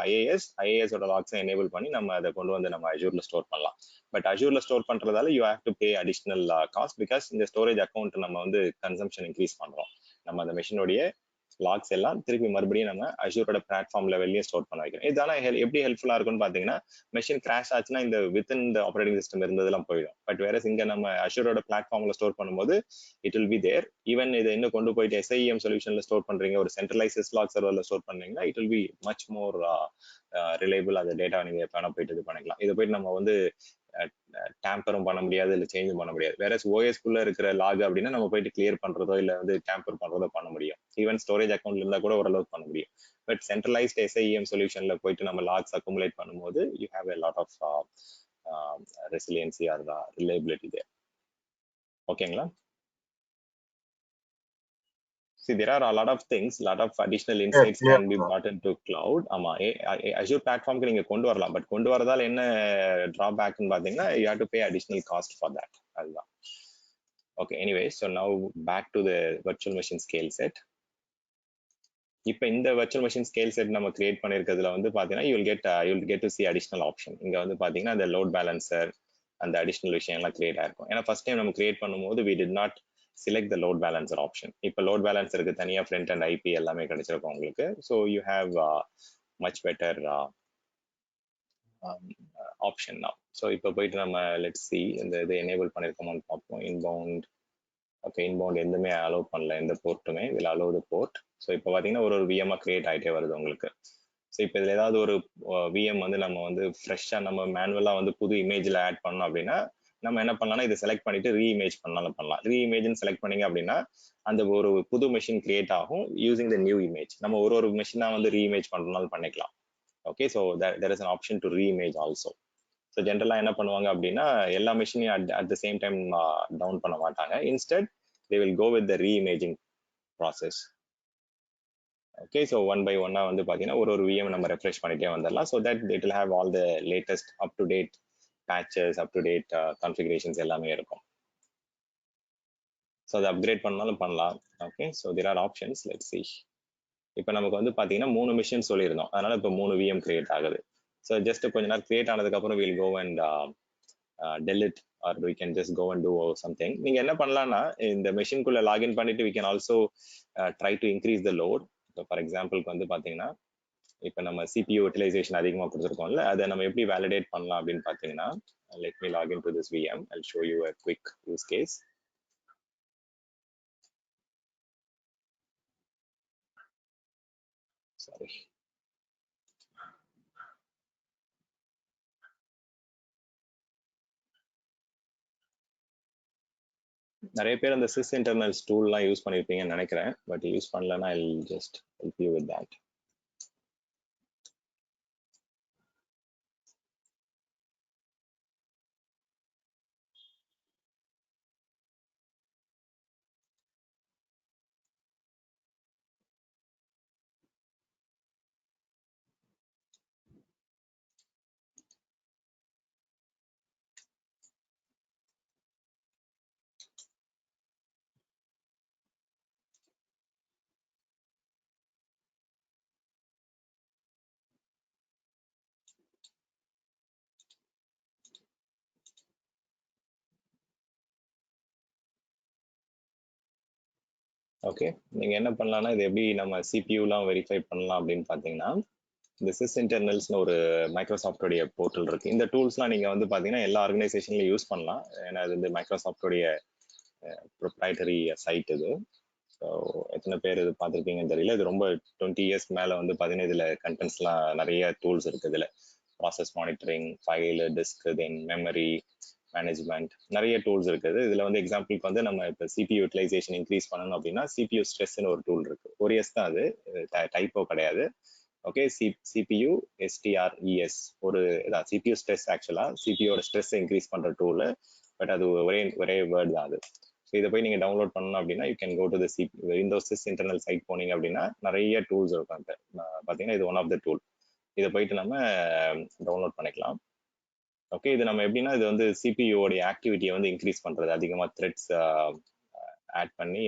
IAS-ஓட லாக்ஸை எனேபிள் பண்ணி நம்ம அதை கொண்டு வந்து நம்ம அஜூர்ல ஸ்டோர் பண்ணலாம். பட் அஜூர்ல ஸ்டோர் பண்றதால you have to pay additional cost because இந்த ஸ்டோரேஜ் அக்கௌண்ட் நம்ம வந்து கன்சம்ஷன் இன்க்ரீஸ் பண்றோம். நம்ம அந்த மெஷினுடைய லாக்ஸ் எல்லாம் திருப்பி மறுபடியும் நம்ம அஜூரோட பிளாட்ஃபார்ம் லெவல்லயே ஸ்டோர் பண்ண வைக்கிறோம். இதெல்லாம் எப்படி ஹெல்ப்ஃபுல்லா இருக்கும்னு பாத்தீங்கன்னா மெஷின் கிராஷ் ஆச்சுன்னா இந்த வித்தின் த ஆப்ரேட்டிங் சிஸ்டம் இருந்ததெல்லாம் போயிடும். பட் வேற இங்க நம்ம அஜூரோட பிளாட்ஃபார்ம்ல ஸ்டோர் பண்ணும்போது it will be there. Even இதை இன்னும் கொண்டு போயிட்டு SIEM சொல்யூஷன்ல ஸ்டோர் பண்றீங்க, ஒரு சென்ட்ரலைஸ் லாக் சர்வர்ல ஸ்டோர் பண்ணீங்கன்னா it will be much more reliable. அந்த டேட்டா நீங்க எப்ப வேணா போயிட்டு இது பண்ணிக்கலாம். இதை போயிட்டு நம்ம வந்து டேம்பரும் பண்ண முடியாது இல்ல சேஞ்சும் பண்ண முடியாது. வேற OS-குள்ள இருக்கிற லாக் அப்படின்னா நம்ம போயிட்டு கிளியர் பண்றதோ இல்ல வந்து டேம்பர் பண்றதோ பண்ண முடியும். ஈவன் ஸ்டோரேஜ் அக்கௌண்ட்ல இருந்தா கூட ஓரளவுக்கு பண்ண முடியும். பட் சென்ட்ரலைஸ்ட் SIEM சொல்யூஷன்ல போயிட்டு நம்ம லாக்ஸ் அக்குமுலேட் பண்ணும்போது you have a lot of resiliency or reliability there. ஓகேங்களா? See, there are a lot of things, lot of additional insights can be brought into cloud. ஆமா, Azure platform-க்கு நீங்க கொண்டு வரலாம். பட் கொண்டு வரதால என்ன drawback-னு பாத்தீங்கன்னா you have to pay additional cost for that. அதுதான். Okay, anyway, so now back to the virtual machine scale set. இப்போ இந்த virtual machine scale set நம்ம கிரியேட் பண்ணிருக்கிறதுல வந்து பாத்தீங்கன்னா you will get to see additional option. இங்க வந்து பாத்தீங்கன்னா அந்த load balancer அந்த அடிஷனல் விஷயம் எல்லாம் கிரியேட் ஆயிருக்கும். ஏன்னா ஃபர்ஸ்ட் டைம் நம்ம கிரியேட் பண்ணும்போது we did not select the load balancer option. இப்போ load balancer க்கு தனியா front and IP எல்லாமே கிடைச்சிருக்கும் உங்களுக்கு. So you have much better option now. So இப்போ போயிட்டு நம்ம let's see இந்த இது enable பண்ணிருக்கோமான்னு பார்ப்போம். inbound okay, inbound எதுவுமே allow பண்ணல, எந்த போர்ட்டுமே will allow the port. So இப்போ பார்த்தீங்கன்னா ஒரு VM create ஆகிட்டே வருது உங்களுக்கு. ஸோ இப்போ இதில் ஏதாவது ஒரு VM வந்து நம்ம வந்து ஃப்ரெஷ்ஷாக நம்ம மேனுவலாக வந்து புது இமேஜில் ஆட் பண்ணோம் அப்படின்னா நம்ம என்ன பண்ணலாம்னா இதை செலக்ட் பண்ணிட்டு ரீஇமேஜ் பண்ணாலும் பண்ணலாம். ரீஇமேஜ்னு செலக்ட் பண்ணீங்க அப்படின்னா அந்த ஒரு புது மெஷின் கிரியேட் ஆகும் யூசிங் த நியூ இமேஜ். நம்ம ஒரு மெஷினாக வந்து ரீஇமேஜ் பண்ணுறதுனாலும் பண்ணிக்கலாம். Okay, so there is an option to reimage also. ஸோ ஜென்ரலாக என்ன பண்ணுவாங்க அப்படின்னா எல்லா மெஷினையும் at the same time down பண்ண மாட்டாங்க. Instead they will go with the reimaging process. Okay, so one by ஒன்னா வந்து பார்த்தீங்கன்னா ஒரு VM நம்ம ரெஃப்ரெஷ் பண்ணிட்டே வந்துடலாம். So that it will have all the latest up to date patches, up to date configurations எல்லாமே இருக்கும். ஸோ அதை அப்கிரேட் பண்ணாலும் பண்ணலாம். Okay, so there are options. Let's see. இப்போ நமக்கு வந்து பார்த்தீங்கன்னா 3 மிஷின் சொல்லியிருந்தோம், அதனால இப்போ 3 VM கிரியேட் ஆகுது. ஸோ ஜஸ்ட் கொஞ்ச நேரம் கிரியேட் ஆனதுக்கப்புறம் will go and delete or we can just go and do something. நீங்க என்ன பண்ணலாம்னா இந்த மெஷின்குள்ள லாகின் பண்ணிட்டு we can also try to increase the load. இப்போ ஃபார் எக்ஸாம்பிளுக்கு வந்து பார்த்தீங்கன்னா இப்போ நம்ம CPU யூட்டிலைசேஷன் அதிகமாக கொடுத்துருக்கோம்ல, அதை நம்ம எப்படி வேலிடேட் பண்ணலாம் அப்படின்னு பார்த்தீங்கன்னா let me log into this VM. I'll show you a quick use case. Sorry. நிறைய பேர் அந்த sys internals டூல்லாம் யூஸ் பண்ணியிருப்பீங்கன்னு நினைக்கிறேன். பட் யூஸ் பண்ணலன்னா I'll just help you with that. Okay, நீங்க என்ன பண்ணலாம்னா இது எப்படி நம்ம சிபியூலாம் வெரிஃபை பண்ணலாம் அப்படின்னு பார்த்தீங்கன்னா இந்த சிஸ் இன்டர்னல்ஸ்னு ஒரு மைக்ரோசாஃப்டோடைய போர்ட்டல் இருக்கு. இந்த டூல்ஸ்லாம் நீங்க வந்து பார்த்தீங்கன்னா எல்லா ஆர்கனைசேஷன்லையும் யூஸ் பண்ணலாம். ஏன்னா இது வந்து மைக்ரோசாஃப்டோடைய ப்ரொப்ரைட்டரி சைட் இது. ஸோ எத்தனை பேர் இது பார்த்துருப்பீங்கன்னு தெரியல. இது ரொம்ப 20 இயர்ஸ் மேலே வந்து பார்த்தீங்கன்னா இதில் கண்டென்ட்ஸ்லாம் நிறைய டூல்ஸ் இருக்குது. இதில் ப்ராசஸ் மானிட்டரிங், ஃபைல், டிஸ்க், தென் மெமரி மேனேஜ்மெண்ட், நிறைய டூல்ஸ் இருக்குது. இதில் வந்து எக்ஸாம்பிளுக்கு வந்து நம்ம இப்போ CPU யூட்டிலைசேஷன் இன்க்ரீஸ் பண்ணணும் அப்படின்னா CPU ஸ்ட்ரெஸ்ன்னு ஒரு டூல் இருக்கு. ஒரு எஸ் தான், அது டைப்போ கிடையாது. ஓகே, CPU STRES ஒரு இதான் CPU ஸ்ட்ரெஸ். ஆக்சுவலாக CPUயோட ஸ்ட்ரெஸ் இன்க்ரீஸ் பண்ணுற டூலு, பட் அது ஒரே வேர்ட் தான் அது. ஸோ இதை போய் நீங்கள் டவுன்லோட் பண்ணணும் அப்படின்னா you can go to the Windows sys internal site போனீங்க அப்படின்னா நிறைய டூல்ஸ் இருக்கும். இப்போ பார்த்தீங்கன்னா இது ஒன் ஆஃப் த டூல். இதை போயிட்டு நம்ம டவுன்லோட் பண்ணிக்கலாம். ஓகே, இது நம்ம எப்படின்னா இது வந்து சிபியூடைய ஆக்டிவிட்டியை வந்து இன்க்ரீஸ் பண்ணுறது, அதிகமாக த்ரெட்ஸ் ஆட் பண்ணி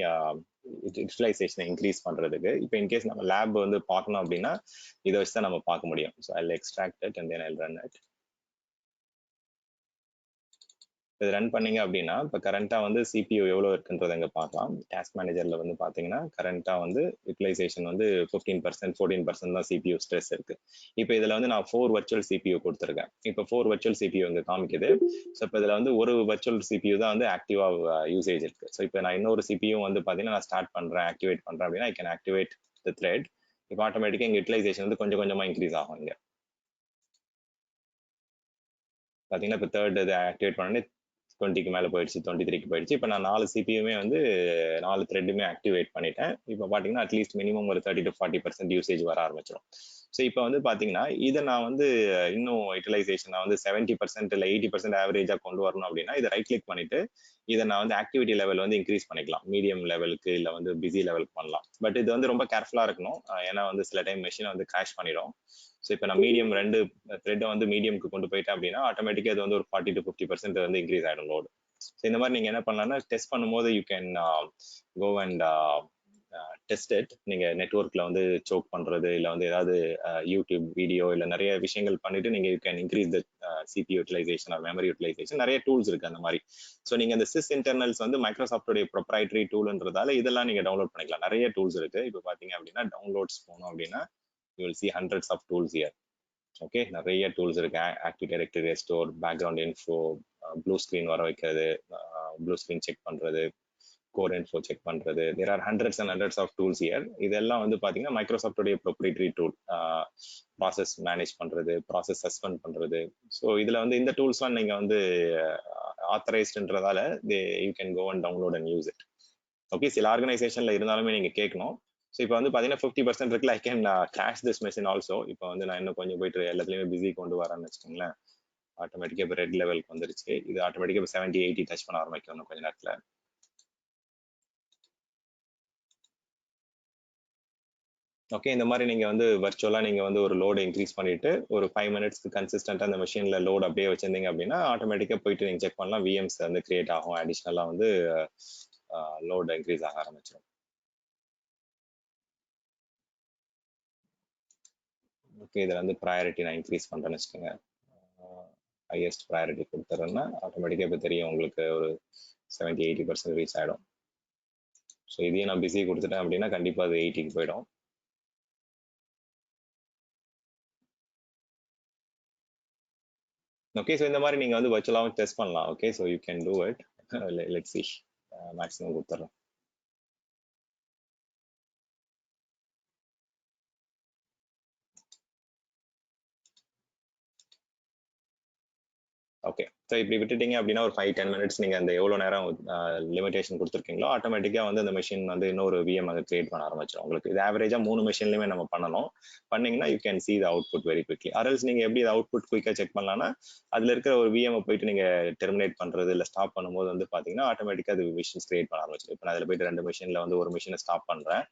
யூட்டிலைசேஷனை இன்க்ரீஸ் பண்ணுறதுக்கு. இப்போ இன்கேஸ் நம்ம லேப் வந்து பார்க்கணும் அப்படின்னா இதை வச்சு தான் நம்ம பார்க்க முடியும். So I'll extract it and then I'll run it. இது ரன் பண்ணீங்க அப்படின்னா இப்போ கரண்ட்டாக வந்து CPU எவ்வளோ இருக்குன்றதை இங்கே பார்க்கலாம். டாஸ்க் மேனேஜரில் வந்து பார்த்தீங்கன்னா கரண்ட்டாக வந்து யூட்டிலைசேஷன் வந்து 15%, 14% தான் CPU ஸ்ட்ரெஸ் இருக்குது. இப்போ இதில் வந்து நான் 4 வர்ச்சுவல் CPU கொடுத்துருக்கேன். இப்போ 4 வர்ச்சுவல் CPU இங்கே காமிக்குது. ஸோ இப்போ இதில் வந்து ஒரு வர்ச்சுவல் CPU தான் வந்து ஆக்டிவாக யூசேஜ் இருக்குது. ஸோ இப்போ நான் இன்னொரு CPU வந்து பார்த்தீங்கன்னா நான் ஸ்டார்ட் பண்ணுறேன், ஆக்டிவேட் பண்ணுறேன் அப்படின்னா I can activate the thread. இப்போ ஆட்டோமேட்டிக்காக இங்கே யூட்டிலைசேஷன் வந்து கொஞ்சம் கொஞ்சமாக இன்க்ரீஸ் ஆகும். இங்கே பார்த்தீங்கன்னா இப்போ தேர்ட் இதை ஆக்டிவேட் பண்ணி 20க்கு மேலே போயிடுச்சு, 23க்கு போயிடுச்சு. இப்போ நான் 4 சிபியுமே வந்து 4 த்ரெட்டுமே ஆக்டிவேட் பண்ணிட்டேன். இப்போ பார்த்தீங்கன்னா அட்லீஸ்ட் மினிமம் ஒரு 30 to 40% யூசேஜ் வர ஆரம்பிச்சிடும். ஸோ இப்போ வந்து பார்த்தீங்கன்னா இதை நான் வந்து இன்னும் யூட்டிலைசேஷன் நான் வந்து 70% இல்லை 80% ஆவரேஜாக கொண்டு வரணும் அப்படின்னா இதை ரைட் கிளிக் பண்ணிட்டு இதை நான் வந்து ஆக்டிவிட்டி லெவல் வந்து இன்க்ரீஸ் பண்ணிக்கலாம். மீடியம் லெவலுக்கு இல்லை வந்து பிஸி லெவலுக்கு பண்ணலாம். பட் இது வந்து ரொம்ப கேர்ஃபுல்லாக இருக்கணும். ஏன்னா வந்து சில டைம் மெஷினை வந்து கிராஷ் பண்ணிடும். ஸோ இப்போ நான் மீடியம் 2 த்ரெட்டை வந்து மீடியம்க்கு கொண்டு போயிட்டேன் அப்படின்னா ஆட்டோமேட்டிக்காக அது வந்து ஒரு 40 to 50% வந்து இன்க்ரீஸ் ஆகிடும் லோடு. ஸோ இந்த மாதிரி நீங்கள் என்ன பண்ணலாம்னா டெஸ்ட் பண்ணும்போது you can go and test it. நீங்க நெட்வொர்க்ல வந்து சோக் பண்றது இல்ல வந்து ஏதாவது யூடியூப் வீடியோ இல்ல நிறைய விஷயங்கள் பண்ணிட்டு நீங்க you can increase the CPU utilization or memory utilization. நிறைய டூல்ஸ் இருக்கு அந்த மாதிரி. ஸோ நீங்க அந்த சிஸ் இன்டர்னல்ஸ் வந்து மைக்ரோசாஃப்டோடைய ப்ரொப்ரைட்டரி டூல்ன்றதால இதெல்லாம் நீங்க டவுன்லோட் பண்ணிக்கலாம். நிறைய டூல்ஸ் இருக்கு. இப்போ பாத்தீங்க அப்படின்னா டவுன்லோட்ஸ் போனோம் அப்படின்னா you will see hundreds of tools here. Okay, நிறைய டூல்ஸ் இருக்கு. Active directory restore, background info, blue screen வர வைக்கிறது, ப்ளூ ஸ்கிரீன் செக் பண்றது, கோர் இன்ஃபோ செக் பண்றது. There are hundreds and hundreds of tools here. இதெல்லாம் வந்து பாத்தீங்கன்னா மைக்ரோசாஃப்டோடைய ப்ரொப்ரைட்டரி டூல். ப்ராசஸ் மேனேஜ் பண்றது, ப்ராசஸ் சஸ்பெண்ட் பண்றது. ஸோ இதுல வந்து இந்த டூல்ஸ்லாம் நீங்க வந்து ஆத்தரைஸ்டுன்றதால you can go and download and use it. Okay, சில ஆர்கனைசேஷன்ல இருந்தாலுமே நீங்க கேட்கணும். ஸோ இப்போ வந்து பார்த்தீங்கன்னா 50% இருக்குல்ல, I can crash this machine also. இப்போ வந்து நான் இன்னும் கொஞ்சம் போயிட்டு எல்லாத்துலேயுமே பிஸி கொண்டு வரேன்னு வச்சுக்கோங்களேன். ஆட்டோமேட்டிக்காக இப்போ ரெட் லெவலுக்கு வந்துருச்சு. இது ஆட்டோமேட்டிக்காக இப்போ 70-80 டச் பண்ண ஆரம்பிக்கணும் கொஞ்ச நேரத்தில். ஓகே, இந்த மாதிரி நீங்கள் வந்து வர்ச்சுவலாக நீங்கள் வந்து ஒரு லோடு இன்க்ரீஸ் பண்ணிட்டு ஒரு 5 மினிட்ஸ்க்கு கன்சிஸ்டன்ட்டாக அந்த மிஷினில் லோடு அப்படியே வச்சிருந்தீங்க அப்படின்னா ஆட்டோமேட்டிக்காக போயிட்டு நீங்கள் செக் பண்ணலாம். விஎம்ஸ் வந்து கிரியேட் ஆகும். அடிஷ்னலாக வந்து லோடு இன்க்ரீஸ் ஆக ஆரம்பிச்சிடும். ஓகே, இதில் வந்து ப்ரையாரிட்டி நான் இன்க்ரீஸ் பண்ணுறேன்னு வச்சுக்கோங்க. ஹையஸ்ட் ப்ரையாரிட்டி கொடுத்துறேன்னா ஆட்டோமேட்டிக்காக இப்போ தெரியும் உங்களுக்கு ஒரு 70-80% ரீச் ஆகிடும். ஸோ இதையும் நான் பிஸி கொடுத்துட்டேன் அப்படின்னா கண்டிப்பாக அது 80க்கு போயிடும். ஓகே, ஸோ இந்த மாதிரி நீங்கள் வந்து வர்ச்சுவலாகவும் டெஸ்ட் பண்ணலாம். Okay, so you can do it. Let's see. Maximum கொடுத்துட்றேன். ஓகே, ஸோ இப்படி விட்டுட்டீங்க அப்படின்னா ஒரு 5-10 மினிட்ஸ் நீங்கள் அந்த எவ்வளோ நேரம் லிமிடேஷன் கொடுத்துருக்கீங்களோ ஆட்டோமேட்டிக்காக வந்து அந்த மிஷின் வந்து இன்னொரு விஎம் அங்கே கிரியேட் பண்ண ஆரம்பிச்சிடும். உங்களுக்கு இது ஆவரேஜாக 3 மிஷின்லையுமே நம்ம பண்ணணும். பண்ணிங்கன்னா you can see the output very quickly. அரல்ஸ் நீங்கள் எப்படி அவுட்புட் குயிக்காக செக் பண்ணலாம்னா அதில் இருக்கிற ஒரு விஎம் போயிட்டு நீங்கள் டெர்மினேட் பண்ணுறது இல்லை ஸ்டாப் பண்ணும்போது வந்து பார்த்தீங்கன்னா ஆட்டோமேட்டிக்காக அது மிஷின்ஸ் கிரியேட் பண்ண ஆரம்பிச்சிடும். இப்போ நான் அதில் போயிட்டு 2 மிஷினில் வந்து ஒரு மிஷினை ஸ்டாப் பண்ணுறேன்,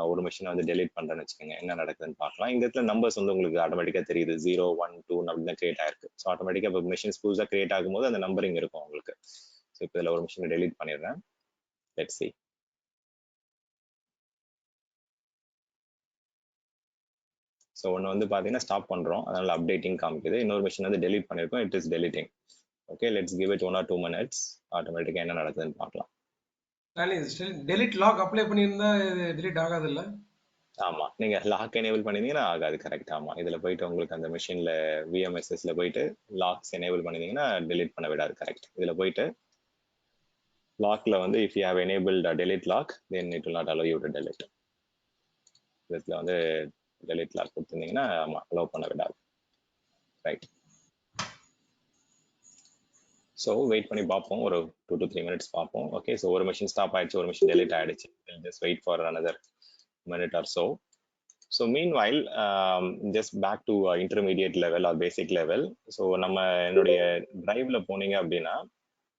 ஒரு மிஷினை வந்து டெலீட் பண்ணுறேன்னு வச்சுக்கோங்க. என்ன நடக்குதுன்னு பார்க்கலாம். இந்த இடத்துல நம்பர்ஸ் வந்து உங்களுக்கு ஆட்டோமேட்டிக்காக தெரியுது. 0, 1, 2 அப்படின்னு தான் கிரியேட் ஆயிருக்கு. ஸோ ஆட்டோமேட்டிக்காக இப்போ மிஷின்ஸ் புதுசாக கிரியேட் ஆகும்போது அந்த நம்பரிங் இருக்கும் உங்களுக்கு. ஸோ இப்போ இதில் ஒரு மிஷினை டெலீட் பண்ணிடுறேன். Let's see. ஸோ ஒன்று வந்து பார்த்தீங்கன்னா ஸ்டாப் பண்ணுறோம், அதனால அப்டேட்டிங் காமிக்குது. இன்னொரு மிஷின் வந்து டெலீட் பண்ணியிருக்கோம், it is deleting. Okay, let's give it 1 or 2 minutes. ஆட்டோமேட்டிக்காக என்ன நடக்குதுன்னு பார்க்கலாம். டெலிட் லாக் அப்ளை பண்ணியிருந்தா இது டெலிட் ஆகாது இல்ல? ஆமா, நீங்க லாக் எனேபிள் பண்ணிருந்தீங்கன்னா ஆகாது. கரெக்ட். ஆமா, இதுல போயிட்டு உங்களுக்கு அந்த மிஷின்ல விஎம்எஸ்எஸ்ல போயிட்டு லாக்ஸ் எனேபிள் பண்ணிருந்தீங்கன்னா டெலிட் பண்ண விடாது. கரெக்ட். இதுல போயிட்டு லாக்ல வந்து if you have enabled a delete lock then it will not allow you to delete. இதுல வந்து delete lock கொடுத்திருந்தீங்கன்னா ஆமா அலோவ் பண்ண விடாது. ரைட். ஸோ வெயிட் பண்ணி பார்ப்போம், ஒரு 2 to 3 minutes பார்ப்போம். ஓகே, ஸோ ஒரு மிஷின் ஸ்டாப் ஆயிடுச்சு, ஒரு மிஷின் டெலிட் ஆயிடுச்சு. Just wait for another minute or so. So meanwhile, just back to intermediate level or basic level. So நம்ம என்னுடைய டிரைவ்ல போனீங்க அப்படின்னா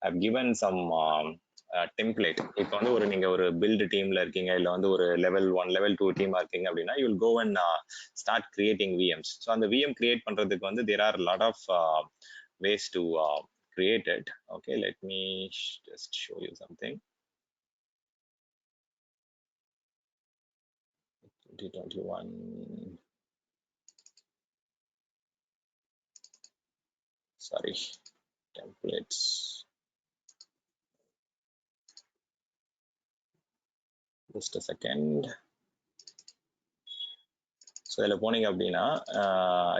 I've given some template. இப்போ வந்து ஒரு நீங்க ஒரு பில்ட் டீம்ல இருக்கீங்க இல்ல வந்து ஒரு level 1 level 2 டீமா இருக்கீங்க அப்படின்னா you will go and start creating VMs. So அந்த VM create பண்றதுக்கு வந்து there are a lot of ways to create it. Okay, let me just show you something. 2021, sorry, templates. Just a second. So இதில் போனீங்க அப்படின்னா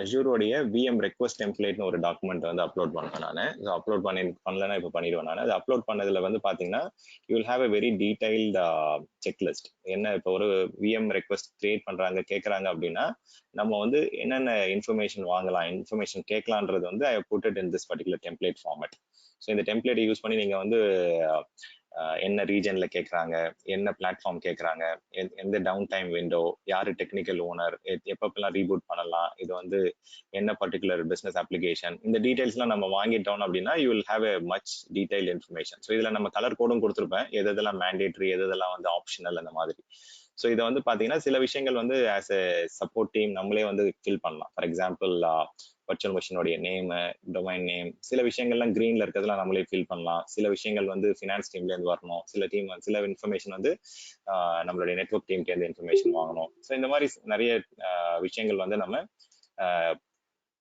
அஜூரோடைய விஎம் ரெக்வஸ்ட் டெம்ப்ளேட்னு ஒரு டாக்குமெண்ட் வந்து அப்லோட் பண்ணேன் நான். ஸோ அப்லோட் பண்ணலன்னா இப்போ பண்ணிடுவேன் நான். அது அப்லோட் பண்ணதில் வந்து பார்த்தீங்கன்னா you will have a very detailed checklist. என்ன இப்போ ஒரு விஎம் ரெக்வஸ்ட் கிரியேட் பண்ணுறாங்க கேட்குறாங்க அப்படின்னா நம்ம வந்து என்னென்ன இன்ஃபர்மேஷன் வாங்கலாம், இன்ஃபர்மேஷன் கேட்கலான்றது வந்து I put it in this particular template format. So இந்த டெம்ப்ளேட்டை யூஸ் பண்ணி நீங்கள் வந்து என்ன ரீஜன்ல கேட்குறாங்க, என்ன பிளாட்ஃபார்ம் கேட்குறாங்க, எந்த டவுன் டைம் விண்டோ, யாரு டெக்னிக்கல் ஓனர், எப்பப்பெல்லாம் ரீபூட் பண்ணலாம், இது வந்து என்ன பர்டிகுலர் பிஸ்னஸ் அப்ளிகேஷன், இந்த டீடைல்ஸ்லாம் நம்ம வாங்கிட்டோம் அப்படின்னா you will have a much detail information. So இதில் நம்ம கலர் கோடும் கொடுத்துருப்பேன், எதெல்லாம் மேண்டேட்ரி, எதெல்லாம் வந்து ஆப்ஷனல், அந்த மாதிரி. ஸோ இதை வந்து பார்த்தீங்கன்னா சில விஷயங்கள் வந்து ஆஸ் எ சப்போர்ட் டீம் நம்மளே வந்து ஃபில் பண்ணலாம். ஃபார் எக்ஸாம்பிள் வர்ச்சுவல் மிஷினோடைய நேம், டொமைன் நேம், சில விஷயங்கள்லாம் கிரீன்ல இருக்கிறதுலாம் நம்மளே ஃபில் பண்ணலாம். சில விஷயங்கள் வந்து ஃபினான்ஸ் டீம்ல இருந்து வரணும், சில இன்ஃபர்மேஷன் வந்து நம்மளுடைய நெட்வொர்க் டீம்ல இருந்து இன்ஃபர்மேஷன் வாங்கணும். ஸோ இந்த மாதிரி நிறைய விஷயங்கள் வந்து நம்ம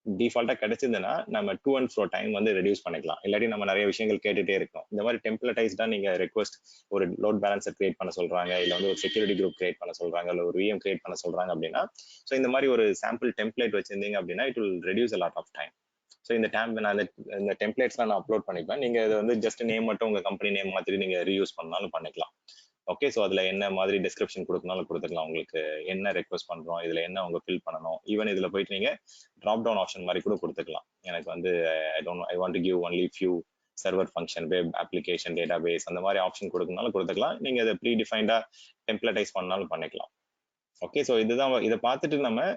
டிஃபால்ட்டா கிடைச்சதுன்னா நம்ம டூ அண்ட் ஃப்ரோ டைம் வந்து ரெடியூஸ் பண்ணிக்கலாம். இல்லாட்டி நம்ம நிறைய விஷயங்கள் கேட்டுட்டே இருக்கோம். இந்த மாதிரி டெம்ப்ளேட்டைஸ்டா நீங்க ரெக்வஸ்ட் ஒரு லோட் பேலன்ஸர் கிரியேட் பண்ண சொல்றாங்க, இல்ல வந்து ஒரு செக்யூரிட்டி குரூப் கிரியேட் பண்ண சொல்றாங்க, இல்ல ஒரு விஎம் கிரியேட் பண்ண சொல்றாங்க அப்படின்னா, ஸோ இந்த மாதிரி ஒரு சாம்பிள் டெம்ப்ளேட் வச்சிருந்தீங்க அப்படின்னா it will reduce a lot of time. So இந்த இந்த டெம்ப்ளேட்ஸ்லாம் நான் அப்லோட் பண்ணிப்பேன். நீங்க இதை வந்து ஜஸ்ட் நேம் மட்டும் உங்க கம்பெனி நேம் மாதிரி நீங்க ரீயூஸ் பண்ணாலும் பண்ணிக்கலாம். ஓகே, ஸோ அதுல என்ன மாதிரி டிஸ்கிரிப்ஷன் கொடுக்கனாலும் கொடுத்துக்கலாம். உங்களுக்கு என்ன ரெக்வஸ்ட் பண்றோம், இதுல என்ன உங்க ஃபில் பண்ணணும், ஈவன் இதுல போயிட்டு நீங்க ட்ராப் டவுன் ஆப்ஷன் மாதிரி கூட கொடுத்துக்கலாம். எனக்கு வந்து I want to give only few server function, web application, database, அந்த மாதிரி ஆப்ஷன் கொடுக்கனாலும் கொடுத்துக்கலாம். நீங்க அதை ப்ரீ டிஃபைன்டா டெம்ப்ளேட்டைஸ் பண்ணாலும் பண்ணிக்கலாம். ஓகே, ஸோ இதுதான். இதை பார்த்துட்டு நம்ம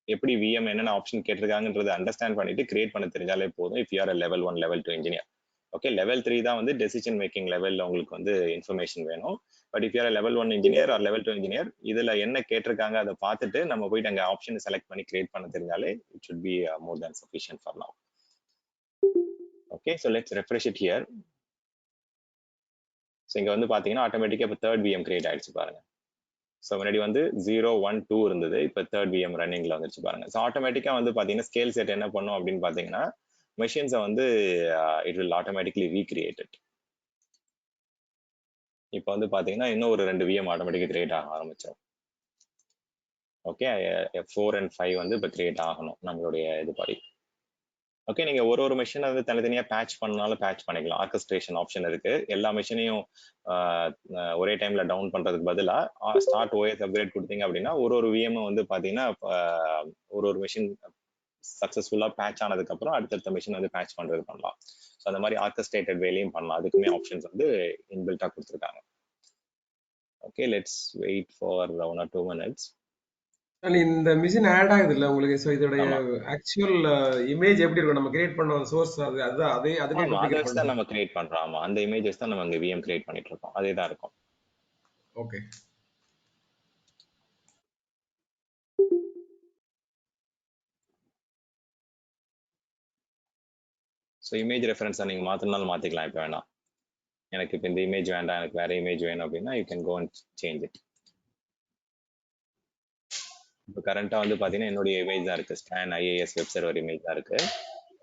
எப்படி விஎம் என்னென்ன ஆப்ஷன் கேட்டிருக்காங்கன்றதை அண்டர்ஸ்டாண்ட் பண்ணிட்டு கிரியேட் பண்ண தெரிஞ்சாலே போதும். If you are level 1 level 2 engineer. Okay, level 3 தான் வந்து டெசிஷன் மேக்கிங் லெவல்ல உங்களுக்கு வந்து இன்ஃபர்மேஷன் வேணும். But if you are level 1 engineer or level 2 engineer, இதுல என்ன கேட்டிருக்காங்க அதை பார்த்துட்டு நம்ம போயிட்டு அங்க ஆப்ஷன் செலக்ட் பண்ணி கிரியேட் பண்ண தெரிஞ்சாலே it should be more than sufficient for now. Okay, so let's refresh it here. So இங்க வந்து பாத்தீங்கன்னா ஆட்டோமேட்டிக்கா இப்போ தேர்ட் விஎம் கிரியேட் ஆயிடுச்சு பாருங்க. ஸோ முன்னாடி வந்து 0, 1, 2 இருந்தது, இப்போ தேர்ட் விஎம் ரன்னிங்ல வந்துருச்சு பாருங்க. ஸோ ஆட்டோமேட்டிக்கா வந்து பாத்தீங்கன்னா ஸ்கேல் செட் என்ன பண்ணும் அப்படின்னு பாத்தீங்கன்னா மெஷின்ஸை வந்து இட் வில் ஆட்டோமேட்டிக்லி ரீக்ரியேட்டட். இப்போ வந்து பாத்தீங்கன்னா இன்னும் ஒரு 2 விஎம் ஆட்டோமேட்டிக்கா கிரியேட் ஆக ஆரம்பிச்சிடும். ஓகே, 4 and 5 வந்து இப்போ கிரியேட் ஆகணும் நம்மளுடைய இது படி. ஓகே, நீங்க ஒரு மெஷினை வந்து தனித்தனியா பேட்ச் பண்ணாலும் பேட்ச் பண்ணிக்கலாம். ஆர்கஸ்ட்ரேஷன் ஆப்ஷன் இருக்கு. எல்லா மெஷினையும் ஒரே டைம்ல டவுன் பண்றதுக்கு பதிலா ஸ்டார்ட் ஓஎஸ் அப்கிரேட் கொடுத்தீங்க அப்படின்னா ஒரு விஎம் வந்து பாத்தீங்கன்னா ஒரு மெஷின் சக்சஸ்ஃபுல்லா பேட்ச் ஆனதுக்கு அப்புறம் அடுத்தடுத்த மெஷின் வந்து பேட்ச் பண்றது பண்ணலாம். ஸோ அந்த மாதிரி ஆர்கஸ்ட்ரேட்டட் வேலையும் பண்ணலாம். அதுக்குமே ஆப்ஷன்ஸ் வந்து இன்பில்ட்டா கொடுத்துருக்காங்க. Okay, let's wait for 1 or 2 minutes. இந்த மிஷின் ஆட் ஆகுது இல்ல உங்களுக்கு. சோ இதோட ஆக்சுவல் இமேஜ் எப்படி இருக்கும்? நம்ம கிரியேட் பண்ண சோர்ஸ் அதுதான் அதுவே அதை வச்சு தான் நம்ம கிரியேட் பண்றோம். ஆமா, அந்த இமேஜஸ் தான் நம்ம அங்க விஎம் கிரியேட் பண்ணிட்டு இருக்கோம். அதே தான் இருக்கும். ஓகே, ஸோ இமேஜ் ரெஃபரன்ஸை நீங்க மாத்தினாலும் மாத்திக்கலாம். இப்போ வேணாம், எனக்கு இப்போ இந்த இமேஜ் வேண்டாம், எனக்கு வேற இமேஜ் வேணும் அப்படின்னா you can go and change it. இப்போ கரண்டா வந்து பாத்தீங்கன்னா என்னுடைய இமேஜ் தான் இருக்கு, Stan IAS web server image தான் இருக்கு.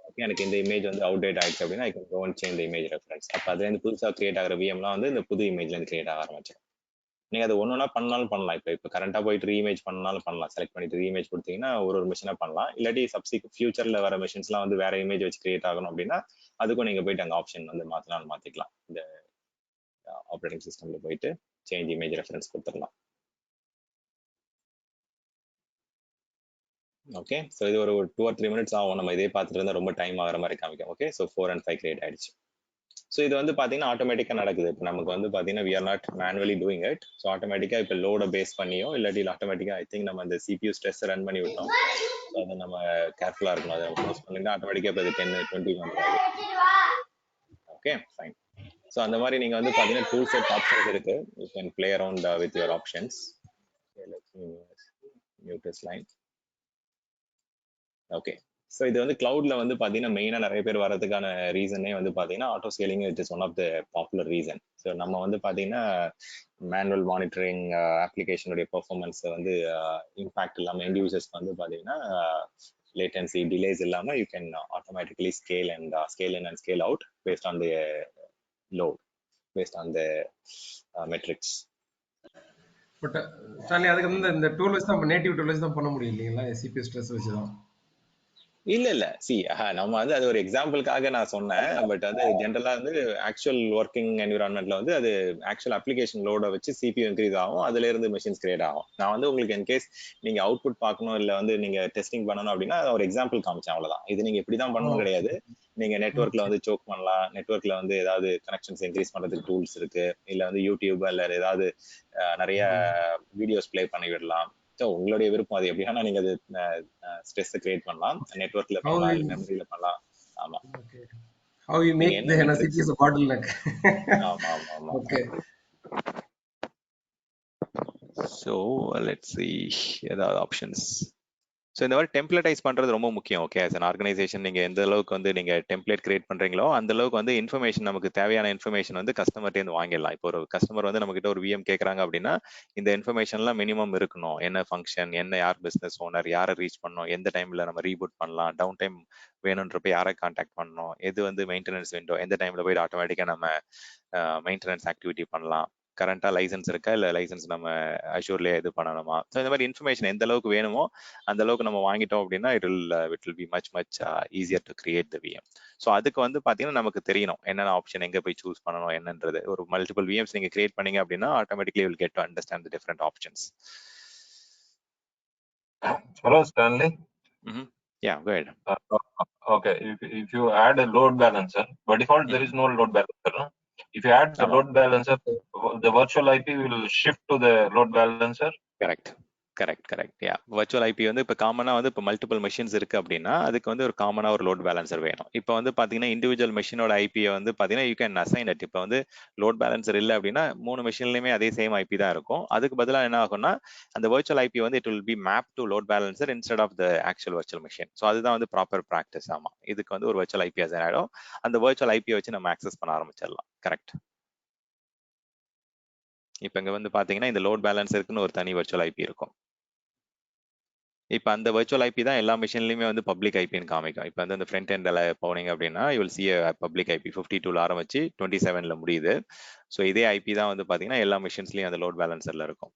ஓகே, எனக்கு இந்த இமேஜ் வந்து அவுடேட் ஆயிடுச்சு அப்படின்னா I can go and change image reference. அப்போ அதுல இருந்து புதுசா கிரியேட் ஆகிற விஎம்லாம் வந்து இந்த புது இமேஜ்ல இருந்து கிரியேட் ஆக ஆரம்பிச்சிடும். நீங்க அது ஒன்னொன்னா பண்ணாலும் பண்ணலாம். இப்போ கரண்டா போயிட்டு ரீஇமேஜ் பண்ணாலும் பண்ணலாம். செலக்ட் பண்ணிட்டு ரீஇமேஜ் கொடுத்தீங்கன்னா ஒரு மிஷினா பண்ணலாம். இல்லாட்டி ஃபியூச்சர்ல வர மிஷின்ஸ்லாம் வந்து வேற இமேஜ் வச்சு கிரியேட் ஆகணும் அப்படின்னா அதுக்கும் நீங்க போயிட்டு அங்க ஆப்ஷன் வந்து மாத்தினாலும் மாத்திக்கலாம். இந்த ஆப்ரேட்டிங் சிஸ்டம்ல போயிட்டு சேஞ்ச் இமேஜ் ரெஃபரன்ஸ் கொடுத்துடலாம். ஓகே, ஸோ இது ஒரு 2 or 3 minutes ஆகும். நம்ம இதே பார்த்துட்டு இருந்தா ரொம்ப டைம் ஆகிற மாதிரி காமிக்கும். ஓகே, ஸோ 4 and 5 கிரியேட் ஆயிடுச்சு. ஸோ இது வந்து பாத்தீங்கன்னா ஆட்டோமேட்டிக்கா நடக்குது. இப்போ நமக்கு வந்து பாத்தீங்கன்னா we are not manually doing it. So ஆட்டோமேட்டிக்கா இப்போ லோட பேஸ் பண்ணியோ இல்லாட்டி ஆட்டோமேட்டிக்கா ஐ திங்க் நம்ம அந்த CPU ஸ்ட்ரெஸ் ரன் பண்ணி விட்டோம். அதை நம்ம கேர்ஃபுல்லா இருக்கணும். அதை க்ளோஸ் பண்ணிட்டு ஆட்டோமேட்டிக்கா இப்போ 10, 20 வந்துடும். Okay, fine. ஸோ அந்த மாதிரி நீங்க வந்து பாத்தீங்கன்னா டூல் செட் ஆப்ஷன்ஸ் இருக்கு. You can play around with your options. Mute this line. Okay, so இது வந்து கிளவுட்ல வந்து பாத்தீங்கன்னா மெயினா நிறைய பேர் வரதுக்கான ரீசனே வந்து பாத்தீங்கன்னா auto scaling it is one of the popular reason. So நம்ம வந்து பாத்தீங்கன்னா மேனுவல் மானிட்டரிங் அப்ளிகேஷனுடைய பெர்ஃபார்மன்ஸ் வந்து இம்பாக்ட் இல்லாம எண்ட் யூசர்ஸ்க்கு வந்து பாத்தீங்கன்னா லேட்டன்சி டிலேஸ் இல்லாம you can automatically scale in and scale out based on the load, based on the metrics. But சாலி அதுக்கு வந்து இந்த டூல் வச்சு தான் நேட்டிவ் டூல் வச்சு தான் பண்ண முடியும் இல்லைங்களா? CPU ஸ்ட்ரெஸ் வச்சு தான். இல்ல சி நம்ம வந்து அது ஒரு எக்ஸாம்பிளுக்காக நான் சொன்னேன். பட் அது ஜென்ரலா வந்து ஆக்சுவல் ஒர்க்கிங் என்விரான்மெண்ட்ல வந்து அது ஆக்சுவல் அப்ளிகேஷன் லோட வச்சு CPU இன்க்ரீஸ் ஆகும், அதுல இருந்து மெஷின்ஸ் கிரியேட் ஆகும். நான் வந்து உங்களுக்கு இன்கேஸ் நீங்க அவுட்புட் பார்க்கணும் இல்ல வந்து நீங்க டெஸ்டிங் பண்ணணும் அப்படின்னா ஒரு எக்ஸாம்பிள் காமிச்சேன், அவ்வளவுதான். இது நீங்க இப்படிதான் பண்ணணும் கிடையாது. நீங்க நெட்வொர்க்ல வந்து சோக் பண்ணலாம், நெட்வொர்க்ல வந்து ஏதாவது கனெக்ஷன்ஸ் இன்க்ரீஸ் பண்றதுக்கு டூல்ஸ் இருக்கு, இல்ல வந்து யூடியூப் இல்ல ஏதாவது நிறைய வீடியோஸ் பிளே பண்ணி விடலாம். உங்களுடைய விருப்பம், அது எப்படி வேணா நீங்க அது ஸ்ட்ரெஸ் கிரியேட் பண்ணலாம், நெட்வொர்க்ல பண்ணலாம் இல்ல மெமரியில பண்ணலாம். ஆமா, how you make the CPU a bottleneck. ஆமா ஆமா ஆமா. Okay, so let's see ஏதாவது ஆப்ஷன்ஸ். ஸோ இந்த மாதிரி டெம்ப்ளேட்டைஸ் பண்ணுறது ரொம்ப முக்கியம். ஓகே, ஆஸ் அன் ஆர்கனைசேஷன் நீங்கள் எந்த அளவுக்கு வந்து நீங்கள் டெம்ப்ளேட் கிரியேட் பண்ணுறீங்களோ அந்த அளவுக்கு வந்து இன்ஃபர்மேஷன், நமக்கு தேவையான இன்ஃபர்மேஷன் வந்து கஸ்டமர்ட்டேருந்து வாங்கிடலாம். இப்போ ஒரு கஸ்டமர் வந்து நம்மகிட்ட ஒரு விஎம் கேட்குறாங்க அப்படின்னா இந்த இன்ஃபர்மேஷன்லாம் மினிமம் இருக்கணும். என்ன ஃபங்க்ஷன், என்ன, யார் பிஸ்னஸ் ஓனர், யாரை ரீச் பண்ணணும், எந்த டைமில் நம்ம ரீபூட் பண்ணலாம், டவுன் டைம் வேணுன்றப்ப யாரை கான்டாக்ட் பண்ணணும், எது வந்து மெயின்டெனன்ஸ் விண்டோ, எந்த டைமில் போயிட்டு ஆட்டோமேட்டிக்காக நம்ம மெயின்டெனன்ஸ் ஆக்டிவிட்டி பண்ணலாம், கரண்டாக லைசன்ஸ் இருக்கா இல்லை லைசன்ஸ் நம்ம அஷூர்லேயே இது பண்ணணுமா. ஸோ இந்த மாதிரி இன்ஃபர்மேஷன் எந்த அளவுக்கு வேணுமோ அந்த அளவுக்கு நம்ம வாங்கிட்டோம் அப்படின்னா it will be much easier to create the VM. So அதுக்கு வந்து பார்த்தீங்கன்னா நமக்கு தெரியணும் என்னென்ன ஆப்ஷன் எங்கே போய் சூஸ் பண்ணணும் என்னன்றது. ஒரு மல்டிபிள் விஎம்ஸ் நீங்கள் கிரியேட் பண்ணீங்க அப்படின்னா automatically will get to understand the different options. Hello, Stanley. Yeah, go ahead. Okay, if you add a load balancer, by default there is no load balancer. No? If you add the load balancer, the virtual IP will shift to the load balancer. Correct. Yeah, virtual IP வந்து இப்போ காமனாக வந்து இப்போ மல்டிபிள் மெஷின்ஸ் இருக்கு அப்படின்னா அதுக்கு வந்து ஒரு காமனாக ஒரு லோட் பேலன்சர் வேணும். இப்போ வந்து பார்த்தீங்கன்னா இண்டிவிஜுவல் மெஷினோட ஐபியை வந்து பார்த்தீங்கன்னா யூ கேன் அசைன் இட். இப்போ வந்து லோட் பேலன்சர் இல்லை அப்படின்னா 3 மெஷின்லையுமே அதே சேம் ஐபி தான் இருக்கும். அதுக்கு பதிலாக என்ன ஆகும்னா அந்த வர்ச்சுவல் ஐபி வந்து it will be map to load balancer instead of the actual virtual machine. So அதுதான் வந்து ப்ராப்பர் ப்ராக்டிஸ். ஆமாம், இதுக்கு வந்து ஒரு வர்ச்சுவல் ஐபி அசைன் ஆகிடும். அந்த வர்ச்சுவல் ஐபியை வச்சு நம்ம ஆக்சஸ் பண்ண ஆரம்பிச்சிடலாம். கரெக்ட். இப்போ இங்கே வந்து பார்த்தீங்கன்னா இந்த லோட் பேலன்சருக்குன்னு ஒரு தனி வர்ச்சுவல் ஐபி இருக்கும். இப்போ அந்த வர்ச்சுவல் ஐபி தான் எல்லா மிஷின்லையுமே வந்து பப்ளிக் ஐபின்னு காமிக்கும். இப்போ வந்து அந்த ஃப்ரண்ட் எண்டில் போனீங்க அப்படின்னா you will see public IP 52 ஆரம்பிச்சு 27 முடியுது. ஸோ இதே ஐபி தான் வந்து பார்த்தீங்கன்னா எல்லா மிஷின்ஸ்லையும் அந்த லோட் பேலன்சரில் இருக்கும்.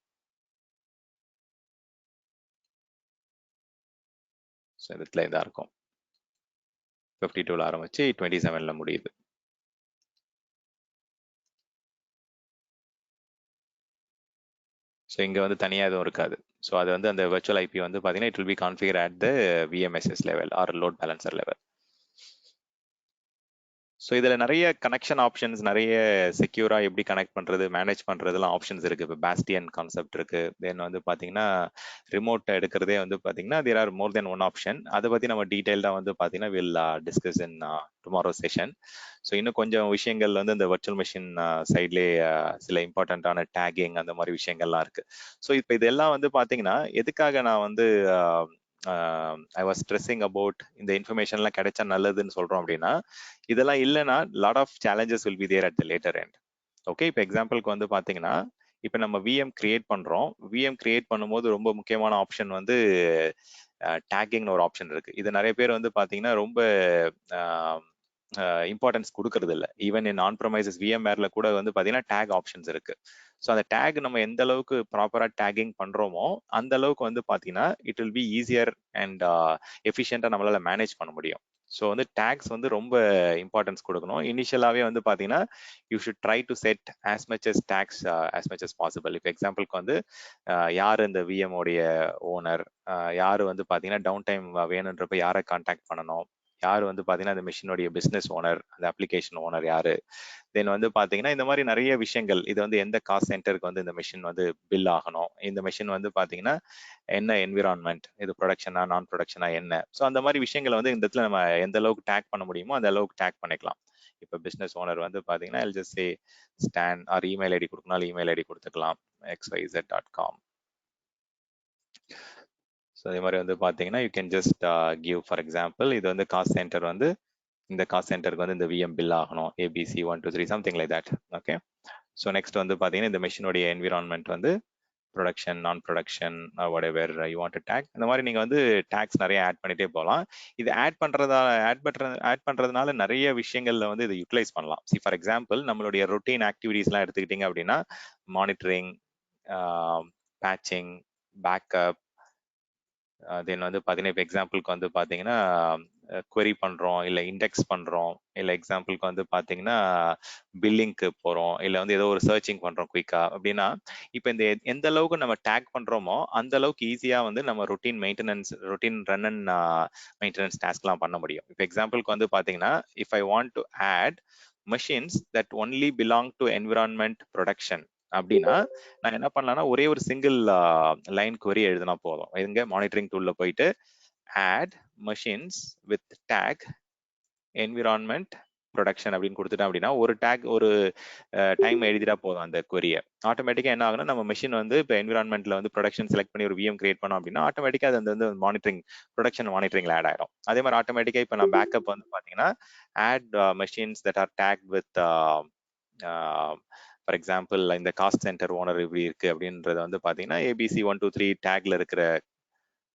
ஸோ இடத்துல இதாக இருக்கும். 52 ஆரம்பிச்சு 27 முடியுது. ஸோ இங்கே வந்து தனியாக எதுவும் இருக்காது. ஸோ அது வந்து அந்த வர்ச்சுவல் ஐபி வந்து பார்த்தீங்கன்னா it will B configure at the VMSS level or load balancer level. So இதில் நிறைய கனெக்ஷன் ஆப்ஷன்ஸ், நிறைய செக்யூராக எப்படி கனெக்ட் பண்ணுறது, மேனேஜ் பண்ணுறதுலாம் ஆப்ஷன்ஸ் இருக்குது. இப்போ பேஸ்டியன் கான்செப்ட் இருக்குது. தென் வந்து பார்த்தீங்கன்னா ரிமோட் எடுக்கிறதே வந்து பார்த்தீங்கன்னா there are more than one option. அதை பற்றி நம்ம டீட்டெயில்டாக வந்து பார்த்தீங்கன்னா will discuss in tomorrow session. So இன்னும் கொஞ்சம் விஷயங்கள் வந்து இந்த வர்ச்சுவல் மிஷின் சைட்லேயே சில இம்பார்ட்டண்ட்டான டேகிங் அந்த மாதிரி விஷயங்கள்லாம் இருக்குது. ஸோ இப்போ இதெல்லாம் வந்து பார்த்தீங்கன்னா எதுக்காக நான் வந்து ஐ வாஸ் ஸ்ட்ரெஸ்ஸிங் அபவுட் இந்த இன்ஃபர்மேஷன்லாம் கிடைச்சா நல்லதுன்னு சொல்கிறோம் அப்படின்னா இதெல்லாம் இல்லைன்னா lot of challenges will be there at the later end. Okay, இப்போ எக்ஸாம்பிளுக்கு வந்து பார்த்தீங்கன்னா இப்போ நம்ம விஎம் கிரியேட் பண்ணுறோம். விஎம் கிரியேட் பண்ணும்போது ரொம்ப முக்கியமான ஆப்ஷன் வந்து டேக்கிங்னு ஒரு ஆப்ஷன் இருக்குது. இது நிறைய பேர் வந்து பார்த்தீங்கன்னா ரொம்ப இம்பார்ட்டன்ஸ் கொடுக்கறது இல்லை. ஈவன் இன் ஆன் ப்ரமைசஸ் VMwareல கூட வந்து பார்த்தீங்கன்னா டேக் ஆப்ஷன்ஸ் இருக்கு. ஸோ அந்த டேக் நம்ம எந்த அளவுக்கு ப்ராப்பராக டேகிங் பண்ணுறோமோ அந்த அளவுக்கு வந்து பார்த்தீங்கன்னா it will be easier and எஃபிஷியண்டாக நம்மளால மேனேஜ் பண்ண முடியும். ஸோ வந்து டேக்ஸ் வந்து ரொம்ப இம்பார்ட்டன்ஸ் கொடுக்கணும். இனிஷியலாகவே வந்து பார்த்தீங்கன்னா you should try to set as much as tags as much as possible. இப்போ எக்ஸாம்பிளுக்கு வந்து யார் இந்த VM உடைய ஓனர், யார் வந்து பார்த்தீங்கன்னா டவுன் டைம் வேணுன்றப்ப யாரை கான்டாக்ட் பண்ணணும், யார் வந்து பார்த்தீங்கன்னா அந்த மிஷினுடைய பிஸ்னஸ் ஓனர், அந்த அப்ளிகேஷன் ஓனர் யாரு, தென் வந்து பார்த்தீங்கன்னா இந்த மாதிரி நிறைய விஷயங்கள். இது வந்து எந்த காஸ்ட் சென்டருக்கு வந்து இந்த மிஷின் வந்து பில் ஆகணும், இந்த மிஷின் வந்து பார்த்தீங்கன்னா என்ன என்விரான்மெண்ட், இது ப்ரொடக்ஷனா நான் ப்ரொடக்ஷனா என்ன. ஸோ அந்த மாதிரி விஷயங்களை வந்து இந்த இடத்துல நம்ம எந்த அளவுக்கு டேக் பண்ண முடியுமோ அந்த அளவுக்கு டேக் பண்ணிக்கலாம். இப்போ பிஸ்னஸ் ஓனர் வந்து பார்த்தீங்கன்னா just say Stan or email ID கொடுக்கணும், இமெயில் ஐடி கொடுத்துக்கலாம் xyz.com. ஸோ அதே மாதிரி வந்து பார்த்தீங்கன்னா you can just give for example இது வந்து காஸ்ட் சென்டர் வந்து இந்த காஸ்ட் சென்டருக்கு வந்து இந்த VM பில் ஆகணும் ABC 1 2 3 something like that. Okay, so next வந்து பார்த்தீங்கன்னா இந்த மெஷினுடைய என்விரான்மெண்ட் வந்து ப்ரொடக்ஷன் நான் production what ever you want to take. இந்த மாதிரி நீங்கள் வந்து டேக்ஸ் நிறைய ஆட் பண்ணிட்டே போகலாம். இது ஆட் பண்ணுறதுனால நிறைய விஷயங்கள்ல வந்து இதை யூட்டிலைஸ் பண்ணலாம். சி ஃபார் எக்ஸாம்பிள் நம்மளுடைய ரொட்டீன் ஆக்டிவிட்டீஸ்லாம் எடுத்துக்கிட்டிங்க அப்படின்னா மானிட்டரிங், பேட்சிங், பேக்கப், தென் வந்து பார்த்தீங்கன்னா இப்போ எக்ஸாம்பிளுக்கு வந்து பார்த்தீங்கன்னா query பண்ணுறோம், இல்லை இண்டெக்ஸ் பண்ணுறோம், இல்லை எக்ஸாம்பிளுக்கு வந்து பார்த்தீங்கன்னா பில்லிங்க்கு போகிறோம், இல்லை வந்து ஏதோ ஒரு சர்ச்சிங் பண்ணுறோம் குயிக்காக அப்படின்னா இப்போ இந்த எந்த அளவுக்கு நம்ம டேக் பண்ணுறோமோ அந்த அளவுக்கு ஈஸியாக வந்து நம்ம ரொட்டீன் ரன் அண்ட் மெயின்டெனன்ஸ் டாஸ்க்லாம் பண்ண முடியும். இப்போ எக்ஸாம்பிளுக்கு வந்து பார்த்தீங்கன்னா if I want to add machines that only belong to environment production அப்படின்னா நான் என்ன பண்ணலாம்னா ஒரே ஒரு சிங்கிள் லைன் query எழுதினா போதும். எங்க மானிட்டரிங் டூல்ல போயிட்டு add machines with tag environment production அப்படின்னு கொடுத்துட்டோம் அப்படின்னா ஒரு டேக் ஒரு டைம் எழுதிட்டா போதும் அந்த கொரியை. ஆட்டோமேட்டிக்கா என்ன ஆகுனா நம்ம மெஷின் வந்து இப்போ என்விரான்மெண்ட்ல வந்து ப்ரொடக்ஷன் செலக்ட் பண்ணி ஒரு விஎம் கிரியேட் பண்ணோம் அப்படின்னா ஆட்டோமேட்டிக்கா அது வந்து மானிட்டரிங் ப்ரொடக்ஷன் மானிட்டரிங்ல ஆட் ஆயிடும். அதே மாதிரி ஆட்டோமேட்டிக்கா இப்போ நான் பேக்கப் வந்து பாத்தீங்கன்னா add machines that are tag with for example இந்த காஸ்ட் சென்டர் ஓனர் இப்படி இருக்கு அப்படின்றது வந்து பாத்தீங்கன்னா ABC 123 டேக்ல இருக்கிற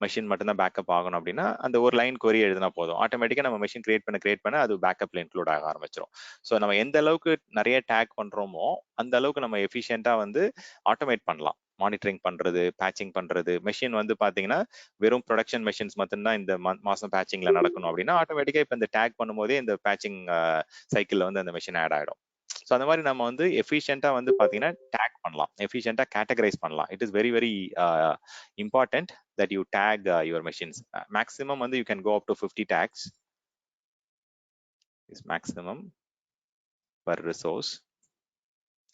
மெஷின் மட்டும் தான் பேக்கப் ஆகணும் அப்படின்னா அந்த ஒரு லைன் கொரி எழுதினா போதும். ஆட்டோமேட்டிக்கா நம்ம மெஷின் கிரியேட் பண்ண அது பேக்கப்ல இன்க்ளூட் ஆக ஆரம்பிச்சிடும். ஸோ நம்ம எந்த அளவுக்கு நிறைய டேக் பண்றோமோ அந்த அளவுக்கு நம்ம எஃபிஷியண்டா வந்து ஆட்டோமேட் பண்ணலாம். மானிட்டரிங் பண்றது, பேச்சிங் பண்றது. மெஷின் வந்து பாத்தீங்கன்னா வெறும் ப்ரொடக்ஷன் மெஷின்ஸ் மட்டும்தான் இந்த மாசம் பேச்சிங்ல நடக்கணும் அப்படின்னா ஆட்டோமேட்டிக்கா இப்போ இந்த டேக் பண்ணும்போதே இந்த பேச்சிங் சைக்கிள்ல வந்து அந்த மெஷின் ஆட் ஆயிடும். ஸோ அந்த மாதிரி நம்ம வந்து எஃபிஷியண்டா வந்து பாத்தீங்கன்னா டேக் பண்ணலாம், எஃபிஷியண்டா கேட்டகரைஸ் பண்ணலாம். It is very very important that you tag your machines. Maximum வந்து you can go up to 50 tags is maximum per resource.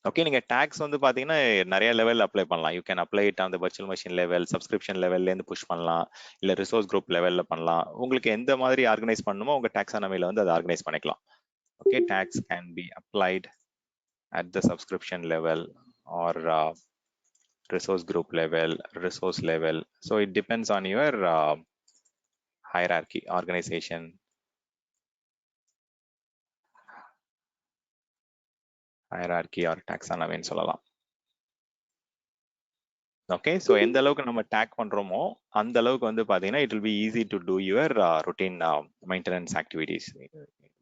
Okay, நீங்க டேக்ஸ் வந்து பாத்தீங்கன்னா நிறைய லெவல் அப்ளை பண்ணலாம். You can apply it on the virtual machine level, subscription லெவல்ல இருந்து புஷ் பண்ணலாம், இல்ல ரிசோர்ஸ் குரூப் லெவல்ல பண்ணலாம். உங்களுக்கு எந்த மாதிரி ஆர்கனைஸ் பண்ணணுமோ உங்க டாக்ஸானமில வந்து அதை ஆர்கனைஸ் பண்ணிக்கலாம். Okay, tags can be applied at the subscription level or resource group level, resource level. So it depends on your hierarchy, organization. hierarchy or taxonomy ன்னு சொல்லலாம். ஓகே, ஸோ எந்த அளவுக்கு நம்ம டேக் பண்றோமோ அந்த அளவுக்கு வந்து பாத்தீங்கன்னா it will be easy to two your routine maintenance activities,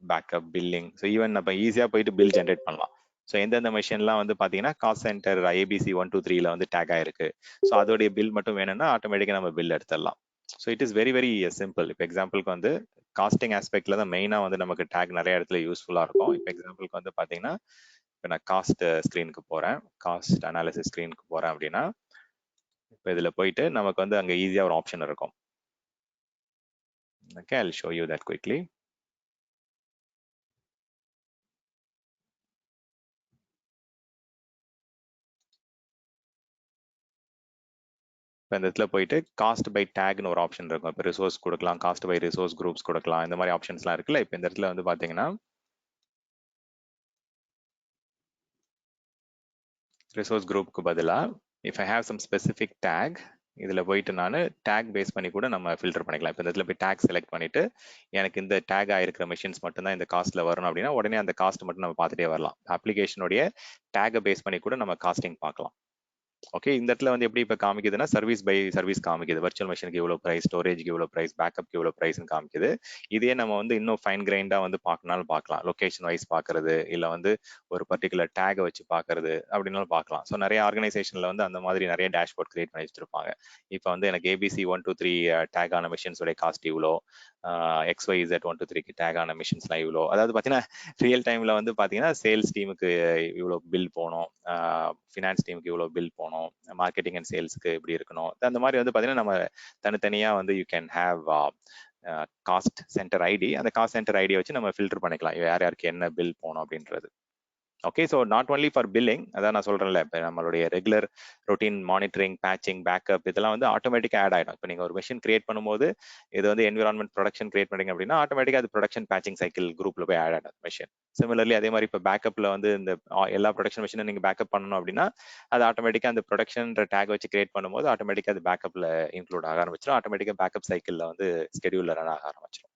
backup, billing. So even நம்ம ஈஸியா போயிட்டு பில் ஜென்ரேட் பண்ணலாம். ஸோ எந்தெந்த மெஷின்லாம் வந்து பாத்தீங்கன்னா காஸ்ட் சென்டர் ABC 123ல வந்து டேக் ஆயிருக்கு, ஸோ அதோடைய பில் மட்டும் வேணும்னா ஆட்டோமேட்டிக்கா நம்ம பில் எடுத்துடலாம். So it is very very simple. இப்போ எக்ஸாம்பிளுக்கு வந்து காஸ்டிங் ஆஸ்பெக்ட்ல தான் மெயினா வந்து நமக்கு டேக் நிறைய இடத்துல யூஸ்ஃபுல்லா இருக்கும். இப்போ எக்ஸாம்பிளுக்கு வந்து பாத்தீங்கன்னா இப்போ நான் காஸ்ட் ஸ்கிரீனுக்கு போறேன், காஸ்ட் அனாலிசிஸ் ஸ்கிரீனுக்கு போறேன் அப்படின்னா இப்போ இதுல போயிட்டு நமக்கு வந்து அங்க ஈஸியா ஒரு ஆப்ஷன் இருக்கும். Okay, I'll show you that quickly. இப்போ இந்த இடத்துல போயிட்டு காஸ்ட் பை டேக்னு ஒரு ஆப்ஷன் இருக்கும். இப்போ ரிசோர்ஸ் கொடுக்கலாம், காஸ்ட் பை ரிசோர்ஸ் குரூப்ஸ் கொடுக்கலாம், இந்த மாதிரி ஆப்ஷன்ஸ்லாம் இருக்குல்ல. இப்போ இந்த இடத்துல வந்து பாத்தீங்கன்னா ரிசோர்ஸ் குரூப்புக்கு பதிலா if I have some specific tag, இதுல போயிட்டு நான் டேக் பேஸ் பண்ணி கூட நம்ம ஃபில்டர் பண்ணிக்கலாம். இப்போ இந்த இடத்துல போய் டேக் செலக்ட் பண்ணிட்டு எனக்கு இந்த டேக் ஆயிருக்கிற மெஷின்ஸ் மட்டும் தான் இந்த காஸ்ட்ல வரணும் அப்படின்னா உடனே அந்த காஸ்ட் மட்டும் நம்ம பார்த்துட்டே வரலாம். அப்ளிகேஷனுடைய டேகை பேஸ் பண்ணி கூட நம்ம காஸ்டிங் பார்க்கலாம். ஓகே, இந்த இடத்துல வந்து எப்படி இப்போ காமிக்குதுன்னா சர்வீஸ் பை சர்வீஸ் காமிக்குது. வர்ச்சுவல் மெஷினுக்கு இவ்வளோ பிரைஸ், ஸ்டோரேஜ்க்கு இவ்வளோ பிரைஸ், பேக்கப்க்கு இவ்வளோ பிரைஸ்னு காமிக்குது. இதே நம்ம வந்து இன்னும் ஃபைன் கிரைண்டா வந்து பார்க்கனாலும் பார்க்கலாம். லொகேஷன் வைஸ் பார்க்கறது, இல்லை வந்து ஒரு பர்டிகுலர் டேகை வச்சு பார்க்கறது அப்படின்னாலும் பார்க்கலாம். ஸோ நிறைய ஆர்கனைசேஷன்ல வந்து அந்த மாதிரி நிறைய டேஷ்போர்ட் கிரியேட் பண்ணி வச்சிருப்பாங்க. இப்போ வந்து எனக்கு ABC 123 டேக் ஆன மிஷின்ஸோட காஸ்ட் இவ்வளோ, XYZ 123க்கு டேக் ஆன மிஷின்ஸ்லாம் இவ்வளோ. அதாவது பார்த்தீங்கன்னா ரியல் டைம்ல வந்து பார்த்தீங்கன்னா சேல்ஸ் டீமுக்கு இவ்வளோ பில் போகணும், ஃபினான்ஸ் டீமுக்கு இவ்வளோ பில் போகணும், மார்க்கெட்டிங் அண்ட் சேல்ஸ்க்கு இப்படி இருக்கணும். அந்த மாதிரி வந்து பார்த்தீங்கன்னா நம்ம தனித்தனியா வந்து you can have cost centre ID. அந்த காஸ்ட் சென்டர் ஐடியை வச்சு நம்ம ஃபில்டர் பண்ணிக்கலாம் யார் யாருக்கு என்ன பில் போகணும் அப்படின்றது. Okay, so not only for billing, அதான் நான் சொல்றேன்ல, இப்போ நம்மளுடைய regular routine monitoring, patching, backup இதெல்லாம் வந்து ஆட்டோமேட்டிக்கா ஆட் ஆகிடும். இப்போ நீங்க ஒரு மிஷின் கிரியேட் பண்ணும்போது இது வந்து என்விரான்மெண்ட் ப்ரொடக்ஷன் கிரியேட் பண்ணீங்க அப்படின்னா ஆட்டோமேட்டிக்கா அது ப்ரொடக்ஷன் பேச்சிங் சைக்கிள் குரூப்ல போய் ஆட் ஆகும் மிஷின். சிமிலர்லி அதே மாதிரி இப்போ பேக்கப்ல வந்து இந்த எல்லா ப்ரொடக்ஷன் மிஷினும் நீங்க பேக்கப் பண்ணணும் அப்படின்னா அது ஆட்டோமேட்டிக்கா அந்த ப்ரொடக்ஷன் டேக் வச்சு கிரியேட் பண்ணும்போது ஆட்டோமேட்டிக்கா அது பேக்கப்ல இன்க்ளூட் ஆக ஆரம்பிச்சிடும். ஆட்டோமேட்டிக்கா பேக்கப் சைக்கிள்ல வந்து ஸ்கெடியூல்ல ரன் ஆக ஆரம்பிச்சிடும்.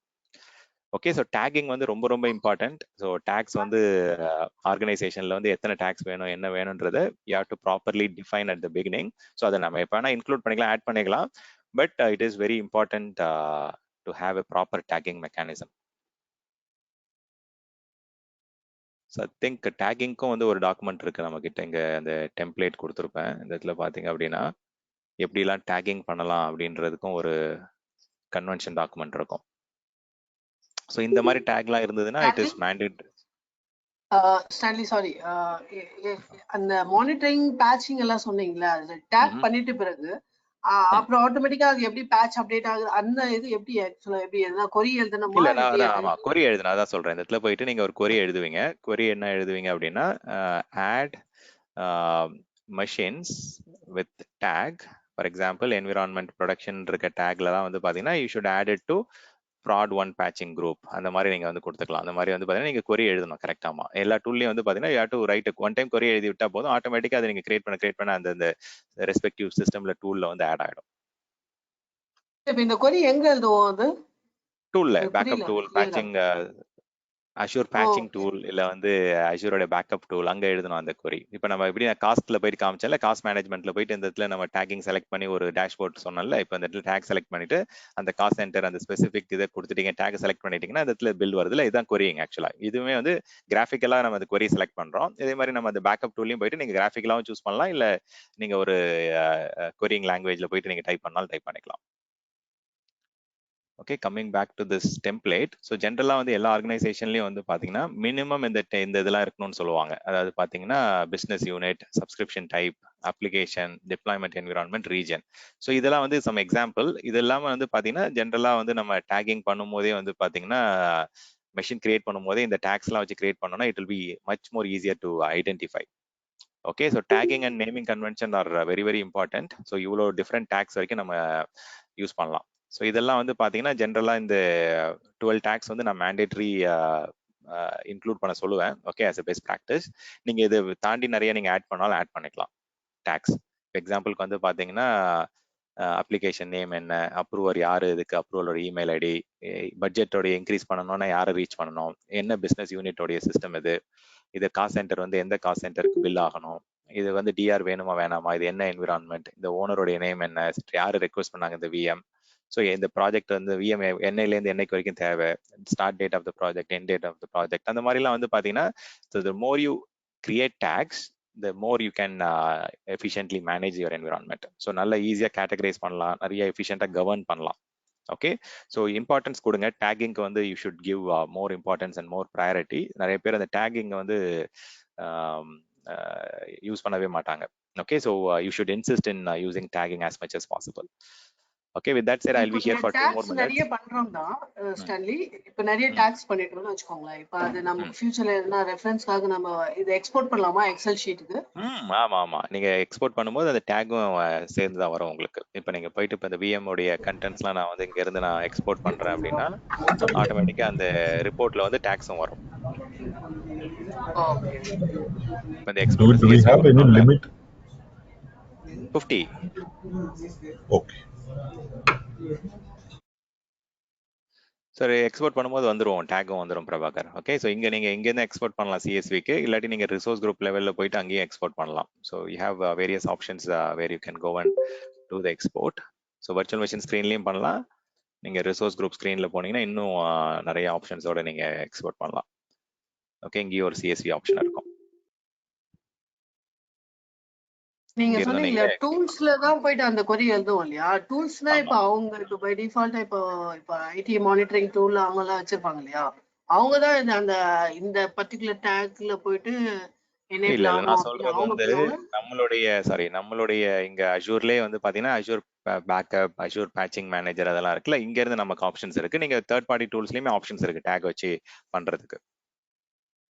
ஓகே, ஸோ டேகிங் வந்து ரொம்ப ரொம்ப இம்பார்ட்டன்ட். ஸோ டேக்ஸ் வந்து ஆர்கனைசேஷன்ல வந்து எத்தனை டேக்ஸ் வேணும், என்ன வேணும்ன்றதை you have to properly define at the beginning. So அதை நம்ம எப்போ வேணா இன்க்ளூட் பண்ணிக்கலாம், ஆட் பண்ணிக்கலாம். But it is very important to have a proper tagging mechanism. So I think டேகிங்க்கும் வந்து ஒரு டாக்குமெண்ட் இருக்கு நம்ம கிட்ட. இங்க அந்த டெம்ப்ளேட் கொடுத்துருப்பேன். இந்த இடத்துல பாத்தீங்க அப்படின்னா எப்படிலாம் டேகிங் பண்ணலாம் அப்படின்றதுக்கும் ஒரு கன்வென்ஷன் டாக்குமெண்ட் இருக்கும். ஸோ இந்த மாதிரி டேக்லாம் இருந்ததுன்னா it is mandatory. Stanley sorry, அந்த மானிட்டரிங் பேட்சிங் எல்லாம் சொன்னீங்களா, அது டேக் பண்ணிட்டு பிறகு அப்புறம் ஆட்டோமேட்டிக்கா அது எப்படி பேட்ச் அப்டேட் ஆகுது, அந்த இது எப்படி ஆக்சுவலா எப்படி எதுனா கொரி எழுதணுமா? இல்ல நான் அதான் ஆமா கொரி எழுதுனா அதான் சொல்றேன். இந்த இடத்துல போயிட்டு நீங்க ஒரு கொரி எழுதுவீங்க. கொரி என்ன எழுதுவீங்க அப்படின்னா add machines with tag, for example environment production இருக்க டேக்ல தான் வந்து பாத்தீங்கன்னா you should add it to prod one patching group அந்த மாதிரி நீங்க வந்து கொடுத்துக்கலாம். அந்த மாதிரி வந்து பாத்தீங்கன்னா நீங்க query எழுதணும் கரெக்டாமா. எல்லா டூல்லையும் வந்து பாத்தீங்கன்னா you have to write one time query எழுதி விட்டா போதும், ஆட்டோமேட்டிக்கா அதை நீங்க கிரியேட் பண்ண அந்த ரெஸ்பெக்டிவ் சிஸ்டம்ல டூல்ல வந்து ஆட் ஆயிடும். இப்ப இந்த கொரி எங்க எழுதுவோம் அது டூல்ல எனக்கு பேக்கப் புரியல டூல், clear-ஆ. பேட்சிங் அஷூர் ஓ பேட்சிங் ஓகே டூல், இல்ல வந்து அஷூரோட பேக்கப் டூல், அங்க எழுதணும் அந்த query. இப்போ நம்ம எப்படி காஸ்ட்ல போயிட்டு காமிச்சால காஸ்ட் மேனேஜ்மெண்ட்ல போயிட்டு இந்த இடத்துல நம்ம டேக்கிங் செலக்ட் பண்ணி ஒரு டேஷ்போர்ட் சொன்னோம்ல, இப்போ இந்த இடத்துல டேக் செலக்ட் பண்ணிட்டு அந்த காஸ்ட் சென்டர் அந்த ஸ்பெசிபிக் இதை கொடுத்துட்டீங்க, டேக் செலக்ட் பண்ணிட்டீங்கன்னா அந்த இடத்துல பில் வருதுல, இதுதான் querying ஆக்சுவலா. இதுவுமே வந்து கிராஃபிக்கலா நம்ம அந்த query செலக்ட் பண்றோம். இதே மாதிரி நம்ம அந்த பேக்கப் டூல்லையும் போயிட்டு நீங்க கிராஃபிக்கலாவும் சூஸ் பண்ணலாம், இல்ல நீங்க ஒரு querying லாங்குவேஜ்ல போயிட்டு நீங்க டைப் பண்ணாலும் டைப் பண்ணிக்கலாம். Okay, coming back to this template. So ஜென்ரலாக வந்து எல்லா ஆர்கனைசேஷன்லையும் வந்து பார்த்தீங்கன்னா மினிமம் இந்த இதெல்லாம் இருக்கணும்னு சொல்லுவாங்க. அதாவது பார்த்தீங்கன்னா business unit, subscription type, application, deployment environment, region. So இதெல்லாம் வந்து சம் எக்ஸாம்பிள். இது இல்லாமல் வந்து பார்த்தீங்கன்னா ஜென்ரலாக வந்து நம்ம டேகிங் பண்ணும்போதே வந்து பார்த்தீங்கன்னா மெஷின் கிரியேட் பண்ணும்போதே இந்த டேக்ஸ்லாம் வச்சு கிரியேட் பண்ணோம்னா it will be much more easier to identify. Okay, so taking and naming convention are very very important. So இவ்வளோ டிஃப்ரெண்ட் டேக்ஸ் வரைக்கும் நம்ம யூஸ் பண்ணலாம். ஸோ இதெல்லாம் வந்து பார்த்தீங்கன்னா ஜென்ரலாக இந்த 12 டேக்ஸ் வந்து நான் மேண்டேட்ரி இன்க்ளூட் பண்ண சொல்லுவேன். Okay, as a best practice. நீங்கள் இது தாண்டி நிறைய நீங்கள் ஆட் பண்ணாலும் ஆட் பண்ணிக்கலாம் டேக்ஸ். எக்ஸாம்பிளுக்கு வந்து பார்த்தீங்கன்னா அப்ளிகேஷன் நேம் என்ன, அப்ரூவர் யார், இதுக்கு அப்ரூவலோட இமெயில் ஐடி, பட்ஜெட்டோடைய இன்க்ரீஸ் பண்ணணும்னா யாரை ரீச் பண்ணணும், என்ன பிஸ்னஸ் யூனிட்டோடைய சிஸ்டம் இது காஸ்ட் சென்டர் வந்து எந்த காஸ்ட் சென்டருக்கு பில் ஆகணும், இது வந்து டிஆர் வேணுமா வேணாமா, இது என்ன என்விரான்மெண்ட், இந்த ஓனருடைய நேம் என்ன, யாரு ரெக்வஸ்ட் பண்ணாங்க இந்த விஎம், ஸோ இந்த ப்ராஜெக்ட் வந்து விஎம் என்னையிலேருந்து என்னைக்கு வரைக்கும் தேவை, start date of the project, end date of the project, அந்த மாதிரிலாம் வந்து பார்த்தீங்கன்னா the more you create tags the more you can efficiently manage your environment. So நல்ல ஈஸியாக கேட்டகரைஸ் பண்ணலாம், நிறைய எஃபிஷியண்டாக கவர்ன் பண்ணலாம். ஓகே, ஸோ இம்பார்ட்டன்ஸ் கொடுங்க டேகிங்க்கு வந்து you should give more importance and more priority. நிறைய பேர் அந்த டேகிங் வந்து யூஸ் பண்ணவே மாட்டாங்க. Okay, so you should insist in using taking as much as possible. Okay, with that said, I'll be here for 2 more minutes. நிறைய பண்றோம் தான் ஸ்டான்லி. இப்ப நிறைய டாக்ஸ் பண்ணிட்டோம்னு வச்சுக்கோங்களேன். இப்ப அது நமக்கு ஃபியூச்சர்ல எதனா ரெஃபரன்ஸ்க்காக நம்ம இதை எக்ஸ்போர்ட் பண்ணலாமா எக்ஸல் ஷீட்டுக்கு? ஆமா நீங்க எக்ஸ்போர்ட் பண்ணும்போது அந்த டேகும் சேர்ந்து தான் வரும் உங்களுக்கு. இப்போ நீங்க போயிட்டு இப்போ இந்த விஎம் உடைய கண்டென்ட்ஸ்லாம் நான் வந்து இங்க இருந்து நான் எக்ஸ்போர்ட் பண்றேன் அப்படின்னா ஆட்டோமேட்டிக்கா அந்த ரிப்போர்ட்ல வந்து டாக்ஸும் வரும். ஓகே, இப்போ இந்த export Do we have any limit? 50. Okay. Sir export பண்ணும்போது வந்துடும், டேகும் வந்துடும் பிரபாகர். ஓகே, ஸோ இங்கே நீங்கள் இங்கேருந்து எக்ஸ்போர்ட் பண்ணலாம் சிஎஸ்விக்கு, இல்லாட்டி நீங்கள் ரிசோர்ஸ் குரூப் லெவலில் போயிட்டு அங்கேயும் எக்ஸ்போர்ட் பண்ணலாம். So you have various options where you can go and do the export. So virtual machine ஸ்க்ரீன்லையும் பண்ணலாம், நீங்கள் ரிசோர்ஸ் குரூப் ஸ்க்ரீனில் போனீங்கன்னா இன்னும் நிறைய ஆப்ஷன்ஸோட நீங்கள் எக்ஸ்போர்ட் பண்ணலாம். ஓகே, இங்கேயும் ஒரு சிஎஸ்வி ஆப்ஷன் இருக்கும். நீங்க சொன்னீங்களா டூல்ஸ்ல தான் போயிட்டு அந்த கொரி எழுதுவோம் இல்லையா? டூல்ஸ்னா இப்ப அவங்க இப்ப பை டிஃபால்ட்டா இப்ப ஐடி மானிட்டரிங் டூல் அவங்க எல்லாம் வச்சிருப்பாங்க இல்லையா? அவங்க தான் அந்த இந்த பர்டிகுலர் டேக்ல போயிட்டு இல்ல நான் சொல்றது வந்து நம்மளுடைய இங்க அஷூர்லயே வந்து பாத்தீங்கன்னா Azure backup, Azure patching manager அதெல்லாம் இருக்குல்ல, இங்க இருந்து நமக்கு ஆப்ஷன்ஸ் இருக்கு. நீங்க தேர்ட் பார்ட்டி டூல்ஸ்லயுமே ஆப்ஷன்ஸ் இருக்கு டேக் வச்சு பண்றதுக்கு.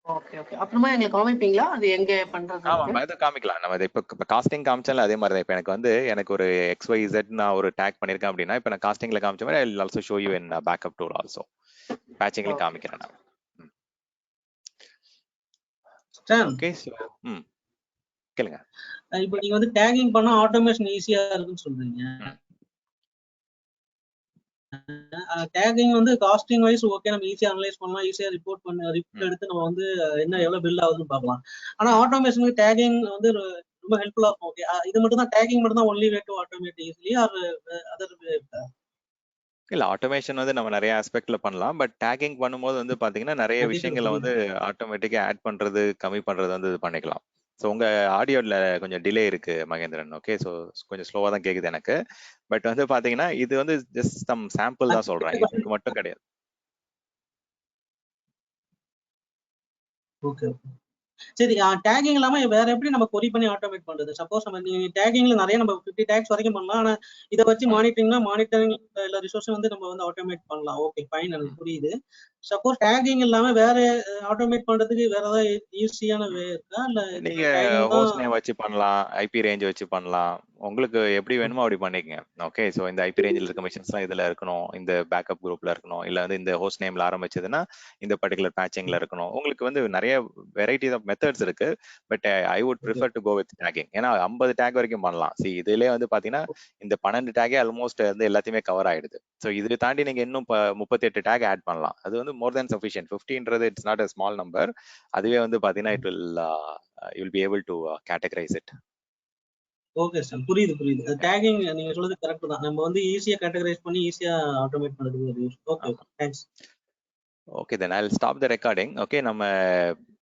ஓகே ஓகே, அப்புறமா எங்களுக்கு காமிப்பீங்களா அது எங்க பண்றது? ஆமா இதை காமிக்கலாம். நம்ம இதை இப்ப காஸ்டிங் காமிச்சால அதே மாதிரி தான். இப்ப எனக்கு ஒரு XYZ நான் ஒரு டேக் பண்ணிருக்கேன் அப்படின்னா இப்ப நான் காஸ்டிங்ல காமிச்ச மாதிரி I will also show you in backup tool also. பேட்சிங்ல காமிக்கிறேன் நான். ஓகே, சோ கேளுங்க. இப்போ நீங்க வந்து டேகிங் பண்ணா ஆட்டோமேஷன் ஈஸியா இருக்குன்னு சொல்றீங்க. டேகிங் வந்து காஸ்டிங் வைஸ் ஓகே, நம்ம ஈஸியா அனலைஸ் பண்ணலாம், ஈஸியா ரிப்போர்ட் எடுத்து நம்ம வந்து என்ன எவ்வளவு பில் ஆகுதுன்னு பார்க்கலாம். ஆனா ஆட்டோமேஷனுக்கு டேகிங் வந்து ரொம்ப ஹெல்ப்ஃபுல்லா இருக்கும். ஓகே, இது மட்டும் தான் டேகிங் மட்டும் தான் only way to automate easily or other way இருக்கா? இல்ல, ஆட்டோமேஷன் வந்து நம்ம நிறைய ஆஸ்பெக்ட்ல பண்ணலாம். பட் டேகிங் பண்ணும்போது வந்து பாத்தீங்கன்னா நிறைய விஷயங்களை வந்து ஆட்டோமேட்டிக்கா ஆட் பண்றது கம்மி பண்றது வந்து இது பண்ணிக்கலாம். ஸோ உங்க ஆடியோல கொஞ்சம் டிலே இருக்கு மகேந்திரன். ஓகே, ஸோ கொஞ்சம் ஸ்லோவா தான் கேக்குது எனக்கு. பட் வந்து பாத்தீங்கன்னா இது வந்து ஜஸ்ட் சம் சாம்பிள் தான் சொல்றேன், இதுக்கு மட்டும் கிடையாது. ஓகே, சரி டேகிங் இல்லாம வேற எப்படி நம்ம கொரி பண்ணி ஆட்டோமேட் பண்றது? சப்போஸ் நம்ம நீங்க டேகிங்ல நிறைய நம்ம 50 டேக்ஸ் வரைக்கும் பண்ணலாம். ஆனா இதை வச்சு மானிட்டரிங் எல்லா ரிசோர்ஸும் வந்து நம்ம வந்து ஆட்டோமேட் பண்ணலாம். ஓகே ஃபைன், எனக்கு புரியுது. சப்போஸ் டேகிங் இல்லாம வேற ஆட்டோமேட் பண்றதுக்கு வேற ஏதாவது ஈஸியான வே இருக்கா இல்ல நீங்க டேகிங் ஹோஸ்ட் தான்? நேம் வச்சு பண்ணலாம், ஐபி ரேஞ்ச் வச்சு பண்ணலாம். உங்களுக்கு எப்படி வேணுமோ அப்படி பண்ணிக்கங்க. ஓகே, ஸோ இந்த ஐபி ரேஞ்சில் இருக்க மிஷின்ஸ்லாம் இதுல இருக்கணும், இந்த பேக்கப் குரூப்ல இருக்கணும், இல்ல வந்து இந்த ஹோஸ்ட் நேம்ல ஆரம்பிச்சதுன்னா இந்த பர்டிகுலர் பேச்சிங்ல இருக்கணும். உங்களுக்கு வந்து நிறைய வெரைட்டி ஆஃப் மெத்தட்ஸ் இருக்கு. But I would prefer to go with tagging. ஏன்னா 50 டேக் வரைக்கும் பண்ணலாம். இதுலயே வந்து பாத்தீங்கன்னா இந்த 12 டேகே ஆல்மோஸ்ட் வந்து எல்லாத்தையுமே கவர் ஆயிடுது. ஸோ இதை தாண்டி நீங்க இன்னும் 38 டேக் ஆட் பண்ணலாம். அது வந்து மோர் தேன் சஃபிஷியன்ட். 50ன்றது it's not a small number. அதுவே வந்து பாத்தீங்கன்னா it will you will be able to categorize it. Okay sir, புரியுது. டேகிங் நீங்க சொல்றது கரெக்ட் தான். நம்ம வந்து ஈஸியா கேட்டகரைஸ் பண்ணி ஈஸியா ஆட்டோமேட் பண்றதுக்கு ஒரு use. Okay, thanks. Okay, then I'll stop the recording. Okay, நம்ம